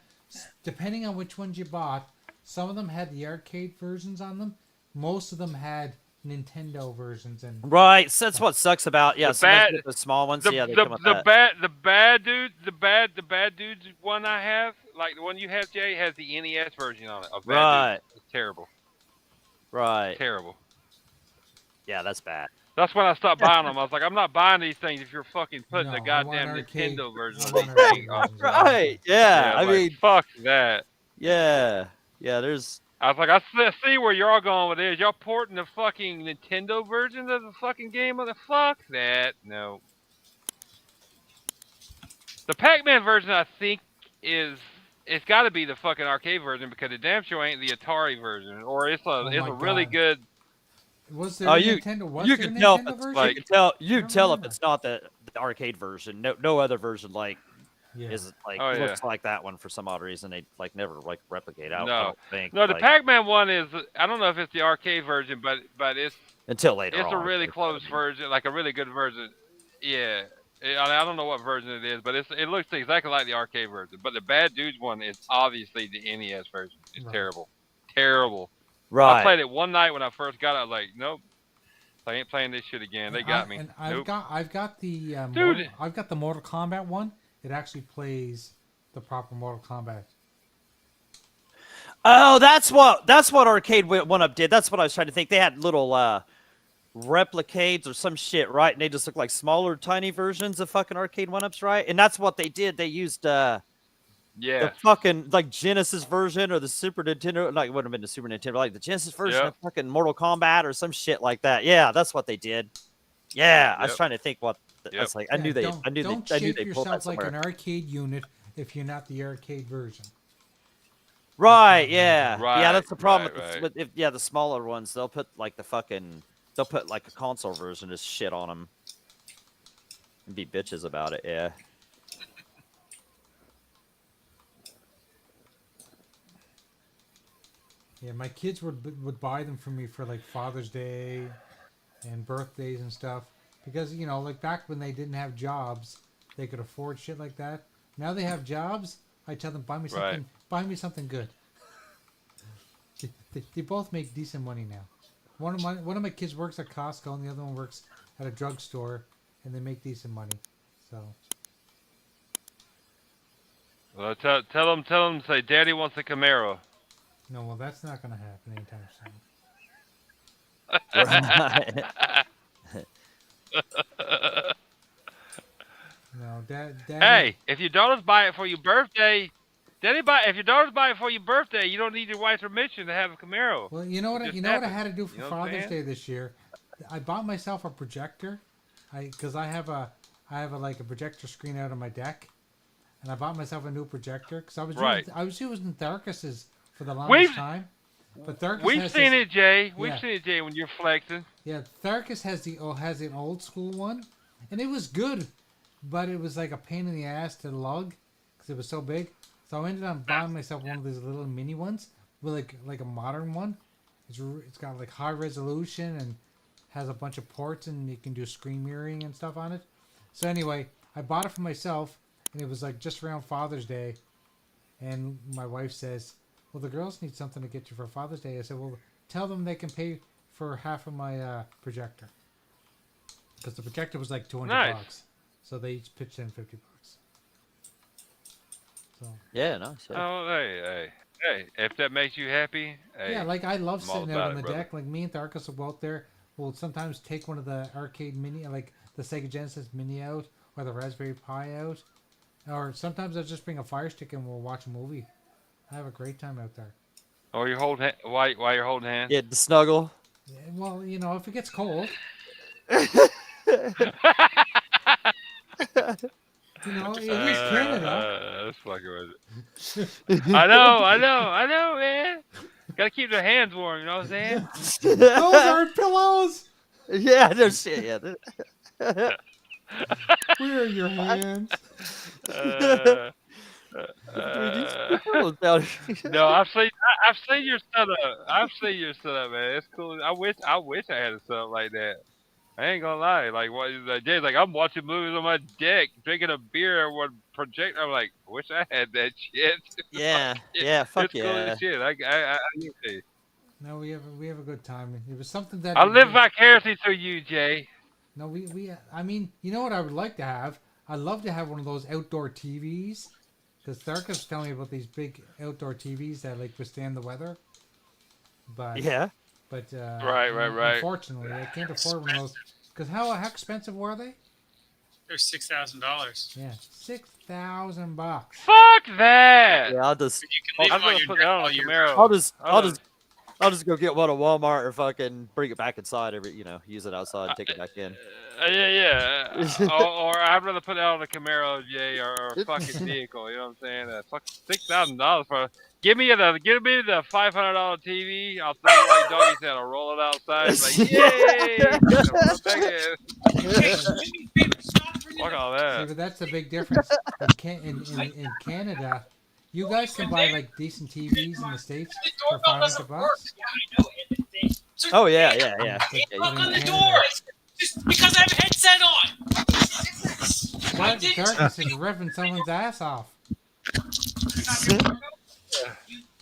depending on which ones you bought, some of them had the arcade versions on them. Most of them had Nintendo versions, and Right, so that's what sucks about The sometimes bad- the small ones. The yeah, they come with that. Bad Dudes one I have, like the one you have, Jay, has the NES version on it. Of Bad Right. Dudes. It's terrible. Right. Terrible. Yeah, that's bad. That's when I stopped buying them. I was like, I'm not buying these things if you're fucking putting No, the I want goddamn arcade- Nintendo version I of want this arcade thing. versions. Right. Yeah. I like, mean, fuck that. yeah. There's. I was like, I see where you're all going with this. Y'all porting the fucking Nintendo version of the fucking game. Fuck that. No. The Pac-Man version, I think, it's got to be the fucking arcade version because the damn sure ain't the Atari version, or it's a my really God. good. was there Oh, a you- Nintendo? Was You there a can tell. If Nintendo it's, version? you can tell. You I can tell if remember. it's not the arcade version. No other version Yeah. is like Oh, yeah. looks like that one for some odd reason. They never replicate out. I No. don't think. No, the like, Pac-Man one is. I don't know if it's the arcade version, but it's until later. it's a on. really close version, like a really good version. Yeah. I don't know what version it is, but it looks exactly like the arcade version. But the Bad Dudes one is obviously the NES version. It's Right. terrible, terrible. I Right. played it one night when I first got it. I was like, nope, I ain't playing this shit again. They got me. And Nope. I've got the Dude. I've got the Mortal Kombat one. It actually plays the proper Mortal Kombat. Oh, that's what Arcade One Up did. That's what I was trying to think. They had little replicades or some shit, right? And they just look like smaller, tiny versions of fucking Arcade One Ups, right? And that's what they did. They used Yeah. the fucking like Genesis version or the Super Nintendo. Like it wouldn't have been the Super Nintendo, like the Genesis version Yep. of fucking Mortal Kombat or some shit like that. Yeah, that's what they did. Yeah, I was Yep. trying to think what. I Yep. was like, I knew they Don't pulled shape that yourself like somewhere. an arcade unit if you're not the arcade version. Right, yeah. Yeah, Right, that's the problem right, with the smaller ones, they'll put like they'll put like a console version of shit on them. And be bitches about it, yeah. Yeah, my kids would buy them for me for like Father's Day and birthdays and stuff because like back when they didn't have jobs, they could afford shit like that. Now they have jobs. I tell them buy me something. Right. Buy me something good. They both make decent money now. One of my kids works at Costco and the other one works at a drugstore, and they make decent money. So Well, tell them, say, Daddy wants a Camaro. no, well that's not gonna happen anytime soon. No, Dad. Hey, if your daughters buy it for your birthday, if your daughters buy it for your birthday, you don't need your wife's permission to have a Camaro. Well, you know what? Just You know what I happen. had to do for You know what I'm Father's Day saying? this year? I bought myself a projector. Because I have a like a projector screen out on my deck, and I bought myself a new projector because I was using Tharkus's for the longest time. But Tharkus We've has seen this, it, Jay. We've Yeah. seen it, Jay, when you're flexing. Yeah, Tharkus has an old school one, and it was good, but it was like a pain in the ass to lug because it was so big. So I ended up buying myself one of these little mini ones with like a modern one. It's got like high resolution and has a bunch of ports, and you can do screen mirroring and stuff on it. So anyway, I bought it for myself, and it was like just around Father's Day, and my wife says, well, the girls need something to get you for Father's Day. I said, well, tell them they can pay for half of my projector. Because the projector was like $200. Nice. So they each pitched in $50. So Yeah, no. So. Oh, hey, if that makes you happy, hey. yeah, like I love I'm all sitting out about on the it, brother. deck. Like me and Tharkus will go out there. We'll sometimes take one of the arcade mini, like the Sega Genesis mini out, or the Raspberry Pi out. Or sometimes I'll just bring a Fire Stick and we'll watch a movie. I have a great time out there. Or you hold while you're holding hands. Yeah, the snuggle. Yeah, well, if it gets cold, it is Canada. That's fucking with it. I know, man. Gotta keep their hands warm, you know what I'm saying? Those aren't pillows. Yeah, no shit. Yeah. Where are your hands? Uh, no, I've seen your setup. I've seen your setup, man. It's cool. I wish I had a setup like that. I ain't gonna lie. Like what Jay's like, I'm watching movies on my deck, drinking a beer or one projector. I'm like, I wish I had that shit. Yeah, yeah, fuck It's cool yeah. as shit. I need to. No, we have a good time. It was something that I live vicariously through you, Jay. No, I mean, you know what I would like to have? I'd love to have one of those outdoor TVs. Because Tharkus was telling me about these big outdoor TVs that like withstand the weather. But Yeah. But Right. Unfortunately, I can't afford one of those. Because how expensive were they? They're $6,000. Yeah, $6,000. Fuck that. Yeah, I'll just You can leave I'm them on gonna your put deck that on while a you're Camaro. I'll just go get one at Walmart and fucking bring it back inside use it outside and take it back in. Yeah. or I'd rather put it on a Camaro, Jay, or a fucking vehicle. You know what I'm saying? Fuck $6,000 for. Give me the $500 TV. I'll throw it like doggy said. I'll roll it outside. It's like yay! Run back in. Fuck all See, that. but that's the big difference. In Canada, you guys can buy like decent TVs in the States for $500. Oh yeah. But Knock on the in door! Canada, Just because I have a headset on! Darkness is ripping someone's ass off. You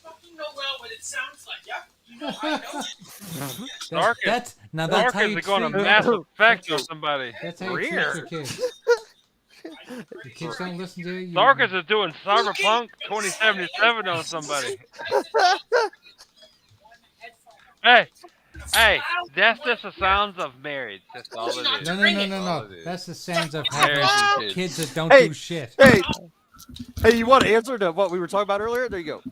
fucking know well what it sounds like, yep. You know I know. Darkest. That's how Darkest you is going to treat. mass effect on somebody. That's how you treat your kids. Your kids don't listen to you. Darkest is doing Cyberpunk 2077 on somebody. Hey, that's just the sounds of marriage. That's all it is. No. That's the sounds of Marriage having and kids that don't Hey, do shit. Hey, you want to answer to what we were talking about earlier? There you go.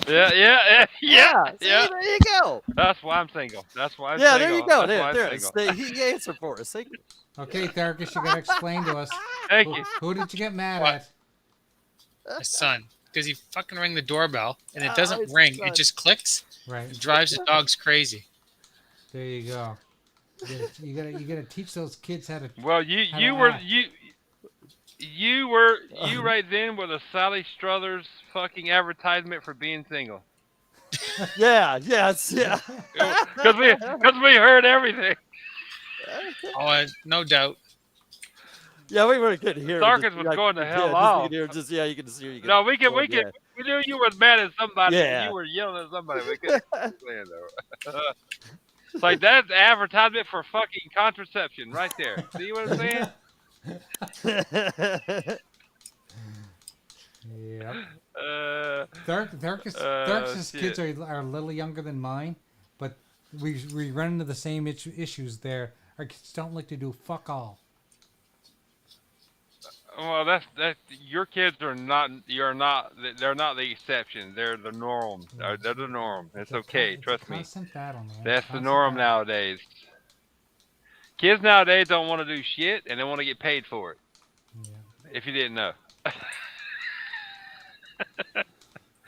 Yeah. See, there you go. That's why I'm single. That's why I'm Yeah, single. there you go. That's why I'm There. single. He answered for us. Thank you. Okay, Darkness, you gotta explain to us. Thank you. Who did you get mad What? at? My son, because he fucking rang the doorbell and it Oh, doesn't it's ring; son. it just clicks. Right. It drives the dogs crazy. There you go. You gotta teach those kids how to. Well, How you to were act. you right then with a Sally Struthers fucking advertisement for being single. Yeah. Because we heard everything. Oh, no doubt. Yeah, we were getting here. Darkest was going to hell off. You can see. You can No, we go, yeah. we knew you were mad at somebody. Yeah. You were yelling at somebody. We couldn't understand though. It's like that's advertisement for fucking contraception right there. See what I'm saying? Yep. Darkest kids are a little younger than mine, but we run into the same issues there. Our kids don't like to do fuck all. Well, that's your kids are not. They're not the exception. They're the norm. They're the norm. It's okay. Trust me. Constant battle, man. That's the Constant norm battle. nowadays. Kids nowadays don't want to do shit, and they want to get paid for it. Yeah. If you didn't know. I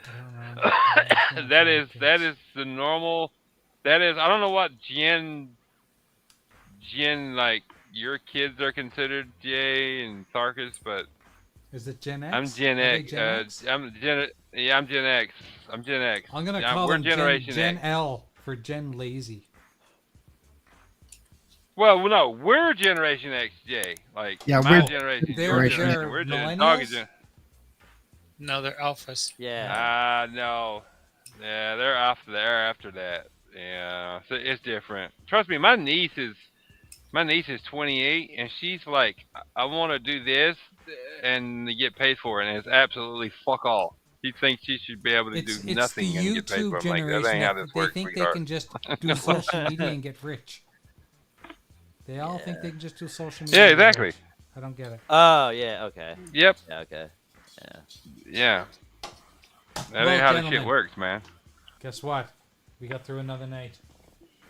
don't know. that is the normal. That is, I don't know what gen like your kids are considered, Jay and Sarkis, but Is it Gen X? I'm Gen Are they X. Gen X? I'm Gen X. I'm Gen X. I'm gonna Yeah, call we're them Generation Gen X. L for Gen Lazy. Well, no, we're Generation X, Jay. Like, Yeah, my we're- generation. They're- your they're generation. We're millennials? No, they're alphas. Yeah. No. Yeah, they're after that. Yeah, so it's different. Trust me, my niece is 28, and she's like, I want to do this and get paid for it, and it's absolutely fuck all. She thinks she should be able to It's do the nothing and get paid YouTube for it. I'm like, generation that ain't how that this they works. think they sweetheart. can just do social media and get rich. They all think they can just do social media. Yeah, and get exactly. rich. I don't get it. Oh, yeah. Okay. Yep. Yeah. Okay. Yeah. Yeah. That Well, ain't how this gentlemen. shit works, man. Guess what? We got through another night.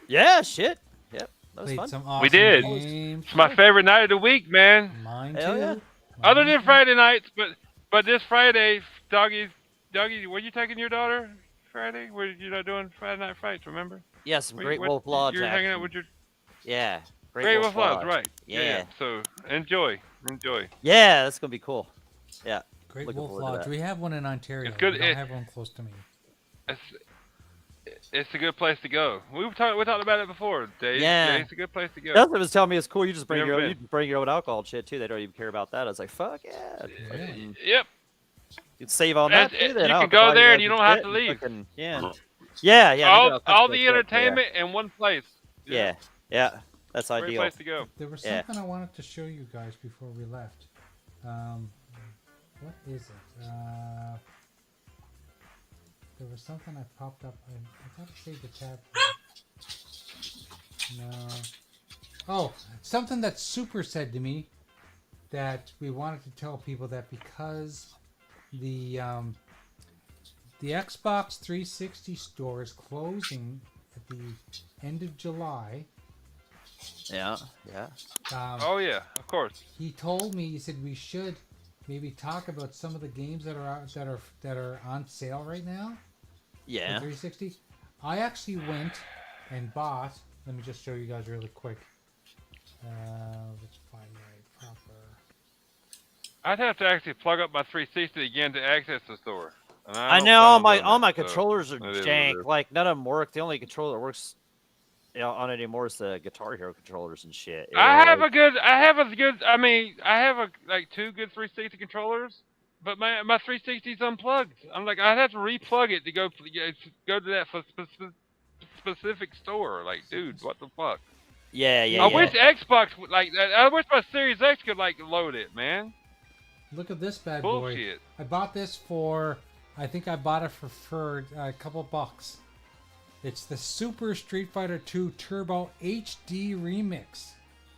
Yeah. Shit. Yep. That was Played fun. some awesome We did. games. It's my favorite night of the week, man. Mine Hell too. yeah. Other Mine than too. Friday nights, but this Friday, Doggy, were you taking your daughter Friday? Were you not doing Friday night fights? Remember? Yeah. Some Were Great you- Wolf Lodge. You're hanging out action. with your Yeah. Great Wolf Lodge, right? Yeah. So enjoy. Yeah. That's gonna be cool. Yeah. Great Looking Wolf forward to Lodge. that. We have one in Ontario. It's good- We don't it- have one close to me. It's a good place to go. We talked about it before, Dave. Yeah. It's a good place to go. Dustin was telling me it's cool. You just bring Never your own, been. you can bring your own alcohol and shit too. They don't even care about that. I was like, fuck yeah. Really? Yep. You'd save on that. That's- too, then. you I can don't have go to buy there you and you guys don't have shit to and leave. fucking- Yeah. Yeah. Yeah. all the entertainment in one place. Yeah. Yeah. That's Great ideal. place to go. There was Yeah. something I wanted to show you guys before we left. What is it? There was something that popped up. I thought I saved the tab. No. Oh, something that Super said to me that we wanted to tell people that because the Xbox 360 store is closing at the end of July. Yeah. Yeah. Oh yeah, of course. He told me, he said we should maybe talk about some of the games that are out, that are on sale right now. Yeah. For 360. I actually went and bought. Let me just show you guys really quick. Let's find my proper. I'd have to actually plug up my 360 again to access the store. And I don't know plan all on my doing all that, my so controllers are it is what it jank. is. Like none of them work. The only controller that works on it anymore is the Guitar Hero controllers and shit. I have Like, I mean, I have like 2 good 360 controllers, but my 360's unplugged. I'm like, I'd have to replug it to go to that specific store. Like, dude, what the fuck? yeah. I wish Xbox would like that. I wish my Series X could like load it, man. Look at this bad boy. Bullshit. I bought this for, I think I bought it for a couple bucks. It's the Super Street Fighter 2 Turbo HD Remix.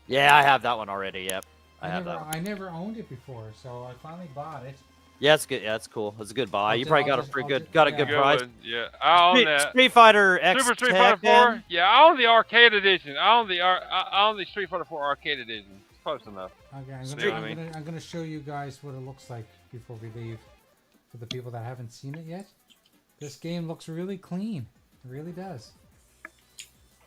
Yeah, I have that one already. Yep, I have never, that one. I never owned it before, so I finally bought it. Yeah, it's good. Yeah, it's cool. It's a good buy. You I'll probably ju- got I'll a ju- pretty I'll good, ju- got a yeah. good Good price. one. Yeah, I own that. Street Fighter X Super Street Fighter 4. Tekken. Yeah, I own the arcade edition. I own the Street Fighter 4 arcade edition. Close enough. Okay, See what I mean? I'm gonna show you guys what it looks like before we leave. For the people that haven't seen it yet, this game looks really clean. It really does.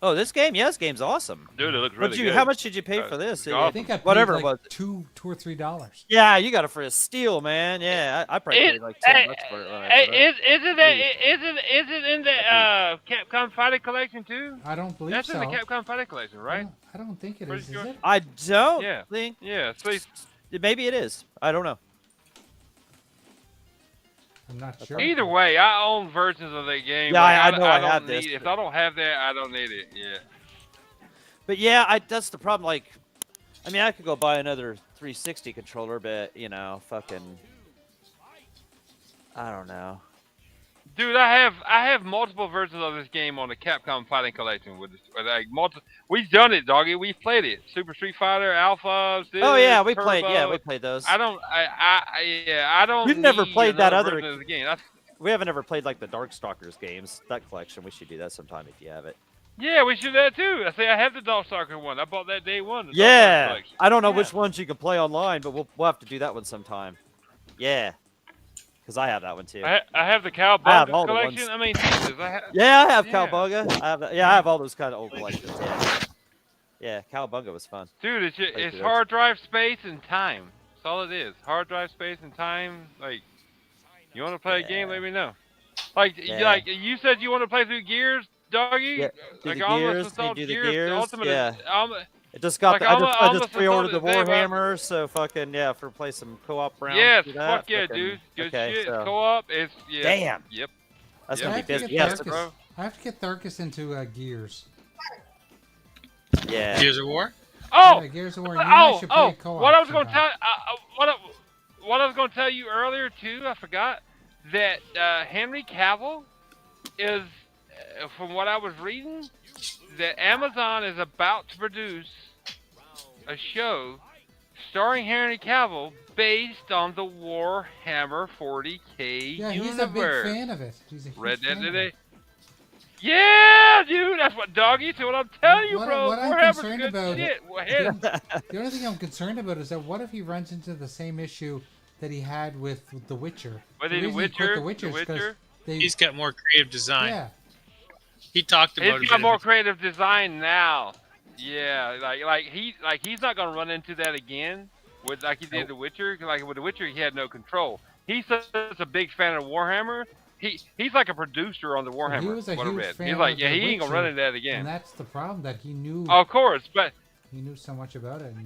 Oh, this game? Yeah, this game's awesome. Dude, it looks really good. How much did you pay for this? it's It- awesome. I think I paid Whatever it like was. $2 or $3. Yeah, you got it for a steal, man. Yeah, I probably paid like $10 for it. when I Hey, bought it. is it in the Capcom Fighting Collection too? I don't believe That's so. in the Capcom Fighting Collection, right? I don't think it Pretty is. Is sure. it? I don't Yeah. think. Yeah. See, Maybe it is. I don't know. I'm not sure. either way, I own versions of that game. Yeah, Like, I know I don't have need, this, If but- I don't have that, I don't need it. Yeah. But yeah, that's the problem. Like, I mean, I could go buy another 360 controller, but you know, fucking, I don't know. Dude, I have multiple versions of this game on the Capcom Fighting Collection with like multiple. We've done it, doggy. We've played it. Super Street Fighter, Alpha. Oh yeah, we Turbo. played. Yeah, we played those. I don't. We've never need played that another other- version of the game. That's, We haven't ever played like the Darkstalkers games. That collection, we should do that sometime if you have it. yeah, we should do that too. I say I have the Darkstalker one. I bought that day one. the Darkstalker Yeah, collection. I don't know Yeah. which ones you can play online, but we'll have to do that one sometime. Yeah, because I have that one too. I have the I have Cowabunga all the collection. ones. I mean, Jesus, Yeah, I have Yeah. Cowabunga. I have that. Yeah, I have all those kind of old collections. Yeah, Cowabunga was fun. dude, it's Thank it's you, hard drive space and time. That's all it is. Hard drive space and time. Like, you want to play a game? Yeah. Let me know. Like, Yeah. like you said, you want to play through Gears, doggy. Yeah, do Like the I almost Gears, installed do the Gears. Gears, Ultimate. yeah. Um, It just got. Like, I I'm just a pre-ordered the solid today, Warhammer, so fucking yeah, for play some co-op rounds. yes, do that, fuck yeah, fucking- dude. Good okay, shit. so- Co-op. It's yeah. Damn. Yep. That's Yeah. gonna I be have to busy. get Yes, Tharkus- bro. I have to get Tharkus into Gears. yeah. Gears of War. Oh, Yeah, Gears of War. You and I should play co-op what I was going to sometime. tell, what I was going to tell you earlier too, I forgot that Henry Cavill is, from what I was reading, that Amazon is about to produce a show starring Henry Cavill based on the Warhammer 40K Yeah, universe. he's a big fan of it. He's a huge Read that fan of today. it. Yeah, dude, that's what doggy. So what I'm telling you, What- bro, what I'm Warhammer's concerned good about- shit. The only thing I'm concerned about is that what if he runs into the same issue that he had with The Witcher? With The The reason he quit Witcher, The Witcher The is 'cause Witcher. they, He's got more creative design. yeah, He talked about He's it. got more creative design now. Yeah, like he's not gonna run into that again with like he did The Witcher. 'Cause, like with The Witcher, he had no control. He's such a big fan of Warhammer. He's like a producer on the Warhammer. he was a what I huge read. fan He's like, of yeah, The he ain't gonna run Witcher, into that and again. that's the problem that he knew. Of course, but He knew so much about it. And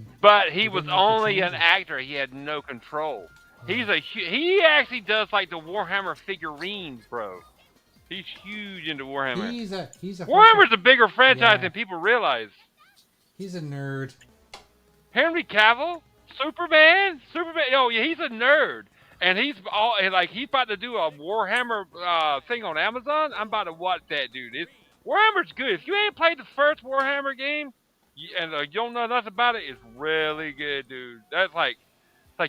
he He was didn't make the only an changes. actor. He had no control. He actually does like the Warhammer figurines, bro. He's huge into Warhammer. he's a Warhammer's a bigger franchise Yeah. than people realize. he's a nerd. Henry Cavill, Superman. Oh yeah, he's a nerd, and he's about to do a Warhammer thing on Amazon. I'm about to watch that, dude. Warhammer's good. If you ain't played the first Warhammer game, and you don't know nothing about it, it's really good, dude. That's like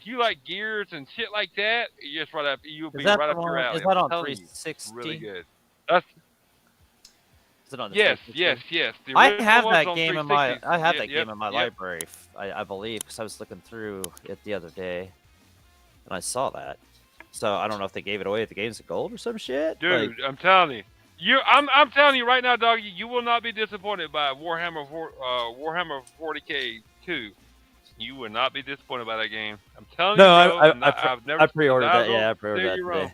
you like Gears and shit like that. You'll be that right the up your one- alley. is that I'm on telling you, 360? really good. That's Is it on the yes. 360? The I original have one's that on game in my. 360. I have Yep, that yep, game in my yep. library. I believe because I was looking through it the other day, and I saw that. So I don't know if they gave it away at the Games of Gold or some shit. Dude, Like, I'm telling you. I'm telling you right now, dog. You will not be disappointed by Warhammer 40K 2. You will not be disappointed by that game. I'm telling No, you. bro, I've never. I pre-ordered I that. Yeah, I don't pre-ordered steer that you today. wrong.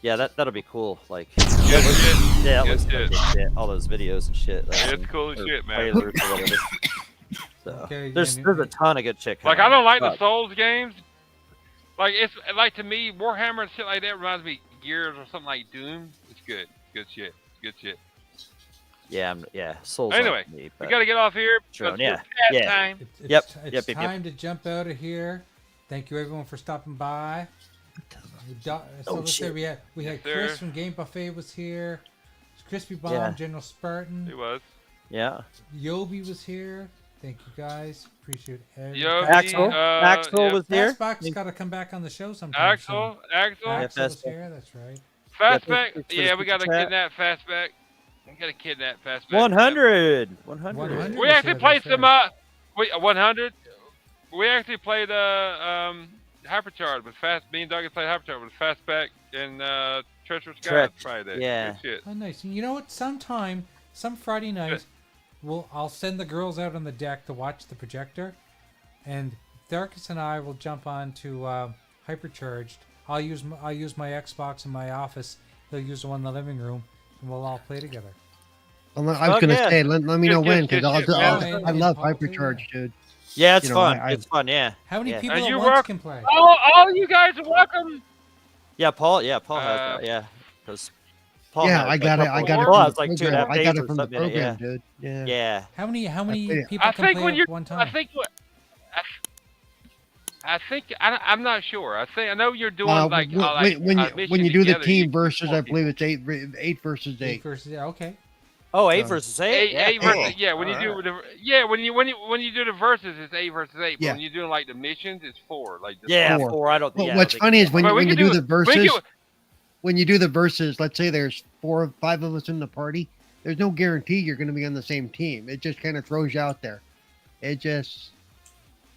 Yeah, that'll be cool. Like, Good shit. Yeah, it Good looks like shit. good shit. All those videos and shit. It's cool as or shit, man. trailers or whatever. So Okay, there's yeah, a ton of good shit. Like coming I don't like out. the Souls games. Like it's like to me, Warhammer and shit like that reminds me of Gears or something like Doom. It's good. Good shit. Good shit. Yeah, Souls. Anyway, me, we but gotta get off here. Sure, because yeah, it's yeah. past time. It's Yep, it's yep. time to jump out of here. Thank you everyone for stopping by. So let's say shit. we had Yes, Chris sir. from Game Buffet was here. Crispy Bomb, Yeah. General Spartan, It was. Yeah. Yobi was here. Thank you guys. Appreciate everything. Yobi, Axel. Axel yep. was here. Fastback's got to come back on the show sometime. Axel. Axel. Yeah, Axel was Fastback. here. That's right. Fastback. thanks for Yeah, the we gotta super chat. kidnap Fastback. We gotta kidnap Fastback. 100. 100. 100. We Yes, actually yeah, played that's some. 100. We actually played Hypercharge with Me and Dougie played Hypercharge with Fastback and Treacherous Guys Friday. yeah. Good shit. Oh, nice. And you know what? Some Friday night, I'll send the girls out on the deck to watch the projector, and Darkus and I will jump on to Hypercharged. I'll use my Xbox in my office. He'll use the one in the living room, and we'll all play together. Well, I was gonna yeah. say, let me know Good, when, good, because good, man. I love Paul, too, Hypercharge, dude. Yeah, it's You know, fun. I- It's fun. Yeah. How many Yeah. people And at you once work- can play? All you guys are welcome. Yeah, Paul. Yeah, Paul has that. Yeah, because Paul. Yeah, has, I like, got it. I couple- got it Paul from has the like 2.5 program. I days got or it from the something in it, program, dude. Yeah. Yeah. How many played people I can think play when at you're. one time? I'm not sure. I know you're doing like when you do the team versus, I believe it's eight versus Eight eight. versus okay. Oh, 8 So- versus 8. Yeah, eight cool. versus when you do when you do the verses it's 8 versus 8. But Yeah. when you're doing like the missions it's 4. Like just Yeah, Four. 4. I don't. But yeah, I what's don't funny is when But we you can do do- the verses, we can- when you do the verses, let's say there's 4 or 5 of us in the party. There's no guarantee you're going to be on the same team. It just kind of throws you out there. It just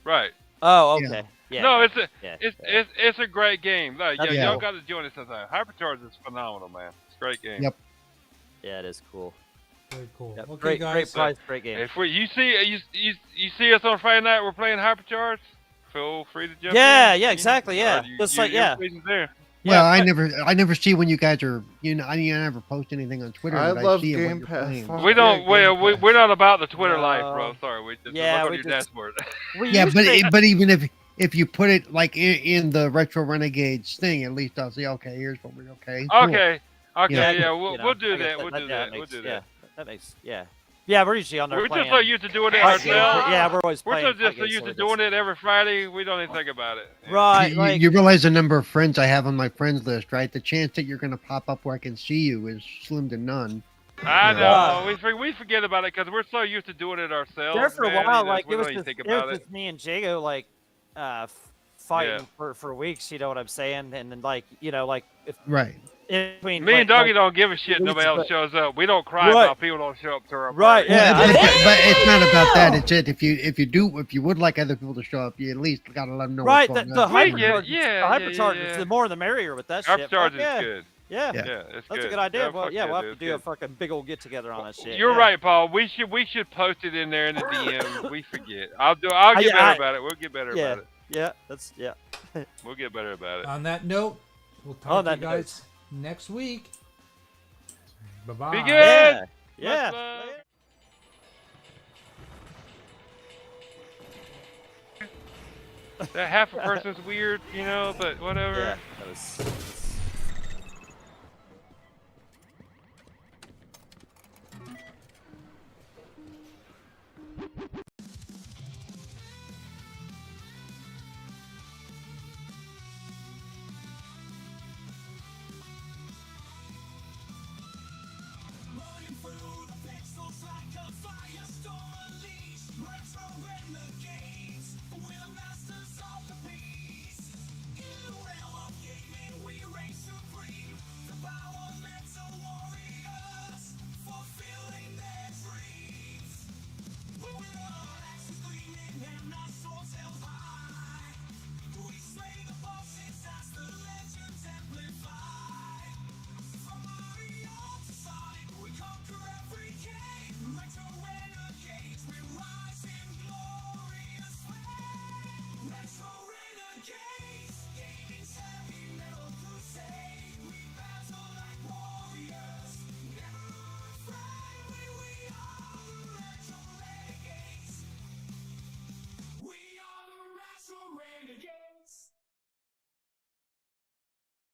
right. Oh, Yeah. okay. Yeah. No, yeah. it's a great game. Like, That's y'all cool. got to join it sometime. Hypercharge is phenomenal, man. It's a great game. Yep. Yeah, it is cool. Very cool. Yep. Okay, Great, guys. great price, great game. If you see us on Friday night, we're playing Hypercharge. Feel free to jump Yeah, in. yeah, exactly, yeah. Just like, yeah. everybody's there. well, Yeah, I never see when you guys are. I never post anything on Twitter. I but love see it when Game you're Pass. playing. Fuck We don't. yeah, Well, Game Pass. we're not about the Twitter life, No. bro. Sorry, we just Yeah, look we on your just- dashboard. We Yeah, used to- but even if you put it like in the Retro Renegades thing, at least I'll say, okay, here's what we're okay. cool. Okay. Okay. Yeah. Yeah. you We'll know, we'll do I guess that. We'll do that. We'll makes- do Yeah, that. that makes. Yeah, we're usually on there We're playing. just so used to doing it fight games. ourselves. Yeah, we're always We're playing. so just so used to doing it every Friday. We don't even think about it. Yeah. Right, You, like you realize the number of friends I have on my friends list, right? The chance that you're going to pop up where I can see you is slim to none. I Yeah. know. We forget about it because we're so used to doing it ourselves. there for a man, while, you like we it was don't even just think it about was it. just me and Jago like fighting Yeah. for weeks. You know what I'm saying? And then like like if Right. in between Me and like- Dougie don't give a shit. we Nobody just- else shows up. We don't cry Right. about people don't show up to our Right, party. yeah. Well, but it's not about that. It's it. If you would like other people to show up, you at least got to let them know. Right, what's the going on. Right, hypercharge, yeah, the yeah, hypercharge yeah. the more the merrier with that Our shit. charge Fuck is yeah. good. Yeah, Yeah. Yeah, it's that's good. a good idea. Well, fuck yeah, we'll dude, have to it's do a good. fucking big old get together on that shit. You're yeah. right, Paul. We should post it in there in the DM. We forget. I'll get better about it. We'll get better Yeah, about it. yeah, that's yeah. We'll get better about it. On that note, we'll talk On to you that note. guys next week. Bye bye. Be good. Yeah, Much yeah. love. That half a person's weird, but whatever. Yeah, that was.